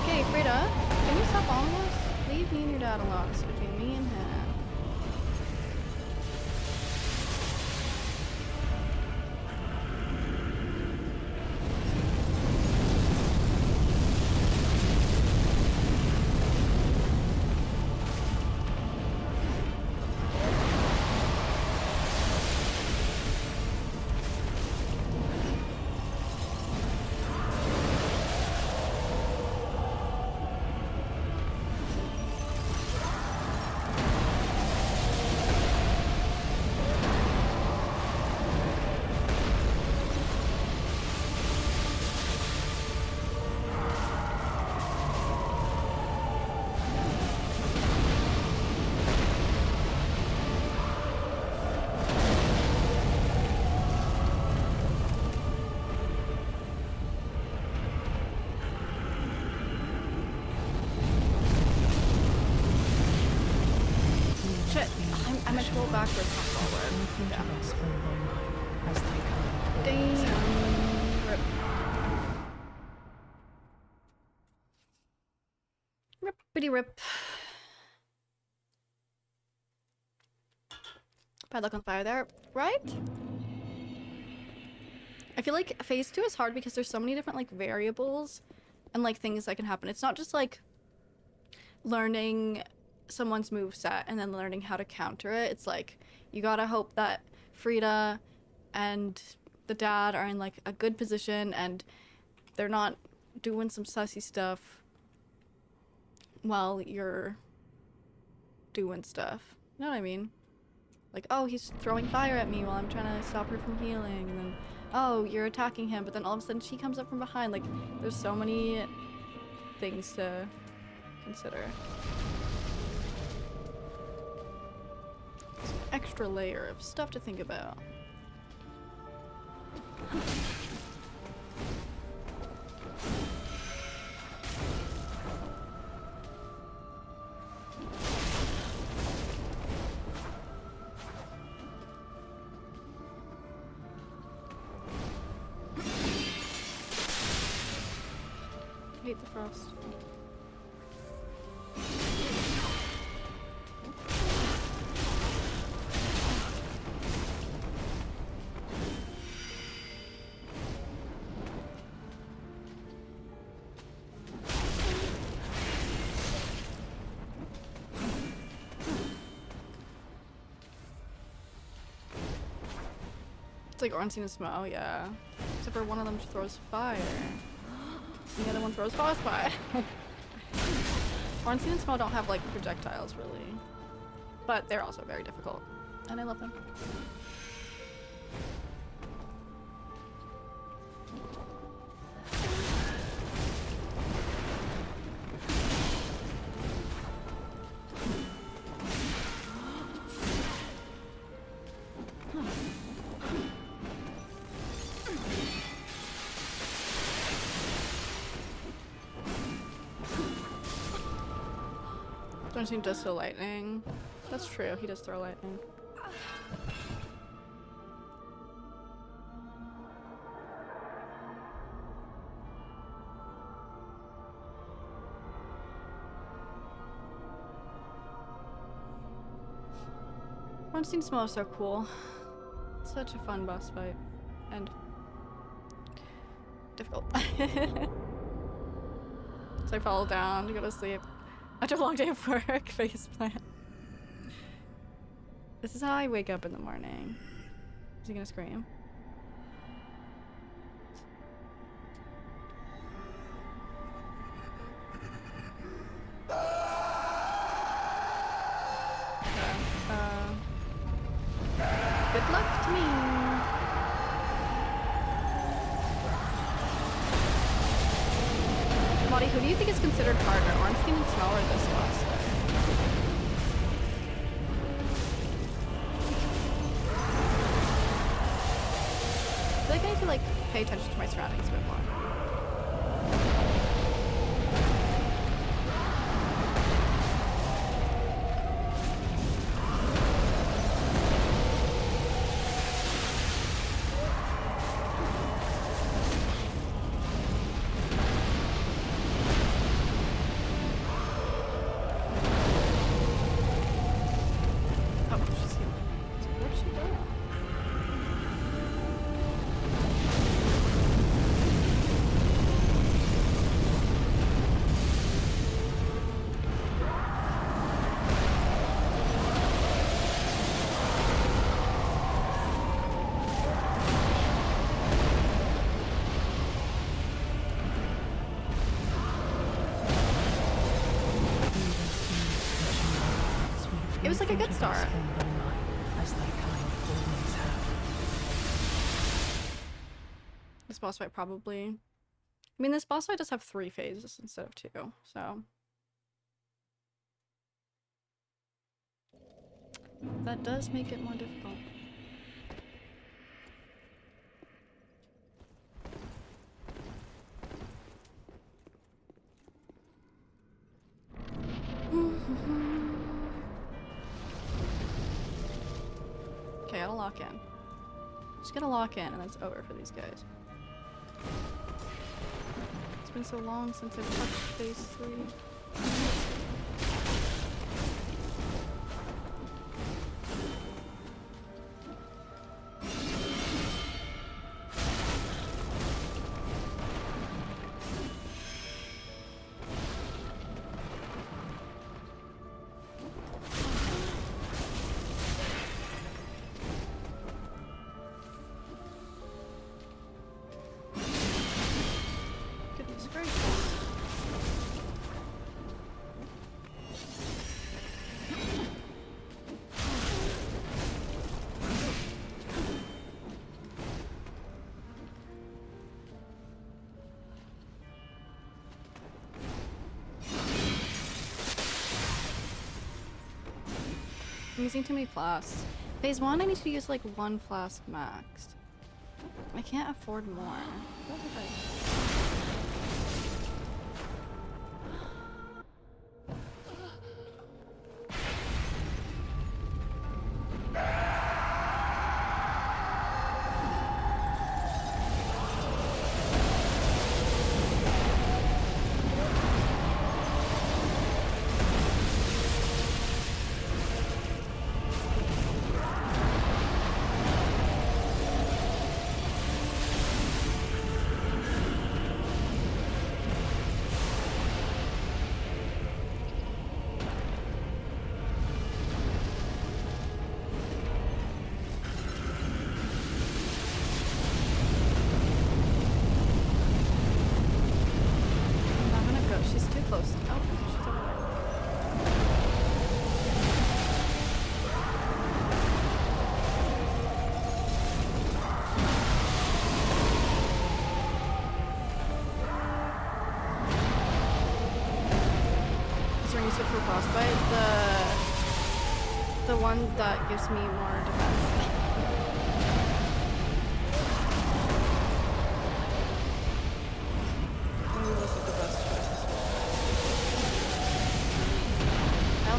Okay, Friede, can you stop following us? Leave me and your dad alone. It's between me and him. I meant to roll backwards, not forward. Yeah. Damn. Rip. Rippity rip. Bad luck on fire there, right? I feel like phase 2 is hard because there's so many different like variables and like things that can happen. It's not just like learning someone's moveset and then learning how to counter it. It's like you gotta hope that Friede and the dad are in like a good position and they're not doing some sussy stuff while you're doing stuff. You know what I mean? Like, oh, he's throwing fire at me while I'm trying to stop her from healing, and then oh, you're attacking him, but then all of a sudden she comes up from behind. Like, there's so many things to consider. Extra layer of stuff to think about. I hate the frost. It's like Ornstein and Smo, yeah. Except for one of them throws fire. And the other one throws frostfire. Ornstein and Smo don't have like projectiles really. But they're also very difficult. And I love them. Swansea does throw lightning. That's true, he does throw lightning. Swansea smell is so cool. Such a fun boss fight. And difficult. So I fall down to go to sleep. After a long day of work, face plant. This is how I wake up in the morning. Is he gonna scream? Good luck to me. Molly, who do you think is considered harder, Ornstein and Snow or this boss? I feel like I need to like pay attention to my surroundings a bit more. It was like a good start. This boss fight probably... I mean, this boss fight does have 3 phases instead of 2, so... that does make it more difficult. Okay, I gotta lock in. Just gotta lock in and then it's over for these guys. It's been so long since I've touched phase 3. I'm using too many flasks. Phase 1, I need to use like 1 flask max. I can't afford more. What if I... For frostbite, the one that gives me more defense. Maybe this is the best choice. I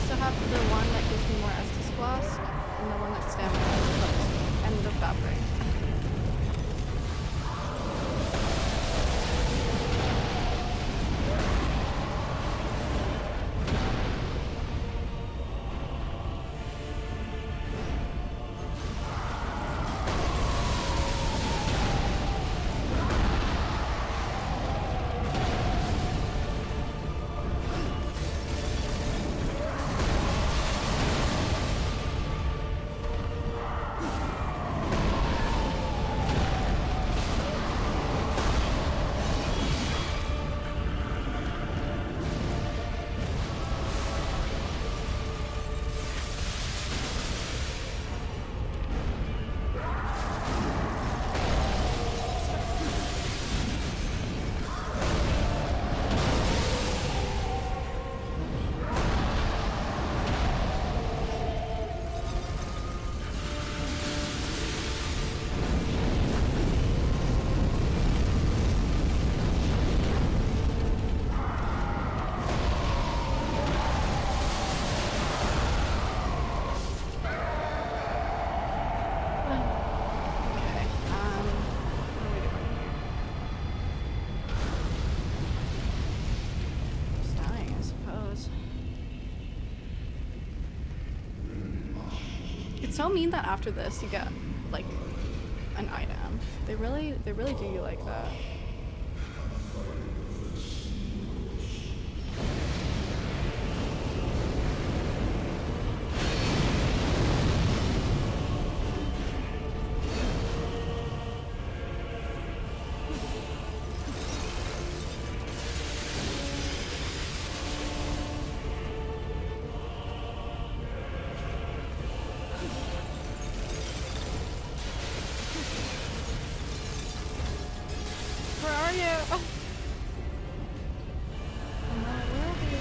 so mean that after this you get like an item. They really do you like that. Where are you? Oh. I'm not worthy.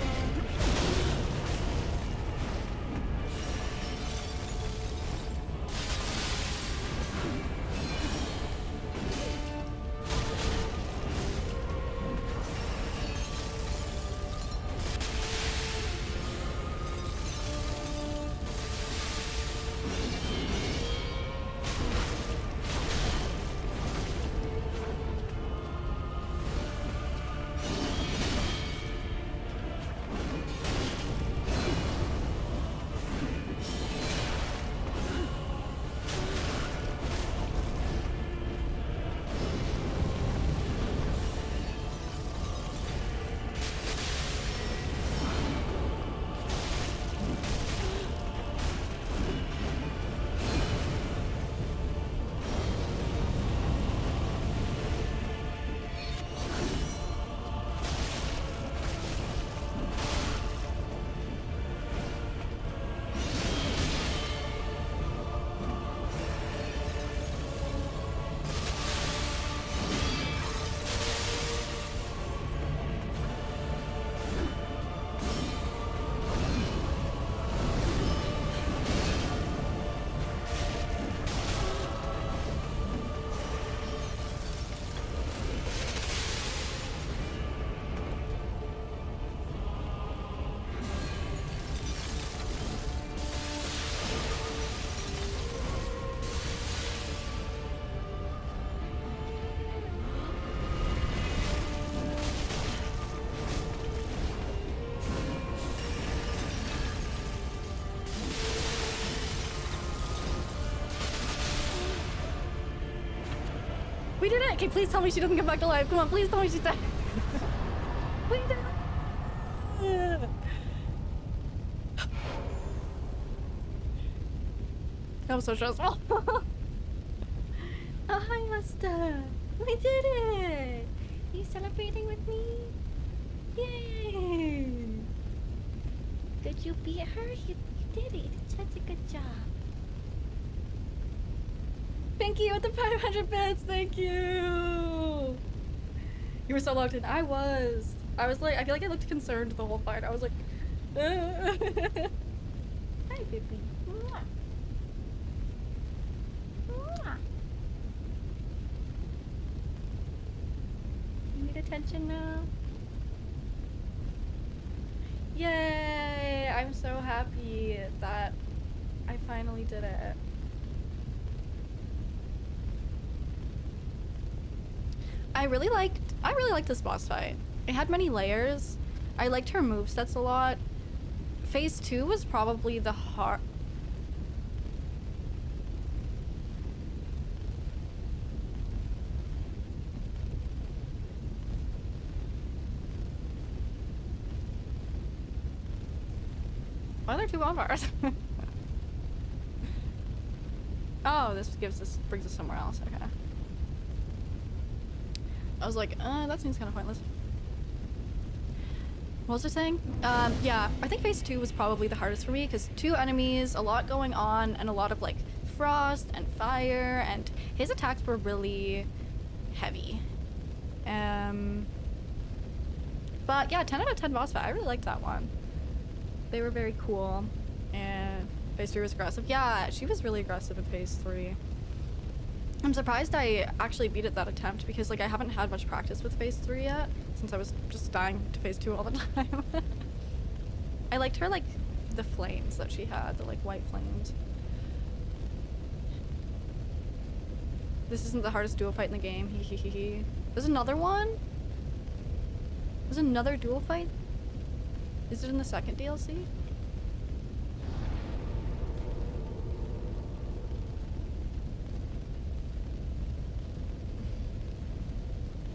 We did it! Okay, please tell me she doesn't come back to life. Come on, please tell me she's dead. We did it! That was so stressful. Oh, hi, Asta. We did it! Are you celebrating with me? Yay! Did you beat her? You did it. You did such a good job. Thank you with the 500 bits. Thank you. You were so locked in. I was like, I feel like I looked concerned the whole fight. I was like, hi, baby. Mwah. Mwah. You need attention now? Yay! I'm so happy that I finally did it. I really liked this boss fight. It had many layers. I liked her movesets a lot. Phase 2 was probably the hard. Why are there two bonfires? Oh, this brings us somewhere else. Okay. I was like, that seems kind of pointless. What was I saying? Yeah, I think phase 2 was probably the hardest for me because 2 enemies, a lot going on, and a lot of like frost and fire, and his attacks were really heavy. But yeah, 10 out of 10 boss fight. I really liked that one. They were very cool, and phase 3 was aggressive. Yeah, she was really aggressive in phase 3. I'm surprised I actually beat it that attempt because like I haven't had much practice with phase 3 yet since I was just dying to phase 2 all the time. I liked her like the flames that she had, the like white flames. This isn't the hardest duel fight in the game. Hehehehe. There's another one? There's another duel fight? Is it in the second DLC?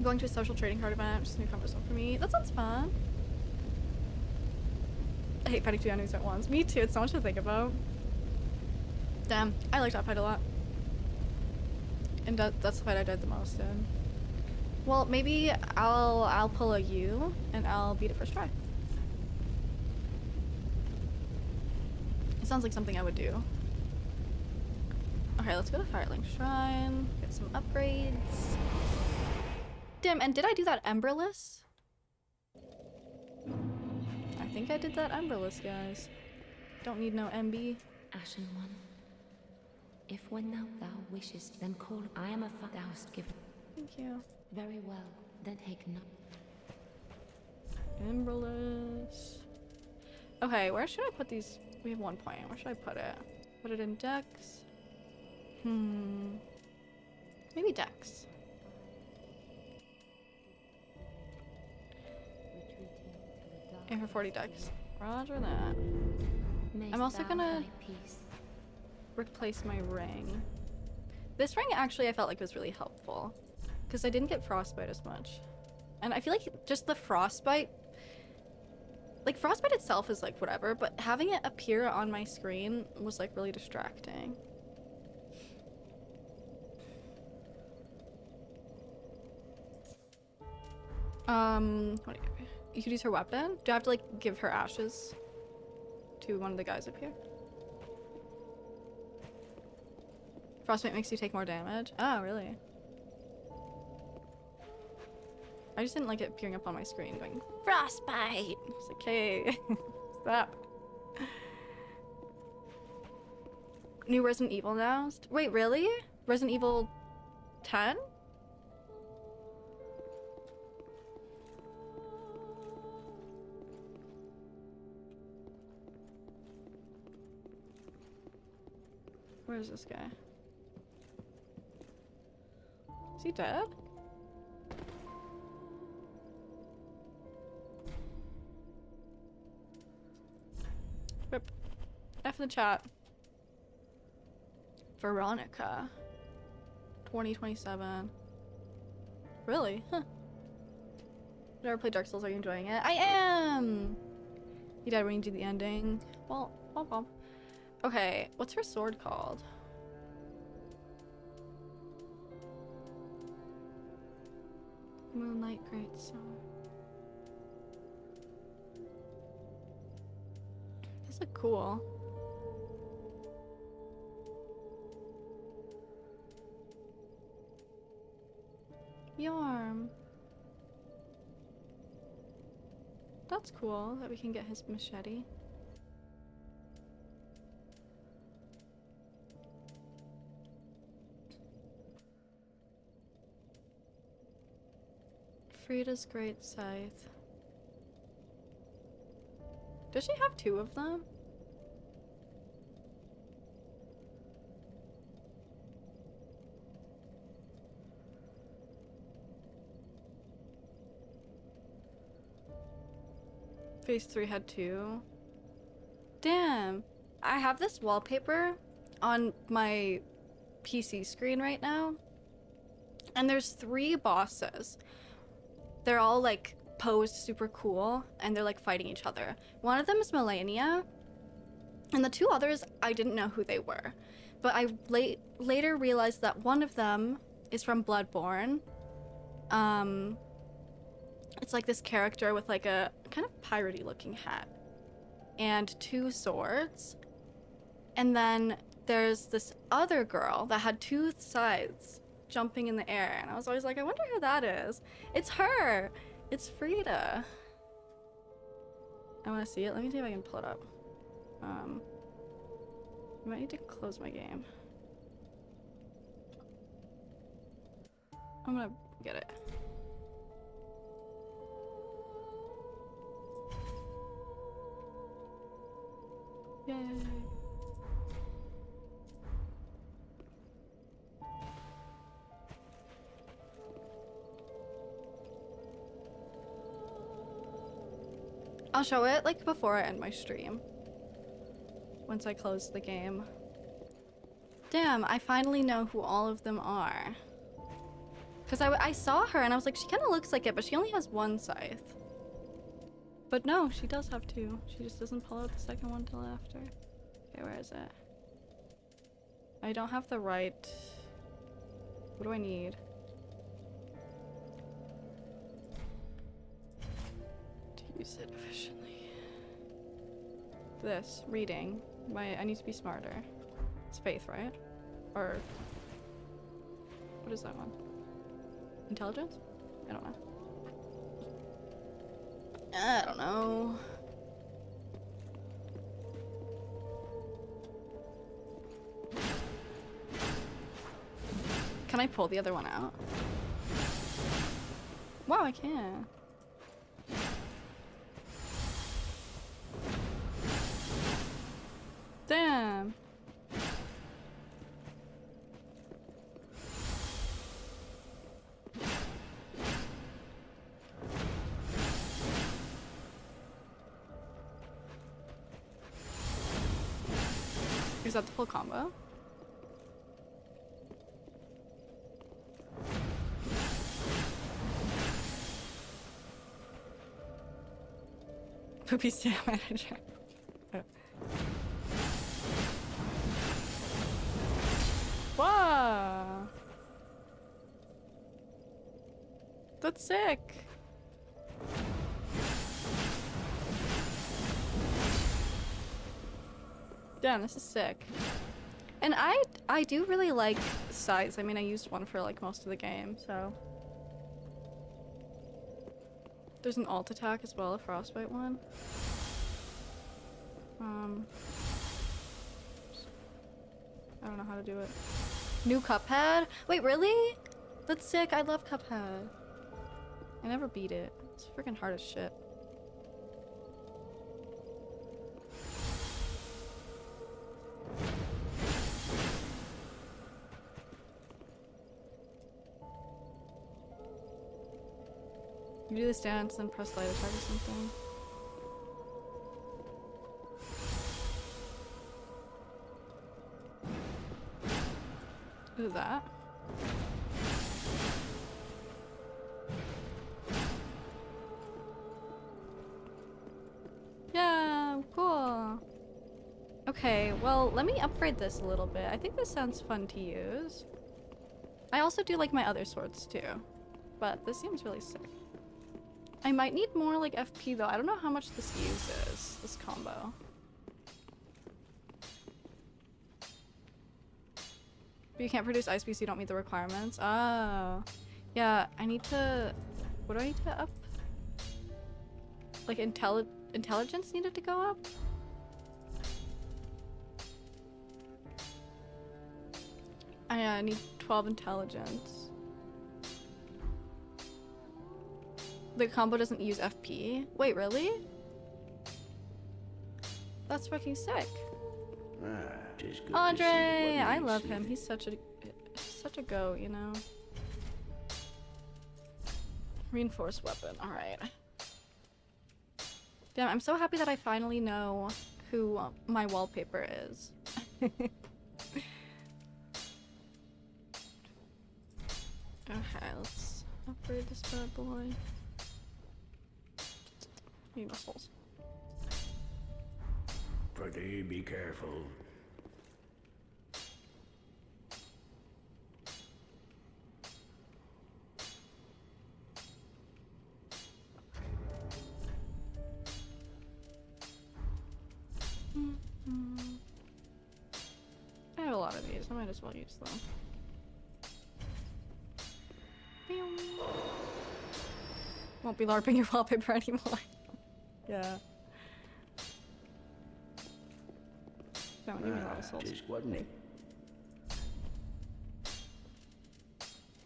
Going to a social trading card event, just a new comfort zone for me. That sounds fun. I hate fighting two enemies at once. Me too, it's so much to think about. Damn, I like that fight a lot. And that's the fight I died the most in. Well, maybe I'll pull a U and I'll beat it first try. It sounds like something I would do. Okay, let's go to Firelink Shrine, get some upgrades. Damn, and did I do that Emberless? I think I did that Emberless, guys. Don't need no MB. Ashen one, if when thou wishest, then call. I am a thou'st given. Thank you. Very well, then take no. Emberless. Okay, where should I put these? We have 1 point. Where should I put it? Put it in Dex? Maybe Dex. Aim for 40 Dex. Roger that. I'm also gonna replace my ring. This ring actually I felt like was really helpful because I didn't get frostbite as much. And I feel like just the frostbite, like frostbite itself is like whatever, but having it appear on my screen was like really distracting. What do you could use her weapon? Do I have to like give her ashes to one of the guys up here? Frostbite makes you take more damage. Oh, really? I just didn't like it appearing up on my screen going, Frostbite! It's like, hey, stop. New Resident Evil announced? Wait, really? Resident Evil 10? Where's this guy? Is he dead? Rip. F in the chat. Veronica. 2027. Really? Huh. You never played Dark Souls, are you enjoying it? I am! You died when you did the ending. Well, womp womp. Okay, what's her sword called? Moonlight Great Stone. These look cool. Yarm. That's cool that we can get his machete. Friede's Great Scythe. Does she have 2 of them? Phase 3 had 2. Damn! I have this wallpaper on my PC screen right now. And there's 3 bosses. They're all like posed super cool and they're like fighting each other. One of them is Melania and the 2 others I didn't know who they were, but I later realized that one of them is from Bloodborne. It's like this character with like a kind of piratey looking hat and 2 swords, and then there's this other girl that had 2 sides jumping in the air, and I was always like, I wonder who that is. It's her! It's Friede. I want to see it. Let me see if I can pull it up. I might need to close my game. I'm gonna get it. Yay. I'll show it like before I end my stream. Once I close the game. Damn, I finally know who all of them are. Because I saw her and I was like, she kind of looks like it, but she only has one scythe. But no, she does have two. She just doesn't pull out the second one till after. Okay, where is it? I don't have the right... What do I need? To use it efficiently. This, reading. I need to be smarter. It's faith, right? Or... What is that one? Intelligence? I don't know. I don't know. Can I pull the other one out? Wow, I can. Damn. Is that the full combo? Poopy Stam Manager. Wow. That's sick. Damn, this is sick. And I do really like sights. I mean, I used one for like most of the game, so. There's an alt attack as well, a frostbite one. I don't know how to do it. New Cuphead? Wait, really? That's sick. I love Cuphead. I never beat it. It's freaking hard as shit. You do this dance and press light attack or something. What is that? Yeah, cool. Okay, well, let me upgrade this a little bit. I think this sounds fun to use. I also do like my other swords too, but this seems really sick. I might need more like FP though. I don't know how much this uses, this combo. But you can't produce ice because you don't meet the requirements. Oh. Yeah, I need to... What do I need to up? Like intelligence needed to go up? I need 12 intelligence. The combo doesn't use FP? Wait, really? That's fucking sick. Andre! I love him. He's such a goat, you know? Reinforced weapon. Alright. Damn, I'm so happy that I finally know who my wallpaper is. Okay, let's upgrade this bad boy. Need muscles. Friede, be careful. I have a lot of these. I might as well use them. Won't be LARPing your wallpaper anymore. Yeah. Don't give me a lot of souls. Just wasn't it?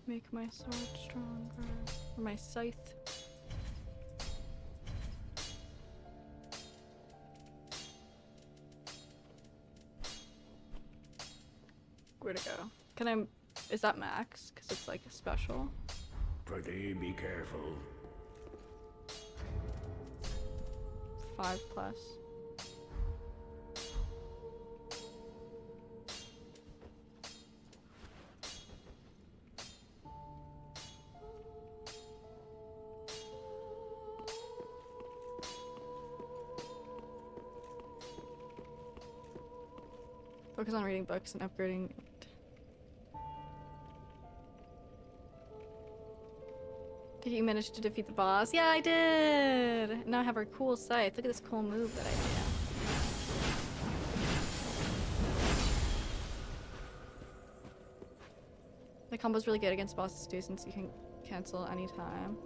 Make my sword stronger. Or my scythe. Where to go? Can I... Is that max? Because it's like a special. Friede, be careful. 5+. Focus on reading books and upgrading. Did you manage to defeat the boss? Yeah, I did! Now I have our cool scythe. Look at this cool move that I have. The combo's really good against bosses too, since you can cancel anytime.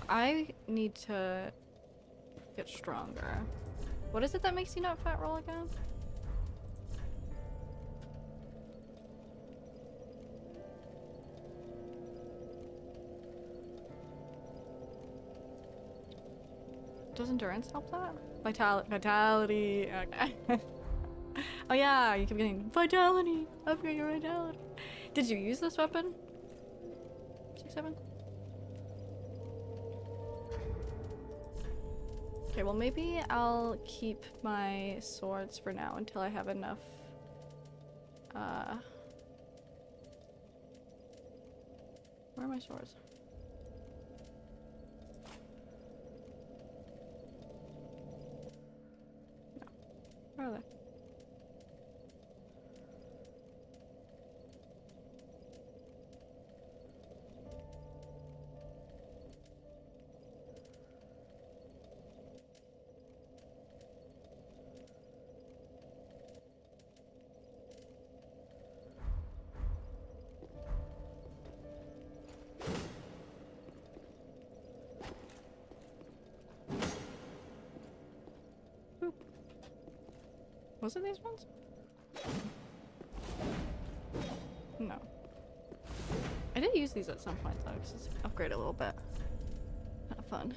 I need to get stronger. What is it that makes you not fat roll again? Does endurance help that? Vitality. Okay. Oh yeah, you keep getting vitality. Upgrade your vitality. Did you use this weapon? 6-7? Okay, well maybe I'll keep my swords for now until I have enough. Where are my swords? No. Where are they? Was it these ones? No. I did use these at some point though, just to upgrade a little bit. Kind of fun.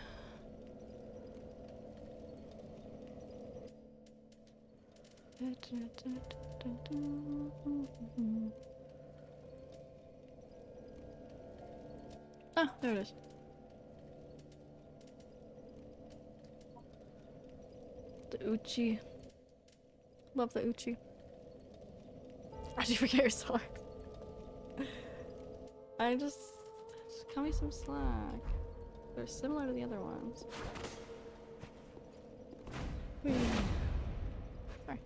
Ah, there it is. The Uchi. Love the Uchi. How'd you forget your sword? Just cut me some slack. They're similar to the other ones. Whee. Sorry.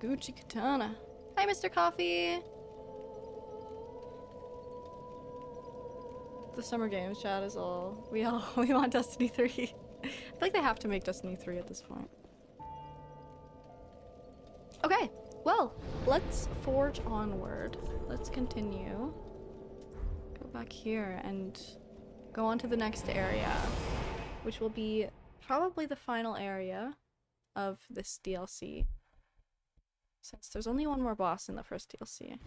Gucci Katana. Hi, Mr. Coffee! The Summer Games chat is all. We want Destiny 3. I feel like they have to make Destiny 3 at this point. Okay, well, let's forge onward. Let's continue. Go back here and go on to the next area, which will be probably the final area of this DLC, since there's only one more boss in the first DLC.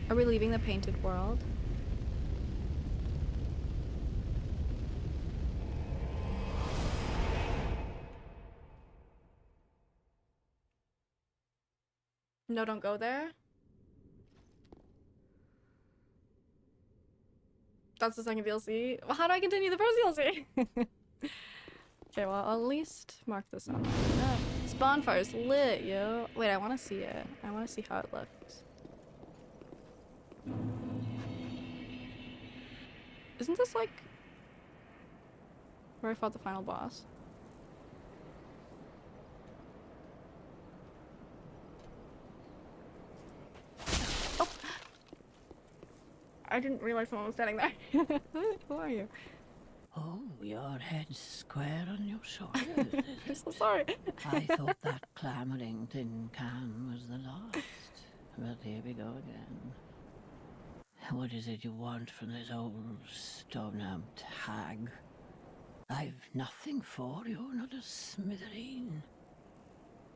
Are we leaving the painted world? No, don't go there. That's the second DLC. Well, how do I continue the first DLC? Okay, well, I'll at least mark this on. No. This bonfire's lit, yo. Wait, I want to see it. I want to see how it looks. Isn't this like where I fought the final boss? Oh! I didn't realize someone was standing there. Who are you? Oh, your head's square on your shoulders, is I'm it? so sorry. I thought that clamoring tin can was the last. But here we go again. What is it you want from this old stone-amped hag? I've nothing for you, not a smithereen.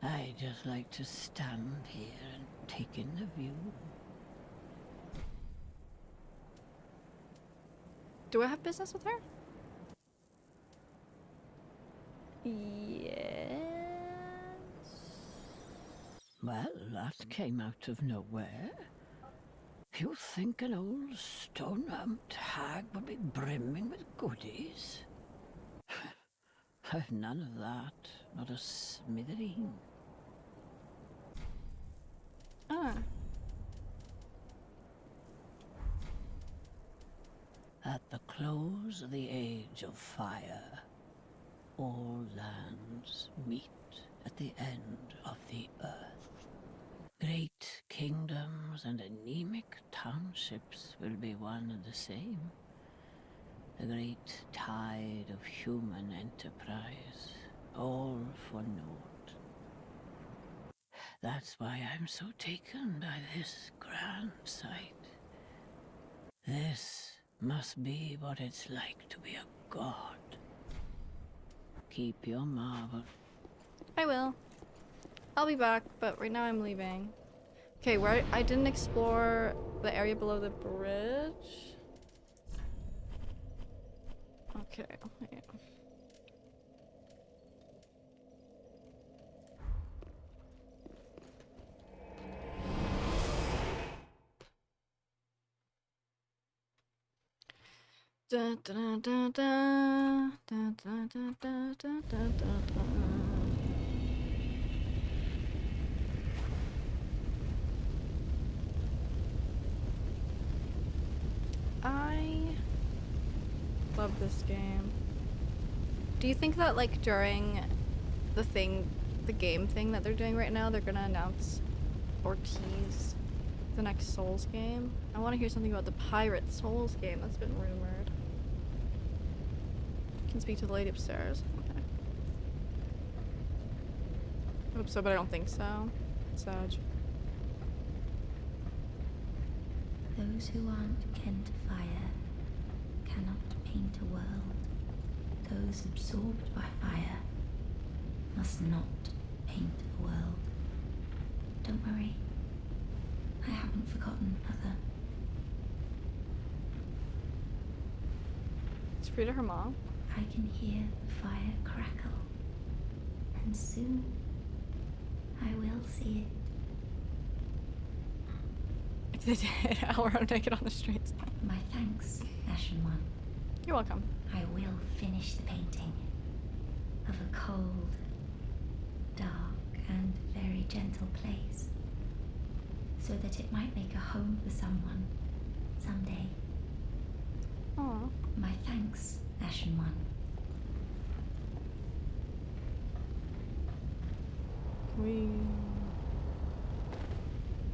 I just like to stand here and take in the view. Do I have business with her? Yes. Well, that came out of nowhere. You think an old stone-amped hag would be brimming with goodies? I've none of that, not a smithereen. Ah. At the close of the age of fire, all lands meet at the end of the earth. Great kingdoms and anemic townships will be one and the same. The great tide of human enterprise, all for naught. That's why I'm so taken by this grand sight. This must be what it's like to be a god. Keep your marvel. I will. I'll be back, but right now I'm leaving. Okay, where I didn't explore the area below the bridge. Okay, wait. Da, da, da, da, da, da, da, da, da, da, da. I love this game. Do you think that like during the game thing that they're doing right now, they're gonna announce or tease the next Souls game? I want to hear something about the Pirate Souls game that's been rumored. Can speak to the lady upstairs. Okay. I hope so, but I don't think so. Sag. Those who aren't kin to fire cannot paint a world. Those absorbed by fire must not paint a world. Don't worry. I haven't forgotten, Mother. Is Friede her mom? I can hear the fire crackle. And soon, I will see it. It's the dead hour I'm naked on the streets. My thanks, Ashen One. You're welcome. I will finish the painting of a cold, dark, and very gentle place, so that it might make a home for someone someday. Aw. My thanks, Ashen One.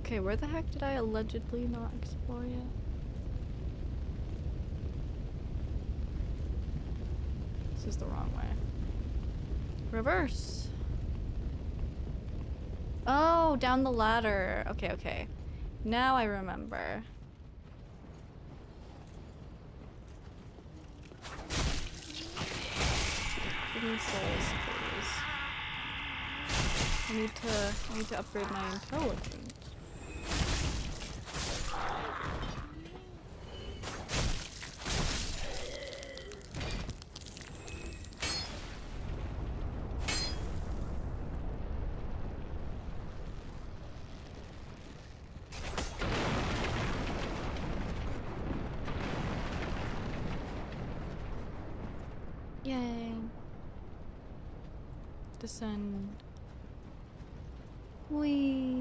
Okay, where the heck did I allegedly not explore yet? This is the wrong way. Reverse. Oh, down the ladder. Okay, okay. Now I remember. Give me souls, please. I need to upgrade my intelligence. Yay. Descend. Whee.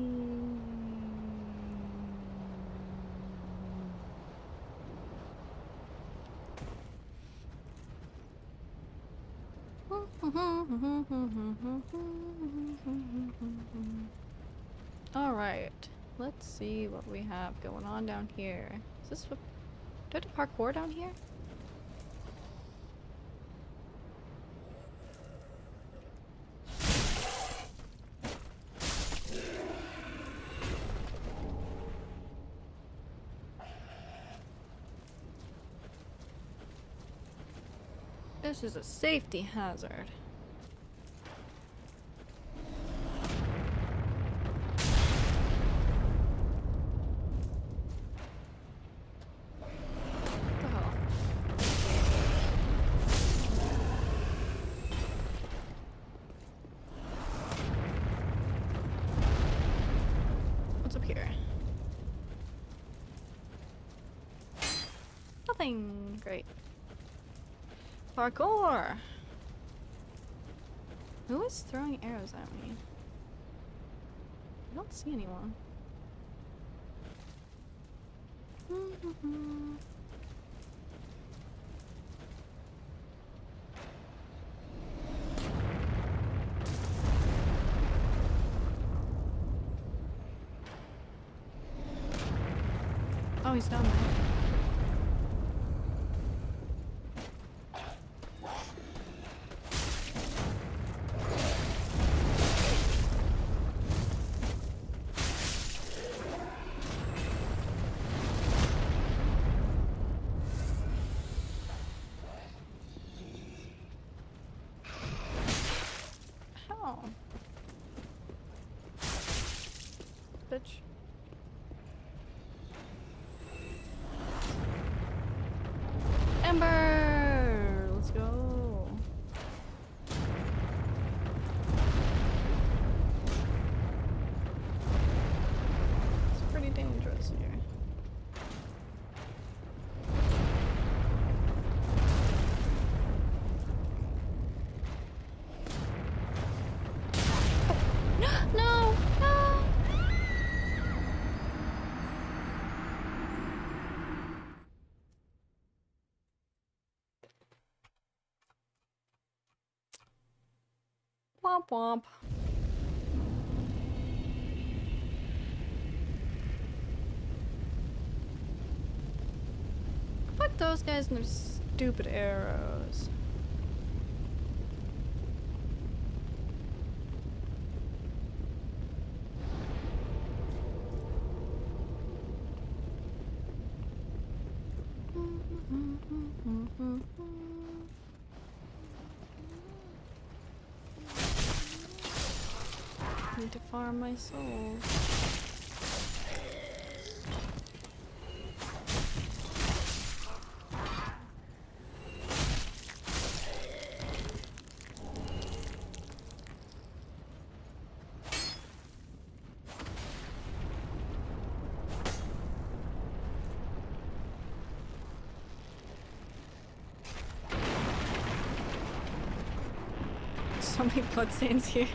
All right. Let's see what we have going on down here. Is this what? Do I have to parkour down here? This is a safety hazard. What the hell? What's up here? Nothing. Great. Parkour! Who is throwing arrows at me? I don't see anyone. Oh, he's down there. How? Bitch. Ember! Let's go. It's pretty dangerous here. No! No! Womp womp. Fuck those guys and their stupid arrows. Need to farm my soul. So many bloodstains here.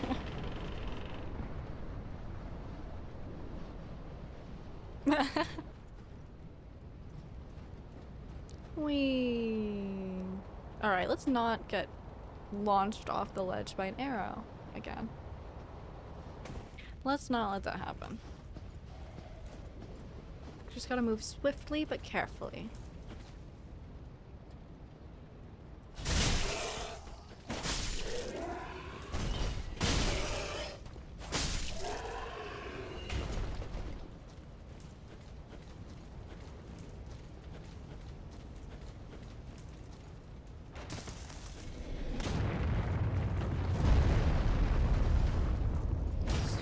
Wee. Alright, let's not get launched off the ledge by an arrow again. Let's not let that happen. Just gotta move swiftly but carefully.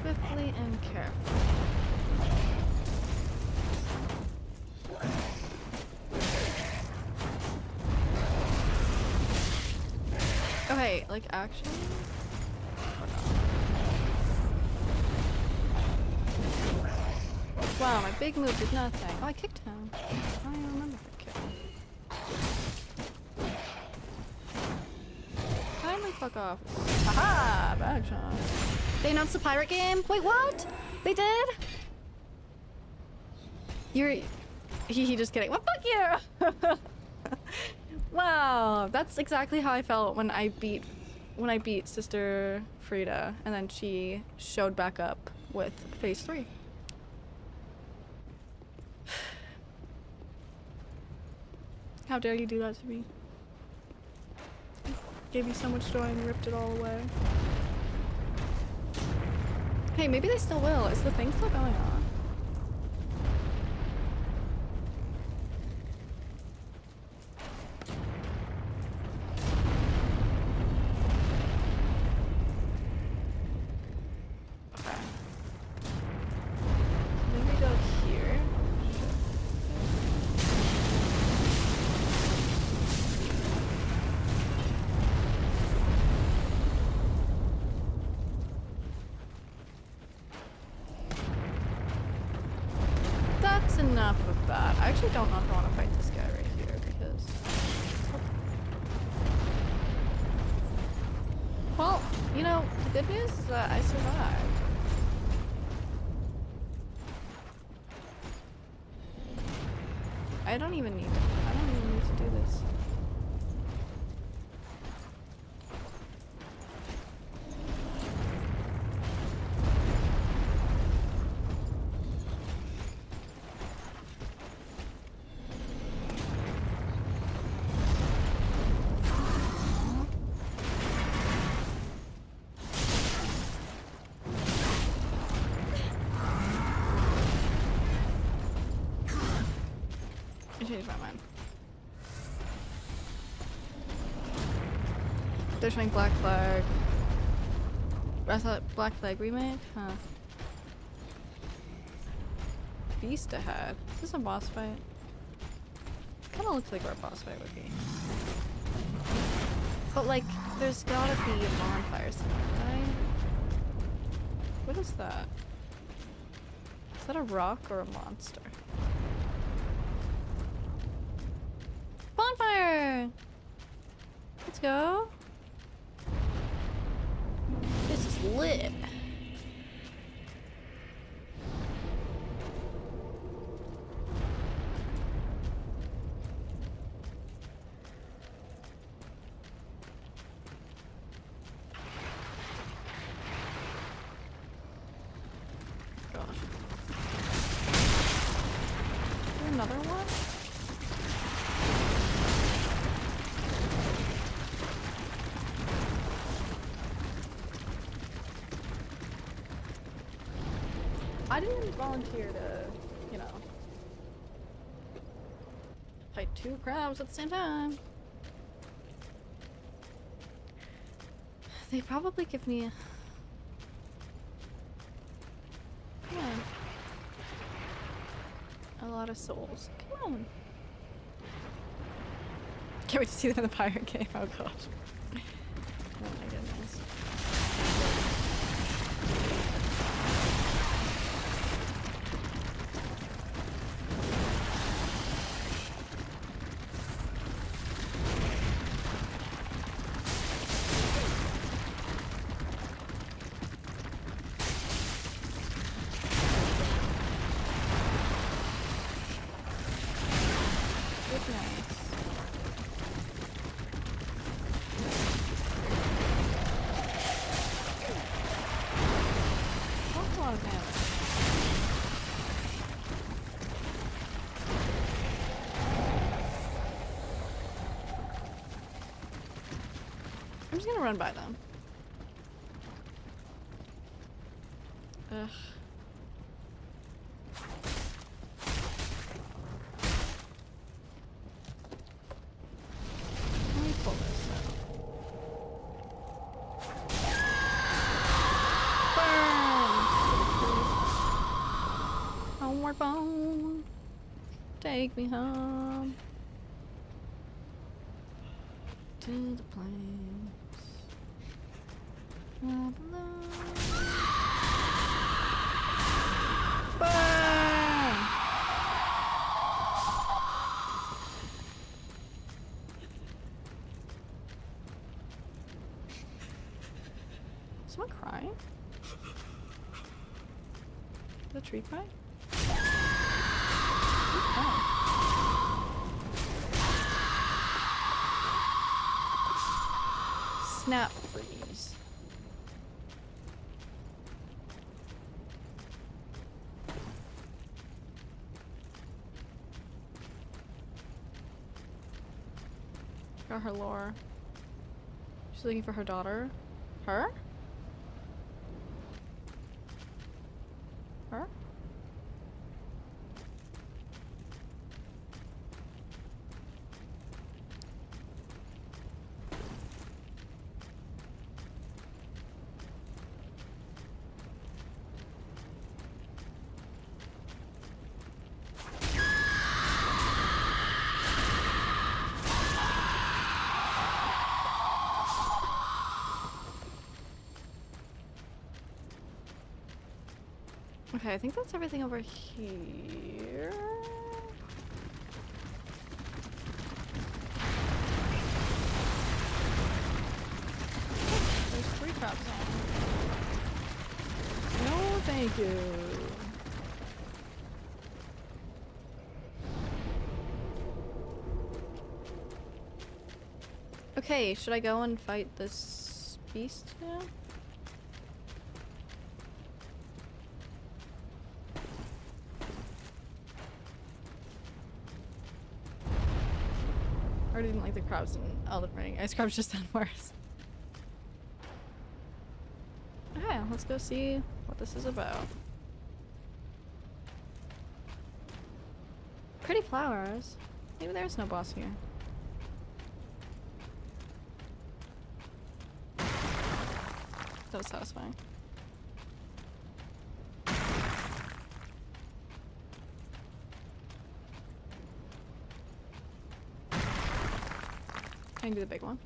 Swiftly and carefully. Okay, like actually? Wow, my big move did nothing. Oh, I kicked him. I don't even remember if I kicked him. Kindly fuck off. Aha! Bad shot. They announced the pirate game? Wait, what? They did? You're... He just kidding. Well, fuck you! Wow, that's exactly how I felt when I beat Sister Friede, and then she showed back up with phase 3. How dare you do that to me? Gave you so much joy and ripped it all away. Hey, maybe they still will. Is the thing still going on? Okay. Maybe go here. That's enough of that. I actually don't know if I want to fight this guy right here because... Well, you know, the good news is that I survived. I don't even need to do this. changed my mind. They're showing Black Flag. I thought Black Flag remake? Huh. Beast ahead. Is this a boss fight? Kinda looks like where a boss fight would be. But like, there's gotta be a bonfire somewhere, right? What is that? Is that a rock or a monster? Bonfire! Let's go. This is lit. Gosh. Is there another one? I didn't volunteer to, you know, fight 2 crabs at the same time. They probably give me a lot of souls. Come on. Can't wait to see them in the pirate game. Oh gosh. Oh my goodness. I'm just gonna run by them. Ugh. Let me pull this out. Burn! Homeward bone. Take me home. To the plains I belong. Burn! Is someone crying? Is the tree crying? Who's crying? Snap freeze. Got her lore. She's looking for her daughter. Her? Her? Okay, I think that's everything over here. There's 3 crabs on. No, thank you. Okay, should I go and fight this beast now? I didn't like the crabs in Elden Ring. Ice crabs just sound worse. Okay, let's go see what this is about. Pretty flowers. Maybe there's no boss here. That was satisfying. Can I do the big one?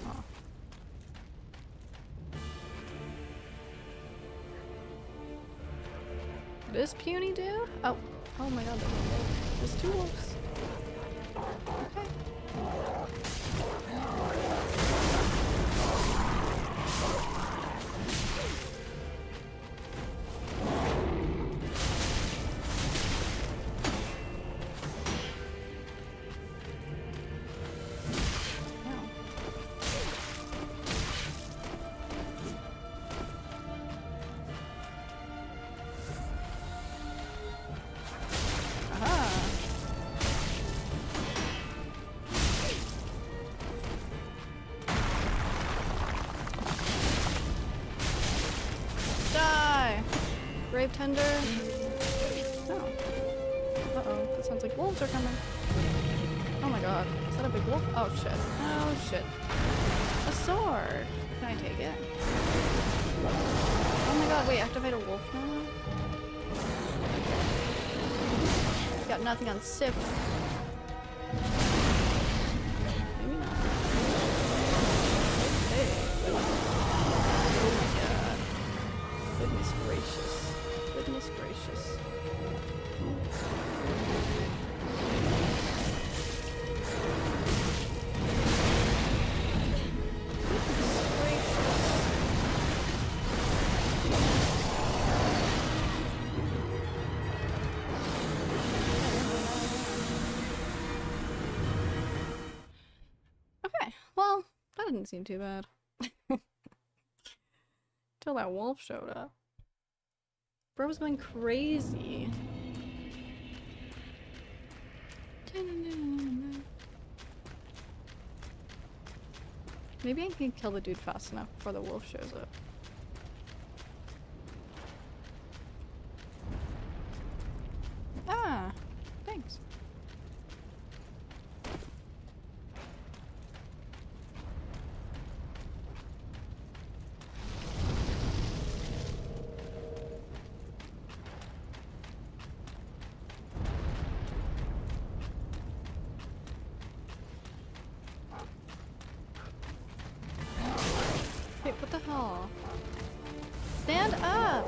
Oh. This puny dude? Oh. Oh my god, there's two wolves. Okay. Grave tender. Oh. Uh-oh. That sounds like wolves are coming. Oh my god. Is that a big wolf? Oh shit. Oh shit. A sword. Can I take it? Oh my god, wait, activate a wolf now? Got nothing on Sif. Maybe not. Hey. Oh my god. Goodness gracious. Goodness gracious. Okay, well, that didn't seem too bad. Till that wolf showed up. Bro was going crazy. Maybe I can kill the dude fast enough before the wolf shows up. Ah, thanks. Wait, what the hell? Stand up!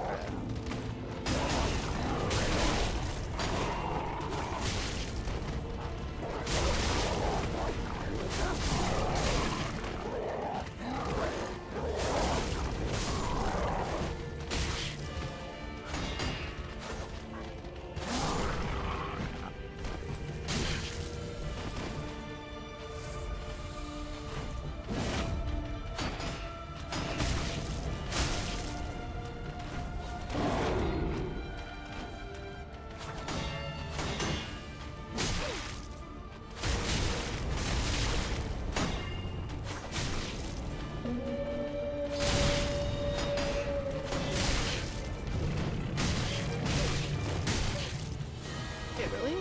Wait, really?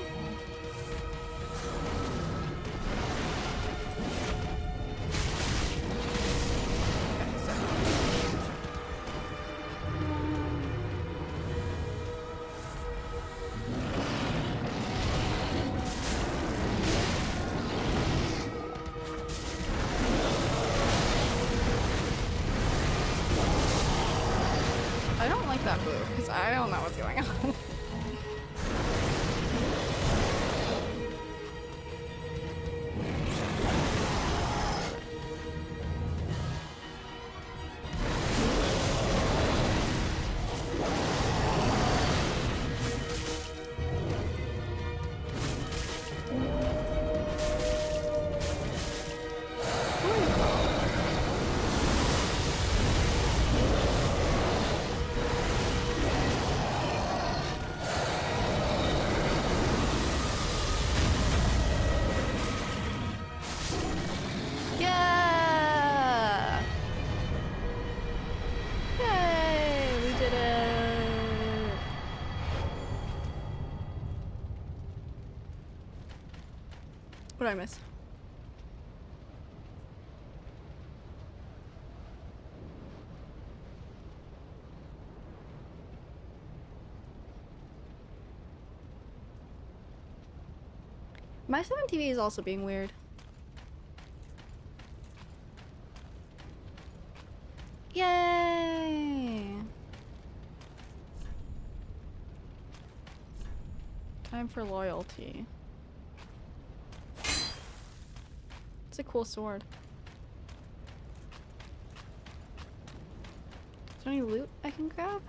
I don't like that move, because I don't know what's going on. What did I miss? My 7 TV is also being weird. Yay! Time for loyalty. It's a cool sword. Is there any loot I can grab?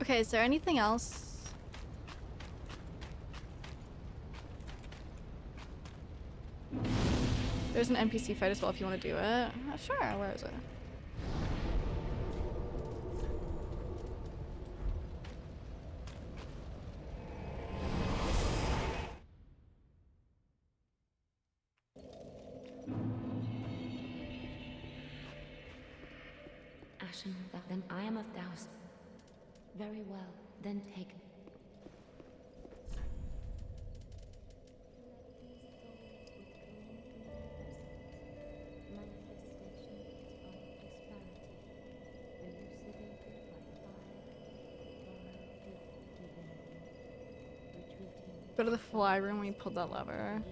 Okay, is there anything else? There's an NPC fight as well if you want to do it. Sure, where is it? Ashen, then I am of Taos. Very well, then take. Go to the fly room when you pulled that lever.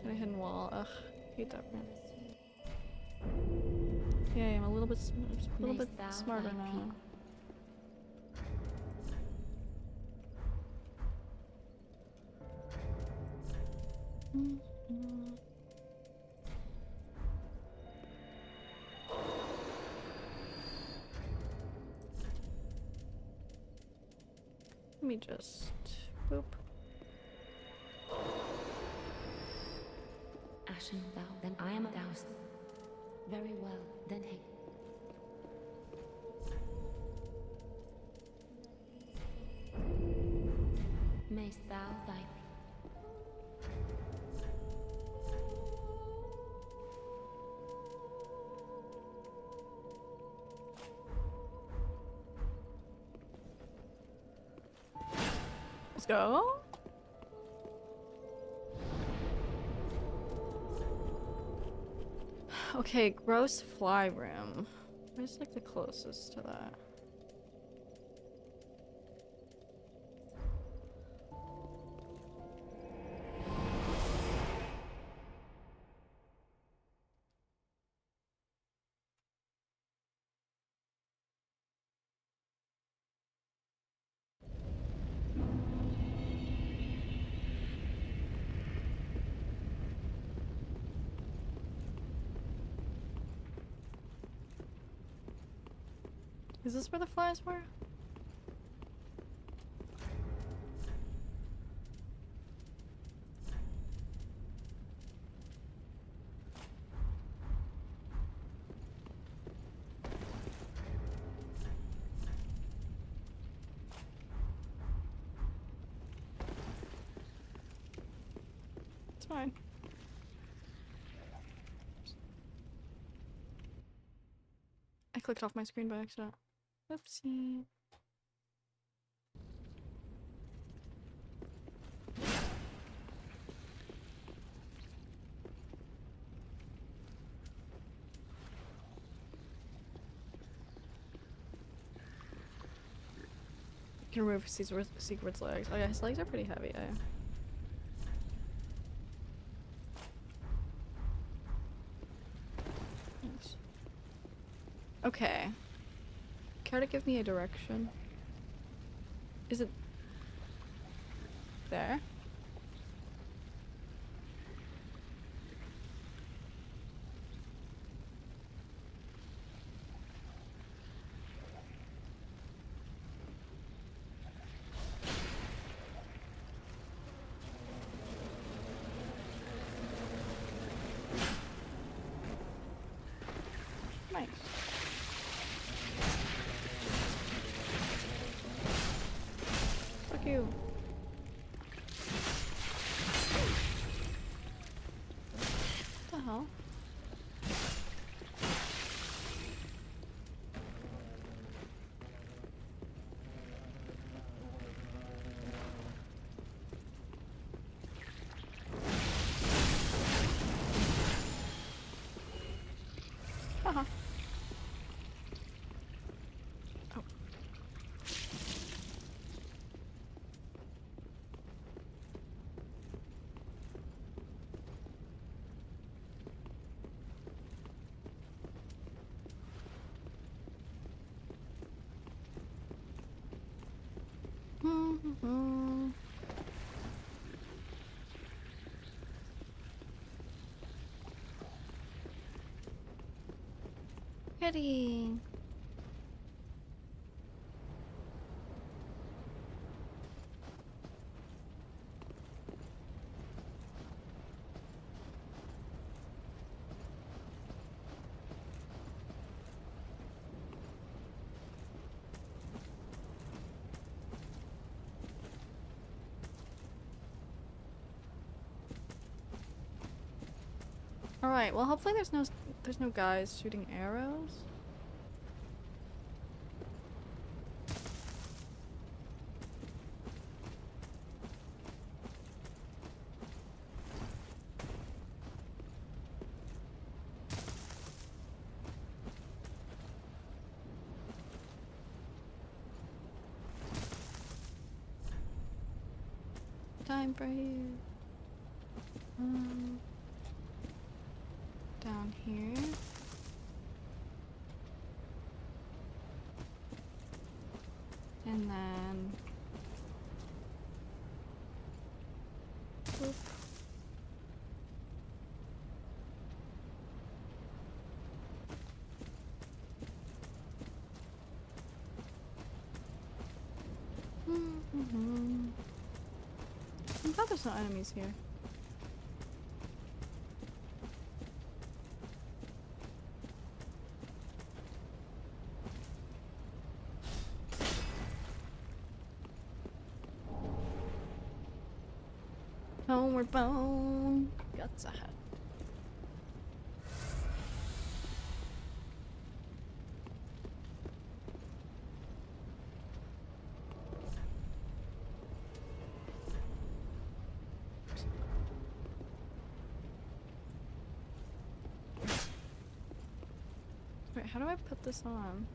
Got a hidden wall. Ugh, hate that room. Okay, I'm a little bit smarter now. Let me just boop. Ashen thou, then I am of Taos. Very well, then take. Mayst thou thy Let's go. Okay, gross fly room. Where's like the closest to that? Is this where the flies were? It's fine. I clicked off my screen by accident. Oopsie. You can remove Secret's legs. Oh yeah, his legs are pretty heavy. Nice. Okay. Care to give me a direction? Is it there? Nice. Fuck you. What the hell? Pretty. All right. Well, hopefully there's no guys shooting arrows. Time for you. Down here. And then boop. I'm glad there's no enemies here. Homeward bone. Guts ahead. Wait, how do I put this on?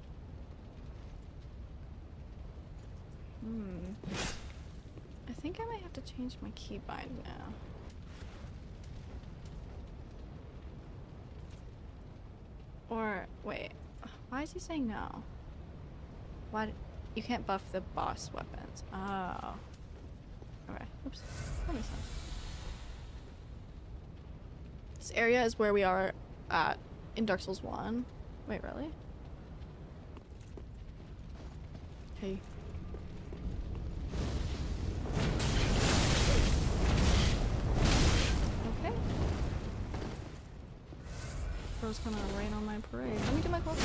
I think I might have to change my keybind now. Or, wait, why is he saying no? Why? You can't buff the boss weapons. Oh. Okay, oops. That makes sense. This area is where we are at in Dark Souls 1. Wait, really? Hey. Okay. Bro's gonna rain on my parade. Let me do my clothes.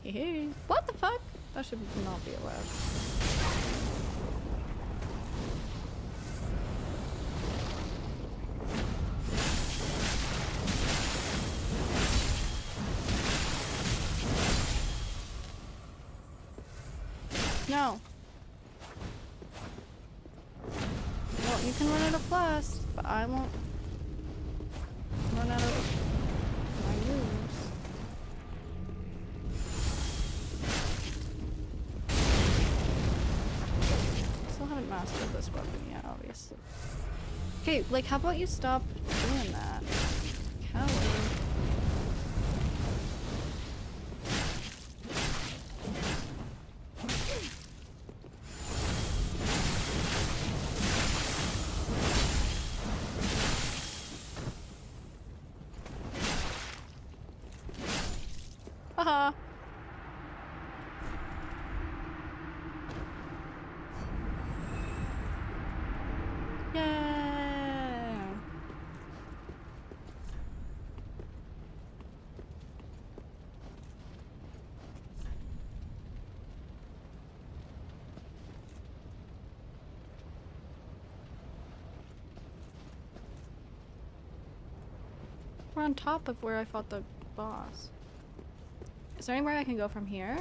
Hey, what the fuck? That should not be allowed. No. Well, you can run out of blast, but I won't run out of my moves. Still haven't mastered this weapon yet, obviously. Okay, like, how about you stop doing that? Coward. Haha. Yeah. We're on top of where I fought the boss. Is there anywhere I can go from here?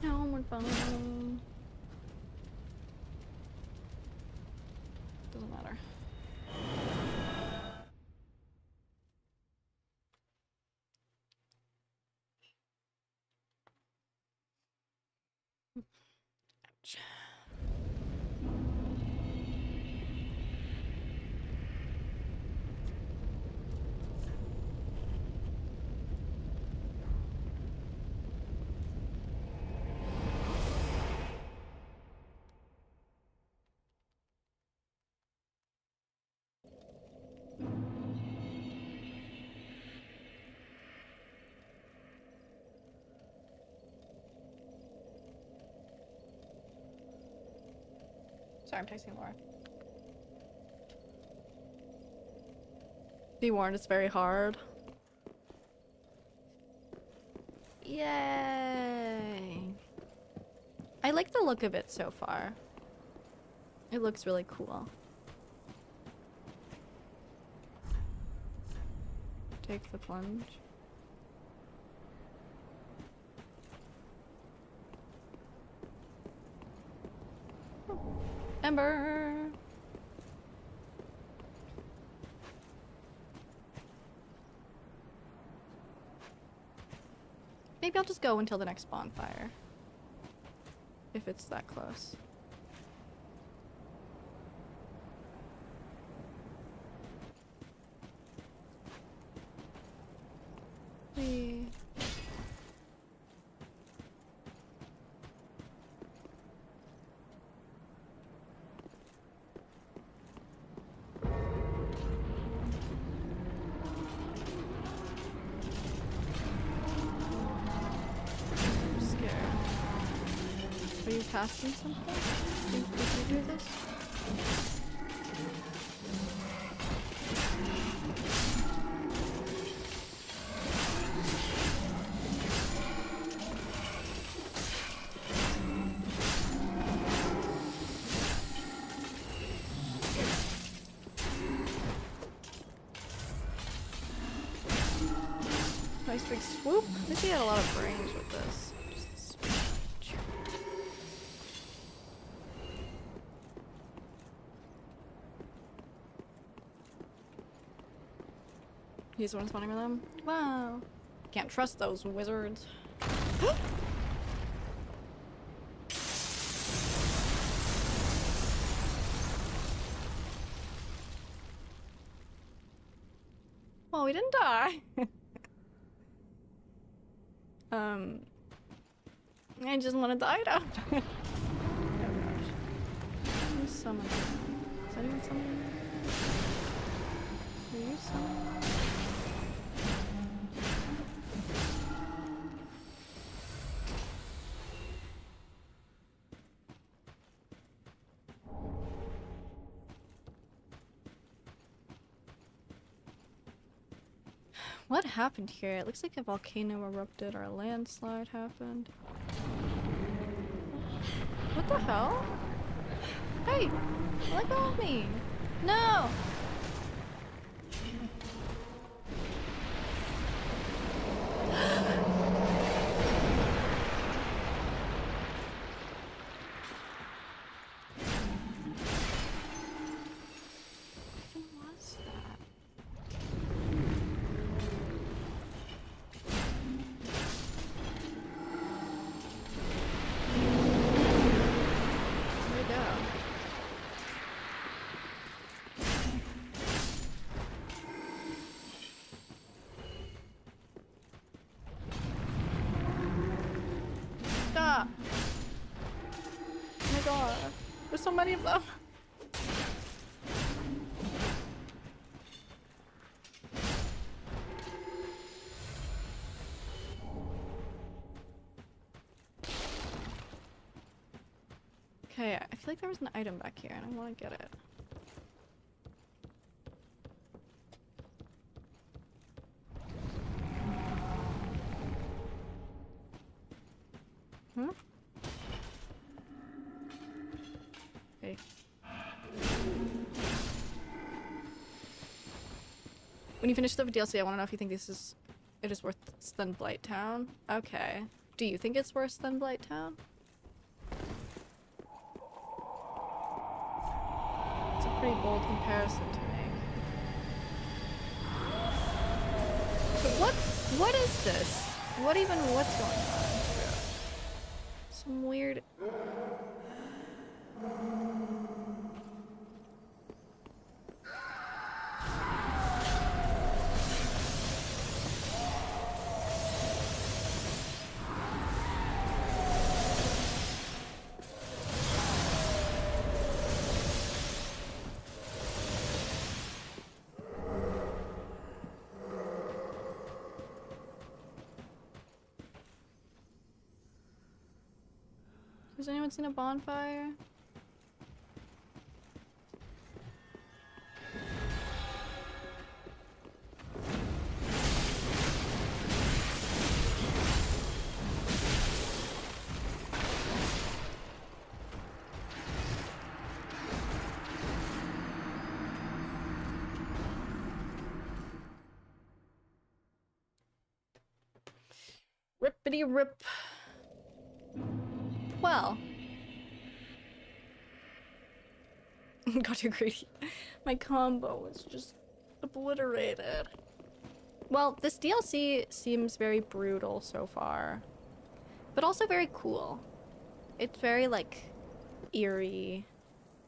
Homeward bound. Doesn't matter. Ouch. Sorry, I'm texting Laura. Be warned, it's very hard. Yay! I like the look of it so far. It looks really cool. Take the plunge. Ember! Maybe I'll just go until the next bonfire. If it's that close. Whee. I'm scared. Are you casting something? Did you do this? Nice big swoop. I think he had a lot of range with this. Just swoop. He's the one spawning with them? Wow. Can't trust those wizards. Well, we didn't die. I just wanted the item. Oh gosh. Who's summoning? Is anyone summoning? Are you summoning? What happened here? It looks like a volcano erupted or a landslide happened. What the hell? Hey! Let go of me! No! What was that? Where'd it go? Stop! Oh my god. There's so many of them. Okay, I feel like there was an item back here and I want to get it. Huh? Okay. When you finish the DLC, I want to know if you think this is It is worse than Blighttown? Okay. Do you think it's worse than Blighttown? It's a pretty bold comparison to make. But what is this? What's going on? Some weird... Has anyone seen a bonfire? Rippity rip. Well. Got too greedy. My combo was just obliterated. Well, this DLC seems very brutal so far, but also very cool. It's very, like, eerie,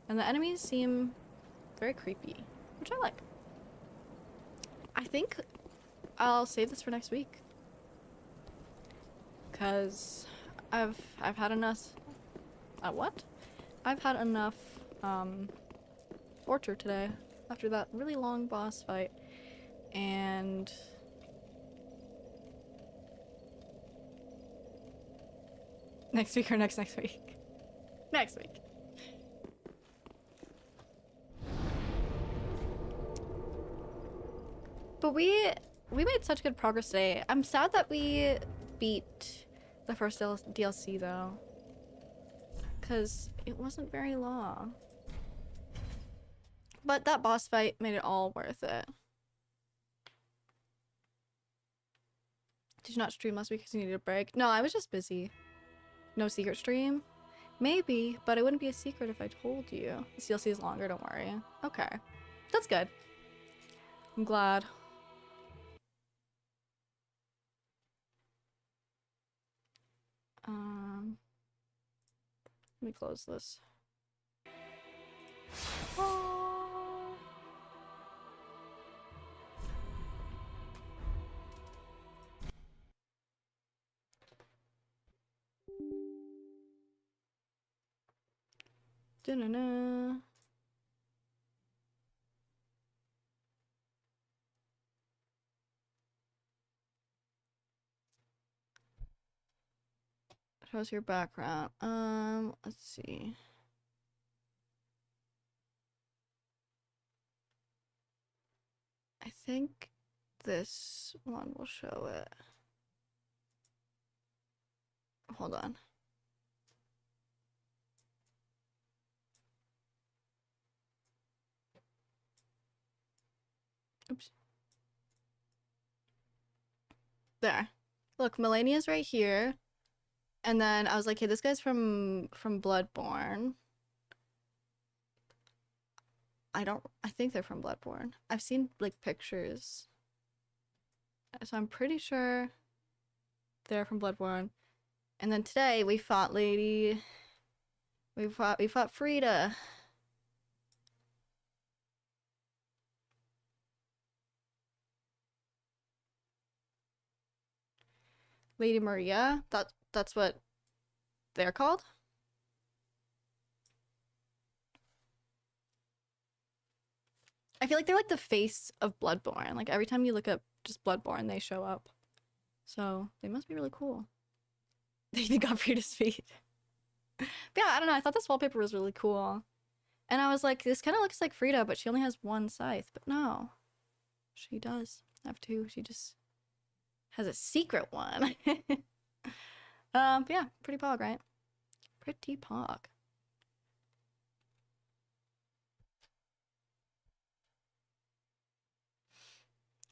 and the enemies seem very creepy, which I like. I think I'll save this for next week, because I've had enough... what? I've had enough, torture today after that really long boss fight, and next week or next week? Next week. But we made such good progress today. I'm sad that we beat the first DLC though, because it wasn't very long. But that boss fight made it all worth it. Did you not stream last week because you needed a break? No, I was just busy. No secret stream? Maybe, but it wouldn't be a secret if I told you. The DLC is longer, don't worry. Okay. That's good. I'm glad. Let me close this. Oh. Da-na-na. Shows your background. Let's see. I think this one will show it. Hold on. Oops. There. Look, Melania's right here. And then I was like, hey, this guy's from Bloodborne. I think they're from Bloodborne. I've seen like pictures. So I'm pretty sure they're from Bloodborne. And then today we fought Lady. We fought Friede. Lady Maria. That's what they're called. I feel like they're like the face of Bloodborne. Like every time you look up just Bloodborne, they show up. So they must be really cool. They even got Frieda's feet. But yeah, I don't know. I thought this wallpaper was really cool. And I was like, this kind of looks like Friede, but she only has one scythe. But no, she does have two. She just has a secret one. But yeah, pretty pog, right? Pretty pog.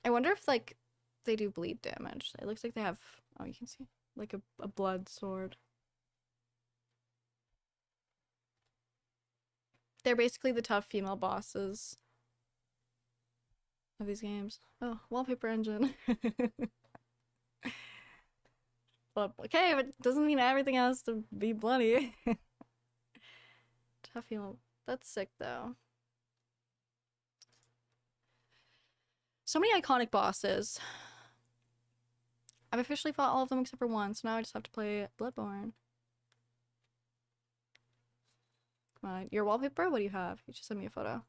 I wonder if like they do bleed damage. It looks like they have, oh, you can see, like a blood sword. They're basically the tough female bosses of these games. Oh, wallpaper engine. But okay, but it doesn't mean everything has to be bloody. Tough female. That's sick though. So many iconic bosses. I've officially fought all of them except for one, so now I just have to play Bloodborne. Come on, your wallpaper? What do you have? You just sent me a photo.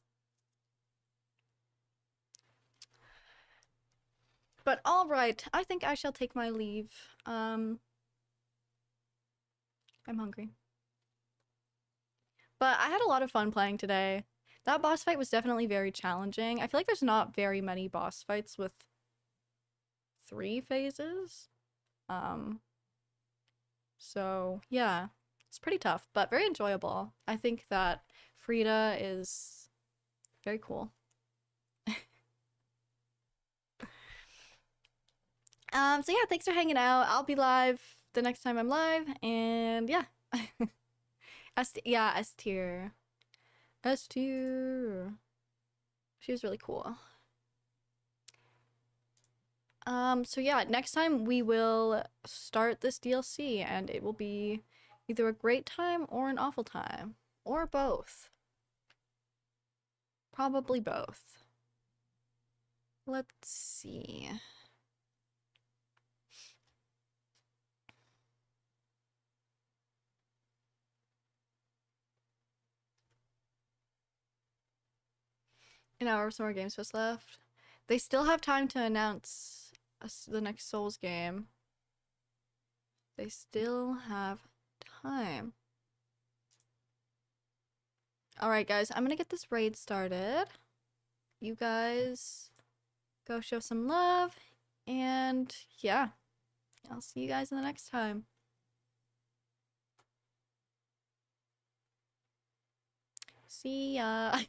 But alright, I think I shall take my leave. I'm hungry. But I had a lot of fun playing today. That boss fight was definitely very challenging. I feel like there's not very many boss fights with 3 phases. So yeah, it's pretty tough, but very enjoyable. I think that Friede is very cool. So yeah, thanks for hanging out. I'll be live the next time I'm live, and yeah. Yeah, S tier. S tier. She was really cool. So yeah, next time we will start this DLC, and it will be either a great time or an awful time. Or both. Probably both. Let's see. An hour of some more games just left. They still have time to announce the next Souls game. They still have time. Alright guys, I'm gonna get this raid started. You guys go show some love, and yeah, I'll see you guys in the next time. See ya.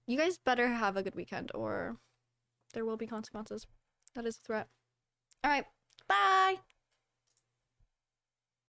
You guys better have a good weekend, or there will be consequences. That is a threat. Alright, bye!